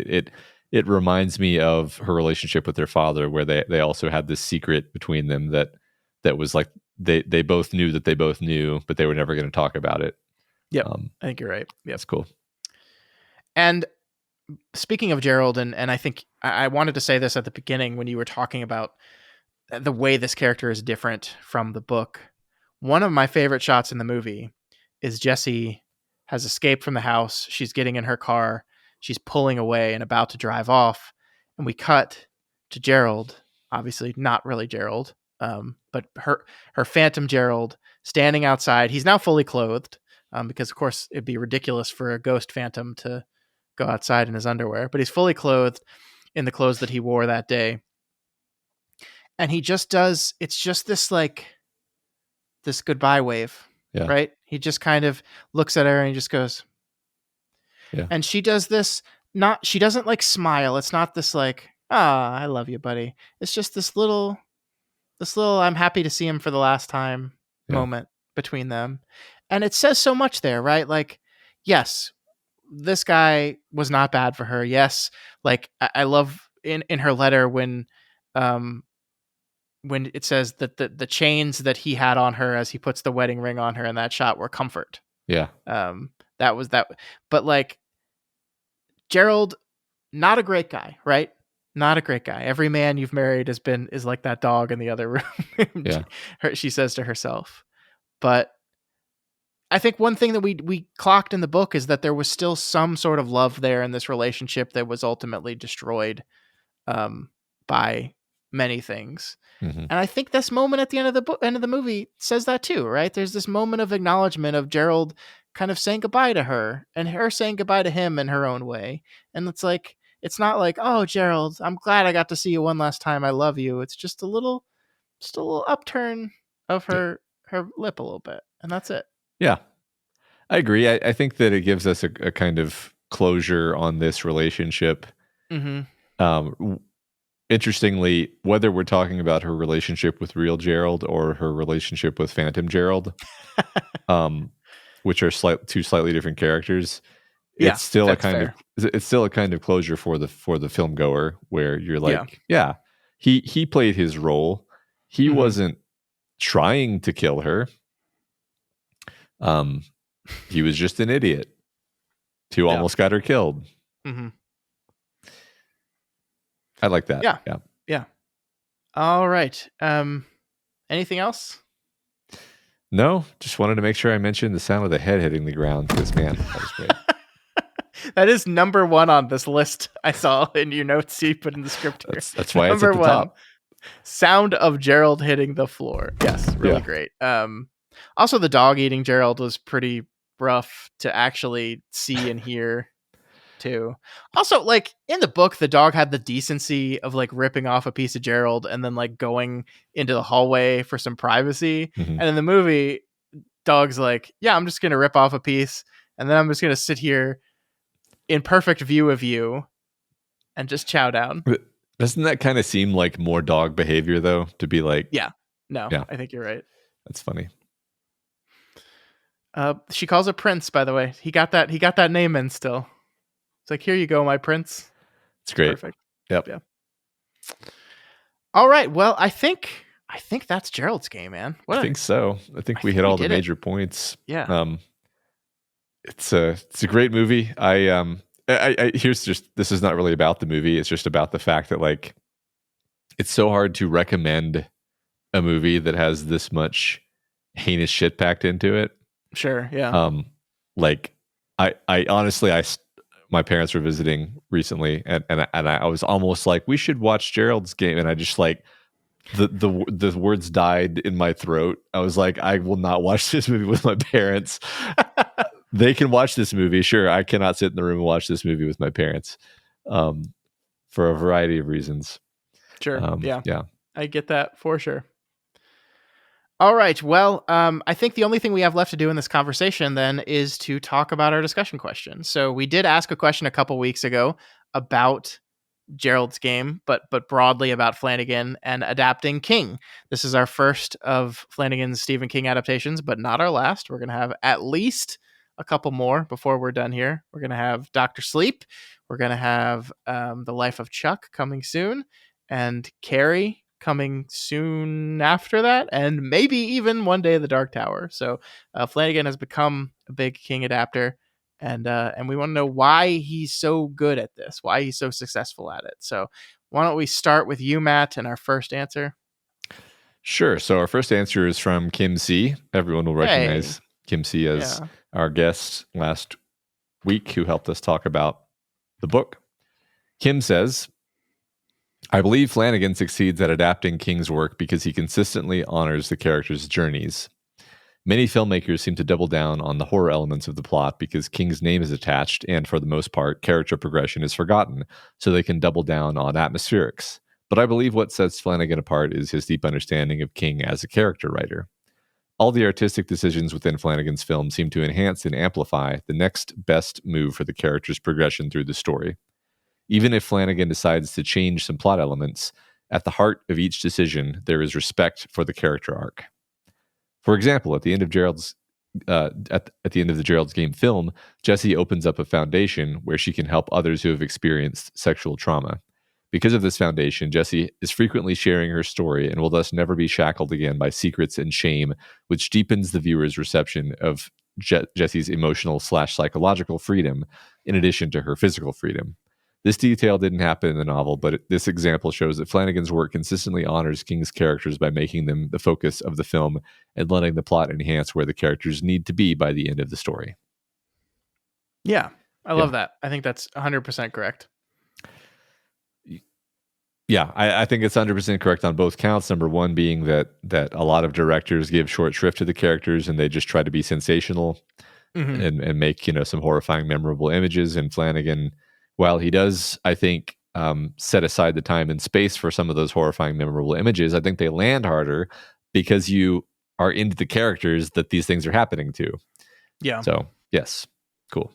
It reminds me of her relationship with their father, where they also had this secret between them that was like they both knew that they both knew, but they were never going to talk about it. Yeah, I think you're right. Yeah, that's cool. And speaking of Gerald, and I think I wanted to say this at the beginning when you were talking about the way this character is different from the book. One of my favorite shots in the movie is Jessie has escaped from the house. She's getting in her car. She's pulling away and about to drive off. And we cut to Gerald, obviously not really Gerald, but her phantom Gerald standing outside. He's now fully clothed because, of course, it'd be ridiculous for a ghost phantom to go outside in his underwear. But he's fully clothed in the clothes that he wore that day. And he just does, it's just this like, this goodbye wave, right? He just kind of looks at her and he just goes, and she does this, she doesn't like smile. It's not this like, I love you, buddy. It's just this little, I'm happy to see him for the last time moment between them. And it says so much there, right? Like, yes, this guy was not bad for her. Yes. Like I love in her letter when it says that the chains that he had on her as he puts the wedding ring on her in that shot were comfort. Yeah. That was that. But like Gerald, not a great guy, right? Not a great guy. Every man you've married is like that dog in the other room. She says to herself, but I think one thing that we clocked in the book is that there was still some sort of love there in this relationship that was ultimately destroyed by many things. Mm-hmm. And I think this moment at the end of the end of the movie says that too, right? There's this moment of acknowledgement of Gerald kind of saying goodbye to her and her saying goodbye to him in her own way. And it's like, it's not like, oh, Gerald, I'm glad I got to see you one last time. I love you. It's just a little upturn of her lip a little bit, and that's it. Yeah, I agree. I think that it gives us a kind of closure on this relationship. Mm-hmm. Interestingly, whether we're talking about her relationship with real Gerald or her relationship with Phantom Gerald, which are two slightly different characters, it's still a kind of closure for the film goer, where you're like, yeah, he played his role. He wasn't trying to kill her. He was just an idiot who almost got her killed. Mm-hmm. I like that. Yeah. All right. Anything else? No, just wanted to make sure I mentioned the sound of the head hitting the ground, because, man, that was great. That is number one on this list I saw in your notes you put in the script here. That's why it's at the top. Sound of Gerald hitting the floor. Yes, really great. Also, the dog eating Gerald was pretty rough to actually see and hear too. Also, like, in the book, the dog had the decency of like ripping off a piece of Gerald and then like going into the hallway for some privacy. Mm-hmm. And in the movie, dog's like, yeah, I'm just gonna rip off a piece and then I'm just gonna sit here in perfect view of you and just chow down. Doesn't that kind of seem like more dog behavior, though, to be like, I think you're right. That's funny. She calls it Prince, by the way. He got that name in still. It's like, here you go, my prince. It's great. Perfect. Yep. Yeah. All right. Well, I think that's Gerald's Game, man. I think so. I think we hit all the major points. Yeah. It's a great movie. This is not really about the movie. It's just about the fact that, like, it's so hard to recommend a movie that has this much heinous shit packed into it. Sure. Yeah. Like, I honestly, my parents were visiting recently, and I was almost like, we should watch Gerald's Game, and I just like the words died in my throat. I was like, I will not watch this movie with my parents. They can watch this movie, sure. I cannot sit in the room and watch this movie with my parents, for a variety of reasons. Sure. Yeah. I get that for sure. All right. Well, I think the only thing we have left to do in this conversation then is to talk about our discussion question. So we did ask a question a couple weeks ago about Gerald's Game, but broadly about Flanagan and adapting King. This is our first of Flanagan's Stephen King adaptations, but not our last. We're going to have at least a couple more before we're done here. We're going to have Dr. Sleep. We're going to have The Life of Chuck coming soon, and Carrie coming soon after that, and maybe even one day The Dark Tower. So Flanagan has become a big King adapter, and we want to know why he's so good at this, why he's so successful at it. So why don't we start with you, Matt, and our first answer? Sure. So our first answer is from Kim C. Everyone will recognize Kim C as our guest last week, who helped us talk about the book. Kim says, I believe Flanagan succeeds at adapting King's work because he consistently honors the characters' journeys. Many filmmakers seem to double down on the horror elements of the plot because King's name is attached, and for the most part, character progression is forgotten, so they can double down on atmospherics. But I believe what sets Flanagan apart is his deep understanding of King as a character writer. All the artistic decisions within Flanagan's film seem to enhance and amplify the next best move for the character's progression through the story. Even if Flanagan decides to change some plot elements, at the heart of each decision, there is respect for the character arc. For example, at the end of Gerald's at the end of the Gerald's Game film, Jessie opens up a foundation where she can help others who have experienced sexual trauma. Because of this foundation, Jessie is frequently sharing her story and will thus never be shackled again by secrets and shame, which deepens the viewer's reception of Jessie's emotional/psychological freedom in addition to her physical freedom. This detail didn't happen in the novel, but this example shows that Flanagan's work consistently honors King's characters by making them the focus of the film and letting the plot enhance where the characters need to be by the end of the story. Yeah, I love that. I think that's 100% correct. Yeah, I think it's 100% correct on both counts. Number one being that a lot of directors give short shrift to the characters and they just try to be sensational and make, some horrifying, memorable images. And Flanagan, while he does, I think, set aside the time and space for some of those horrifying, memorable images, I think they land harder because you are into the characters that these things are happening to. Yeah. So, yes, cool.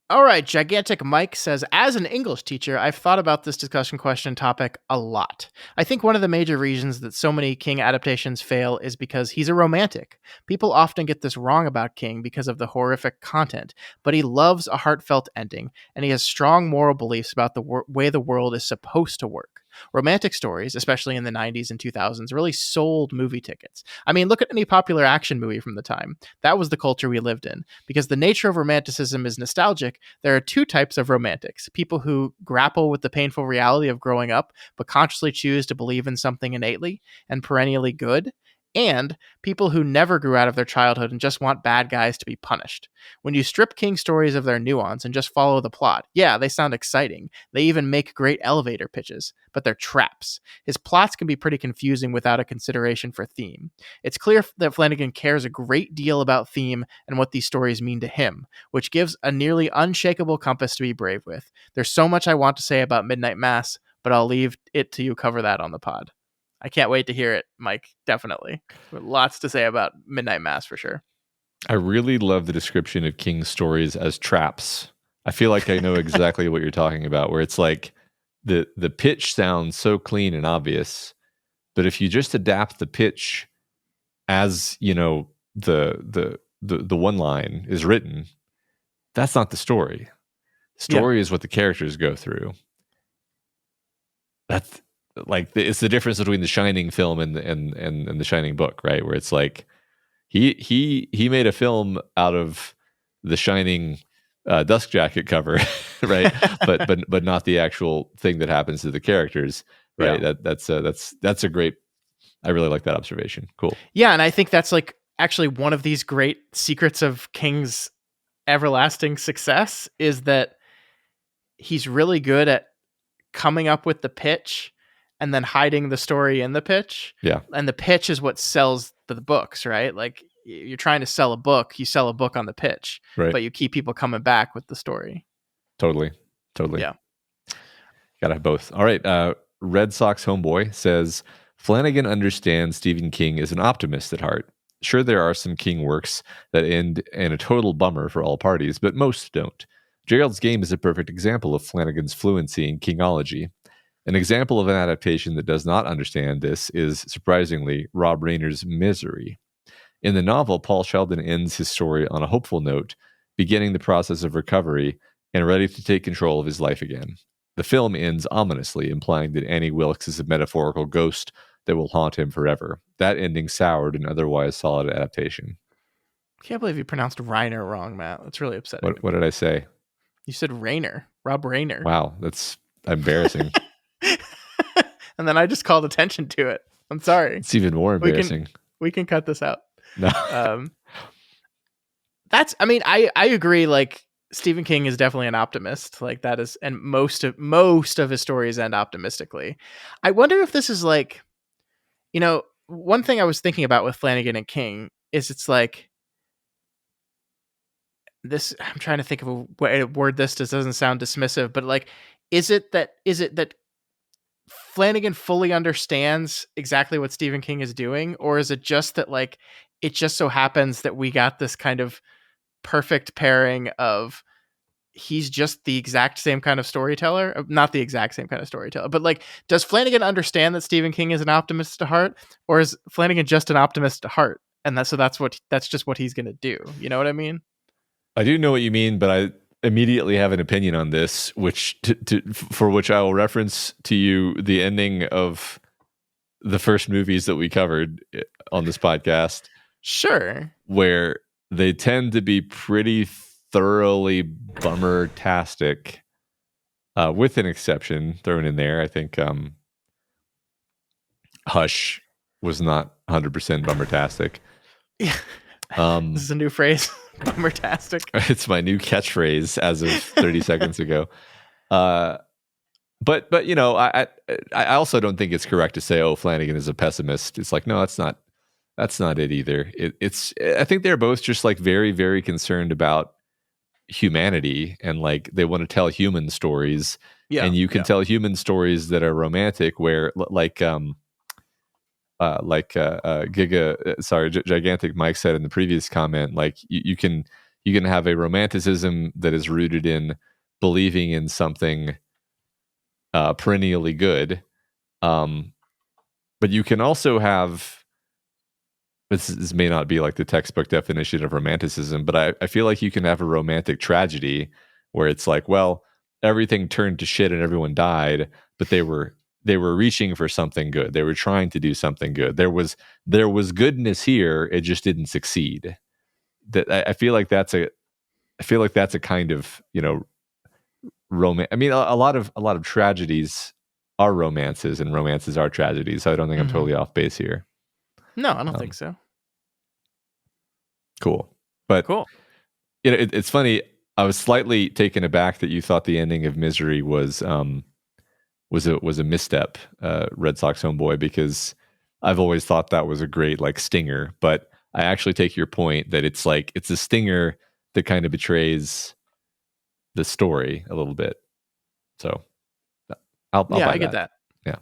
All right, Gigantic Mike says, as an English teacher, I've thought about this discussion question topic a lot. I think one of the major reasons that so many King adaptations fail is because he's a romantic. People often get this wrong about King because of the horrific content, but he loves a heartfelt ending, and he has strong moral beliefs about the way the world is supposed to work. Romantic stories, especially in the 90s and 2000s, really sold movie tickets. I mean, look at any popular action movie from the time. That was the culture we lived in. Because the nature of romanticism is nostalgic, there are two types of romantics. People who grapple with the painful reality of growing up, but consciously choose to believe in something innately and perennially good. And people who never grew out of their childhood and just want bad guys to be punished. When you strip King stories of their nuance and just follow the plot, yeah, they sound exciting. They even make great elevator pitches, but they're traps. His plots can be pretty confusing without a consideration for theme. It's clear that Flanagan cares a great deal about theme and what these stories mean to him, which gives a nearly unshakable compass to be brave with. There's so much I want to say about Midnight Mass, but I'll leave it to you cover that on the pod. I can't wait to hear it, Mike. Definitely. Lots to say about Midnight Mass for sure. I really love the description of King's stories as traps. I feel like I know exactly what you're talking about, where it's like the pitch sounds so clean and obvious, but if you just adapt the pitch as, the one line is written, that's not the story. Story is what the characters go through. That's like it's the difference between the Shining film and the Shining book, right? Where it's like he made a film out of the Shining dust jacket cover, right? but not the actual thing that happens to the characters, right? Yeah. That's a great. I really like that observation. Cool. Yeah, and I think that's like actually one of these great secrets of King's everlasting success is that he's really good at coming up with the pitch and then hiding the story in the pitch. Yeah. And the pitch is what sells the books, right? Like you're trying to sell a book, you sell a book on the pitch, right, but you keep people coming back with the story. Totally. Yeah. Gotta have both. All right. Red Sox Homeboy says, Flanagan understands Stephen King is an optimist at heart. Sure, there are some King works that end in a total bummer for all parties, but most don't. Gerald's Game is a perfect example of Flanagan's fluency in Kingology. An example of an adaptation that does not understand this is, surprisingly, Rob Reiner's Misery. In the novel, Paul Sheldon ends his story on a hopeful note, beginning the process of recovery and ready to take control of his life again. The film ends ominously, implying that Annie Wilkes is a metaphorical ghost that will haunt him forever. That ending soured an otherwise solid adaptation. I can't believe you pronounced Reiner wrong, Matt. That's really upsetting. What did I say? You said Reiner. Rob Reiner. Wow, that's embarrassing. And then I just called attention to it. I'm sorry. It's even more embarrassing. We can cut this out. No. I agree. Like Stephen King is definitely an optimist. Like that is, and most of his stories end optimistically. I wonder if this is like, one thing I was thinking about with Flanagan and King is it's like this. I'm trying to think of a way to word this. This doesn't sound dismissive, but like, is it that Flanagan fully understands exactly what Stephen King is doing, or is it just that like it just so happens that we got this kind of perfect pairing of he's just the exact same kind of storyteller, not the exact same kind of storyteller, but like, does Flanagan understand that Stephen King is an optimist at heart, or is Flanagan just an optimist at heart? And that's just what he's going to do. You know what I mean? I do know what you mean, but I immediately have an opinion on this, for which I will reference to you the ending of the first movies that we covered on this podcast. Sure. Where they tend to be pretty thoroughly bummer-tastic with an exception thrown in there. I think Hush was not 100% bummertastic. Yeah. This is a new phrase. Bummertastic. It's my new catchphrase as of 30 seconds ago. But I also don't think it's correct to say, oh, Flanagan is a pessimist. It's like, no, that's not it either. I think they're both just like very, very concerned about humanity, and like they want to tell human stories. Yeah, and you can tell human stories that are romantic, where Gigantic Mike said in the previous comment, like you can have a romanticism that is rooted in believing in something perennially good, but you can also have, this may not be like the textbook definition of romanticism, but I feel like you can have a romantic tragedy where it's like, well, everything turned to shit and everyone died, but they were reaching for something good. They were trying to do something good. There was goodness here. It just didn't succeed. That I feel like that's a kind of, romance. I mean, a lot of tragedies are romances, and romances are tragedies. So I don't think I'm totally off base here. No, I don't think so. Cool. But cool. It's funny. I was slightly taken aback that you thought the ending of Misery was a misstep, Red Sox homeboy, because I've always thought that was a great like stinger. But I actually take your point that it's a stinger that kind of betrays the story a little bit. So I'll buy I get that. Yeah.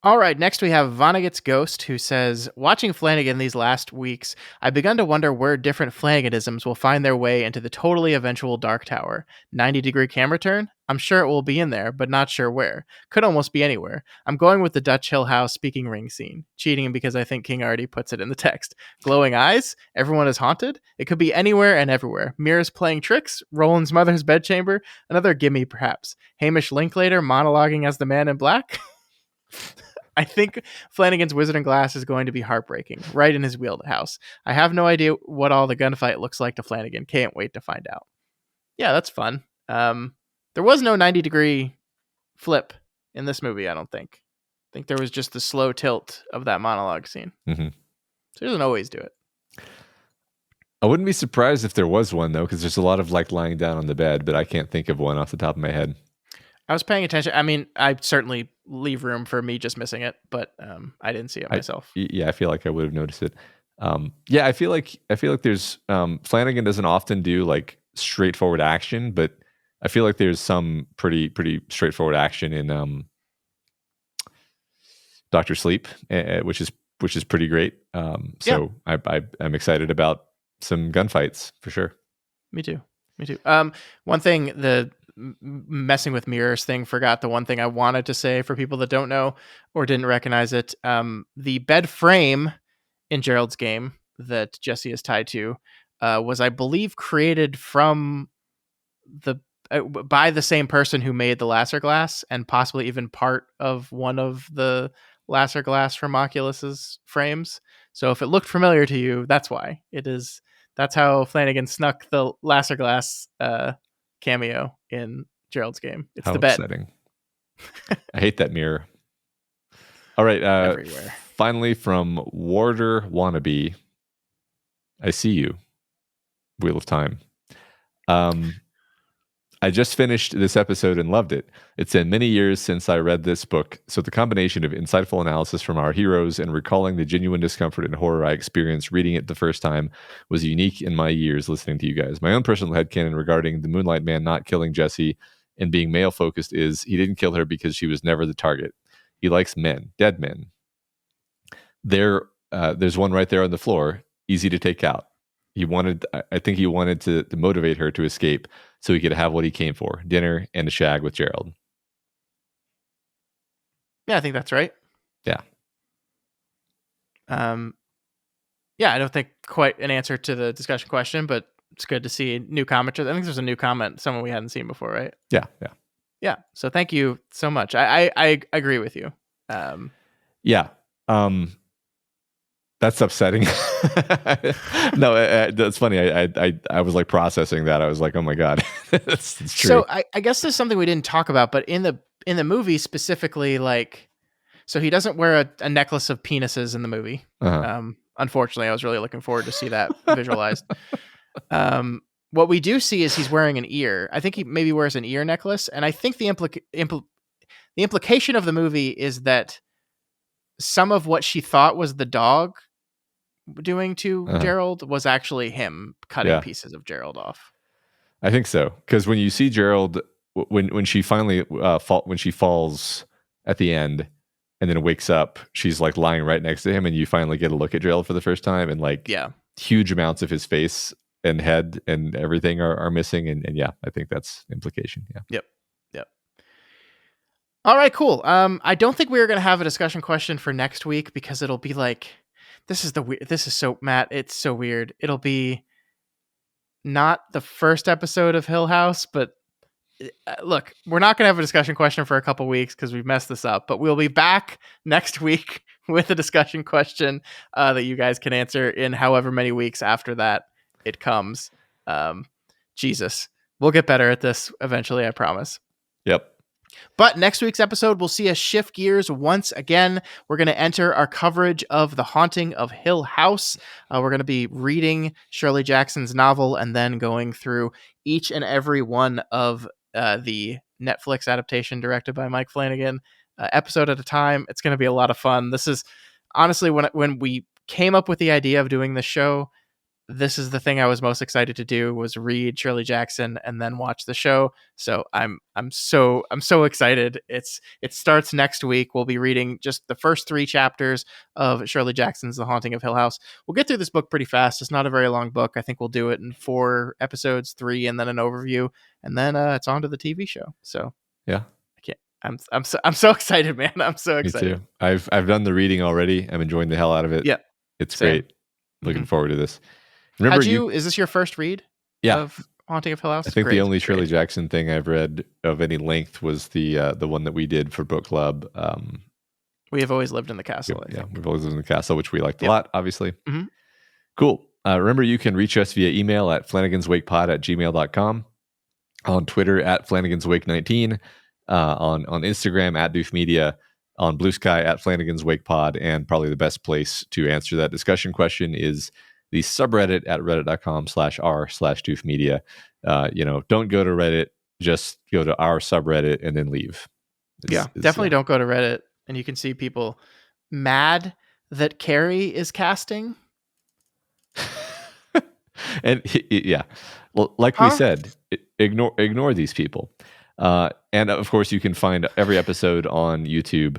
All right, next we have Vonnegut's Ghost, who says, watching Flanagan these last weeks, I've begun to wonder where different Flanaganisms will find their way into the totally eventual Dark Tower. 90-degree camera turn? I'm sure it will be in there, but not sure where. Could almost be anywhere. I'm going with the Dutch Hill House speaking ring scene. Cheating because I think King already puts it in the text. Glowing eyes? Everyone is haunted? It could be anywhere and everywhere. Mirrors playing tricks? Roland's mother's bedchamber? Another gimme, perhaps. Hamish Linklater monologuing as the Man in Black? I think Flanagan's Wizard and Glass is going to be heartbreaking, right in his wheelhouse. I have no idea what all the gunfight looks like to Flanagan. Can't wait to find out. Yeah, that's fun. There was no 90-degree flip in this movie, I don't think. I think there was just the slow tilt of that monologue scene. Mm-hmm. So he doesn't always do it. I wouldn't be surprised if there was one, though, because there's a lot of like lying down on the bed, but I can't think of one off the top of my head. I was paying attention. I mean, I certainly leave room for me just missing it, but I didn't see it myself. I feel like I would have noticed it. I feel like there's Flanagan doesn't often do like straightforward action, but I feel like there's some pretty straightforward action in Dr. Sleep, which is pretty great. So I'm excited about some gunfights for sure. Me too. One thing, the messing with mirrors thing, forgot the one thing I wanted to say for people that don't know or didn't recognize it. The bed frame in Gerald's game that Jesse is tied to was, I believe, created from by the same person who made the Lasser glass, and possibly even part of one of the Lasser glass from Oculus's frames. So if it looked familiar to you, that's why it is. That's how Flanagan snuck the Lasser glass cameo in Gerald's game. It's the bed. Upsetting. I hate that mirror. All right. Everywhere. Finally, from Warder Wannabe, I see you. Wheel of Time. I just finished this episode and loved it. It's been many years since I read this book, so the combination of insightful analysis from our heroes and recalling the genuine discomfort and horror I experienced reading it the first time was unique in my years listening to you guys. My own personal headcanon regarding the Moonlight Man not killing Jesse and being male-focused is he didn't kill her because she was never the target. He likes men, dead men. There's one right there on the floor, easy to take out. I think he wanted to motivate her to escape so he could have what he came for, dinner and a shag with Gerald. Yeah, I think that's right. Yeah. I don't think quite an answer to the discussion question, but it's good to see new commenters. I think there's a new comment, someone we hadn't seen before, right? Yeah. So thank you so much. I agree with you. That's upsetting. No, that's funny. I was like processing that. I was like, oh my God, That's true. So I guess there's something we didn't talk about, but in the movie specifically, like, so he doesn't wear a necklace of penises in the movie. Unfortunately, I was really looking forward to see that visualized. What we do see is he's wearing an ear. I think he maybe wears an ear necklace, and I think the implication of the movie is that some of what she thought was the dog doing to Gerald was actually him cutting pieces of Gerald off. I think so, because when you see Gerald, when she finally when she falls at the end and then wakes up, she's like lying right next to him, and you finally get a look at Gerald for the first time, and like huge amounts of his face and head and everything are missing, and yeah, I think that's implication. Yep. All right, cool. I don't think we're gonna have a discussion question for next week because it'll be like, this is so, Matt, it's so weird. It'll be not the first episode of Hill House, but look, we're not going to have a discussion question for a couple weeks because we've messed this up, but we'll be back next week with a discussion question that you guys can answer in however many weeks after that it comes. Jesus, we'll get better at this eventually, I promise. Yep. But next week's episode, we'll see us shift gears once again. We're going to enter our coverage of The Haunting of Hill House. We're going to be reading Shirley Jackson's novel and then going through each and every one of the Netflix adaptation directed by Mike Flanagan, episode at a time. It's going to be a lot of fun. This is honestly, when we came up with the idea of doing this show, this is the thing I was most excited to do, was read Shirley Jackson and then watch the show. So I'm so excited. It starts next week. We'll be reading just the first 3 chapters of Shirley Jackson's The Haunting of Hill House. We'll get through this book pretty fast. It's not a very long book. I think we'll do it in 4 episodes, 3 and then an overview, and then it's on to the TV show. So yeah, I'm so excited, man. I'm so excited. Me too. I've done the reading already. I'm enjoying the hell out of it. Yeah, it's great. Looking forward to this. Remember, is this your first read of Haunting of Hill House? I think the only Shirley Jackson thing I've read of any length was the one that we did for book club. We have always lived in the castle. We've always lived in the castle, which we liked a lot, obviously. Cool. Remember, you can reach us via email at flanaganswakepod@gmail.com, on Twitter at flanaganswake19, on Instagram at doofmedia, on Blue Sky at flanaganswakepod, and probably the best place to answer that discussion question is the subreddit at reddit.com/r/doofmedia. Don't go to Reddit, just go to our subreddit and then leave. Definitely don't go to Reddit, and you can see people mad that Carrie is casting. And well, like we said, ignore these people. And of course, you can find every episode on YouTube,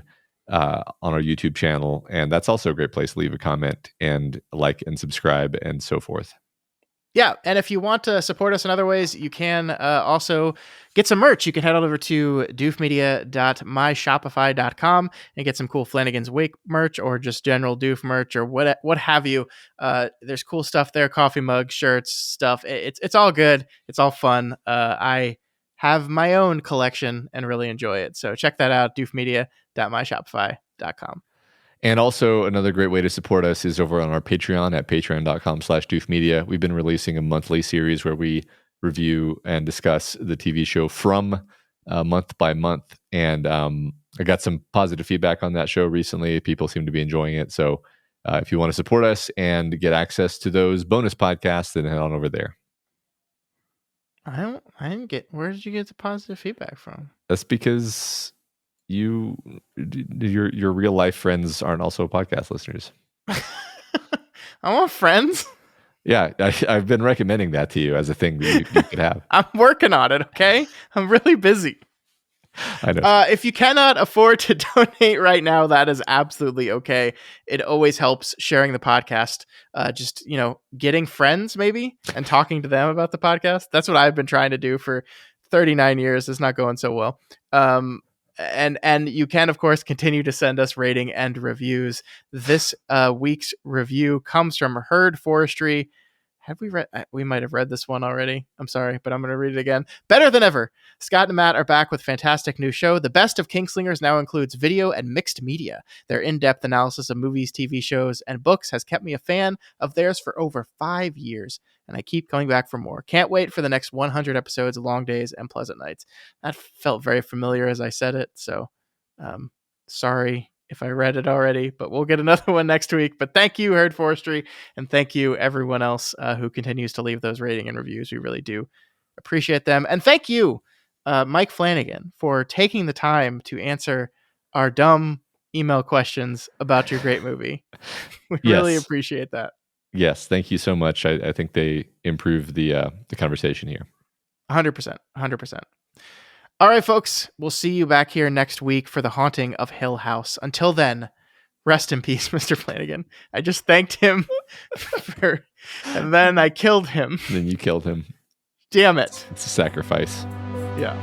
on our YouTube channel, and that's also a great place to leave a comment and like and subscribe and so forth. Yeah, and if you want to support us in other ways, you can also get some merch. You can head on over to doofmedia.myshopify.com and get some cool Flanagan's Wake merch, or just general Doof merch, or what have you. There's cool stuff there: coffee mugs, shirts, stuff. It's all good. It's all fun. I have my own collection and really enjoy it. So check that out: doofmedia.myshopify.com. And also, another great way to support us is over on our Patreon at patreon.com/doofmedia. We've been releasing a monthly series where we review and discuss the TV show from month by month. And I got some positive feedback on that show recently. People seem to be enjoying it. So if you want to support us and get access to those bonus podcasts, then head on over there. I didn't get, where did you get the positive feedback from? That's because your real life friends aren't also podcast listeners. I want friends. Yeah, I've been recommending that to you as a thing that you could have. I'm working on it, okay? I'm really busy. I know. If you cannot afford to donate right now, that is absolutely okay. It always helps sharing the podcast. Just, getting friends maybe and talking to them about the podcast. That's what I've been trying to do for 39 years. It's not going so well. And you can, of course, continue to send us rating and reviews. This week's review comes from Herd Forestry. have we read? We might have read this one already. I'm sorry, but I'm going to read it again. Better than ever. Scott and Matt are back with a fantastic new show. The best of Kingslingers now includes video and mixed media. Their in-depth analysis of movies, TV shows, and books has kept me a fan of theirs for over 5 years, and I keep coming back for more. Can't wait for the next 100 episodes of Long Days and Pleasant Nights. That felt very familiar as I said it, so sorry if I read it already, but we'll get another one next week. But thank you, Herd Forestry, and thank you, everyone else who continues to leave those rating and reviews. We really do appreciate them. And thank you, Mike Flanagan, for taking the time to answer our dumb email questions about your great movie. We really appreciate that. Yes, thank you so much. I think they improved the conversation here. 100%. 100%. All right, folks, we'll see you back here next week for The Haunting of Hill House. Until then, rest in peace, Mr. Flanagan. I just thanked him and then I killed him. Then you killed him. Damn it. It's a sacrifice. Yeah.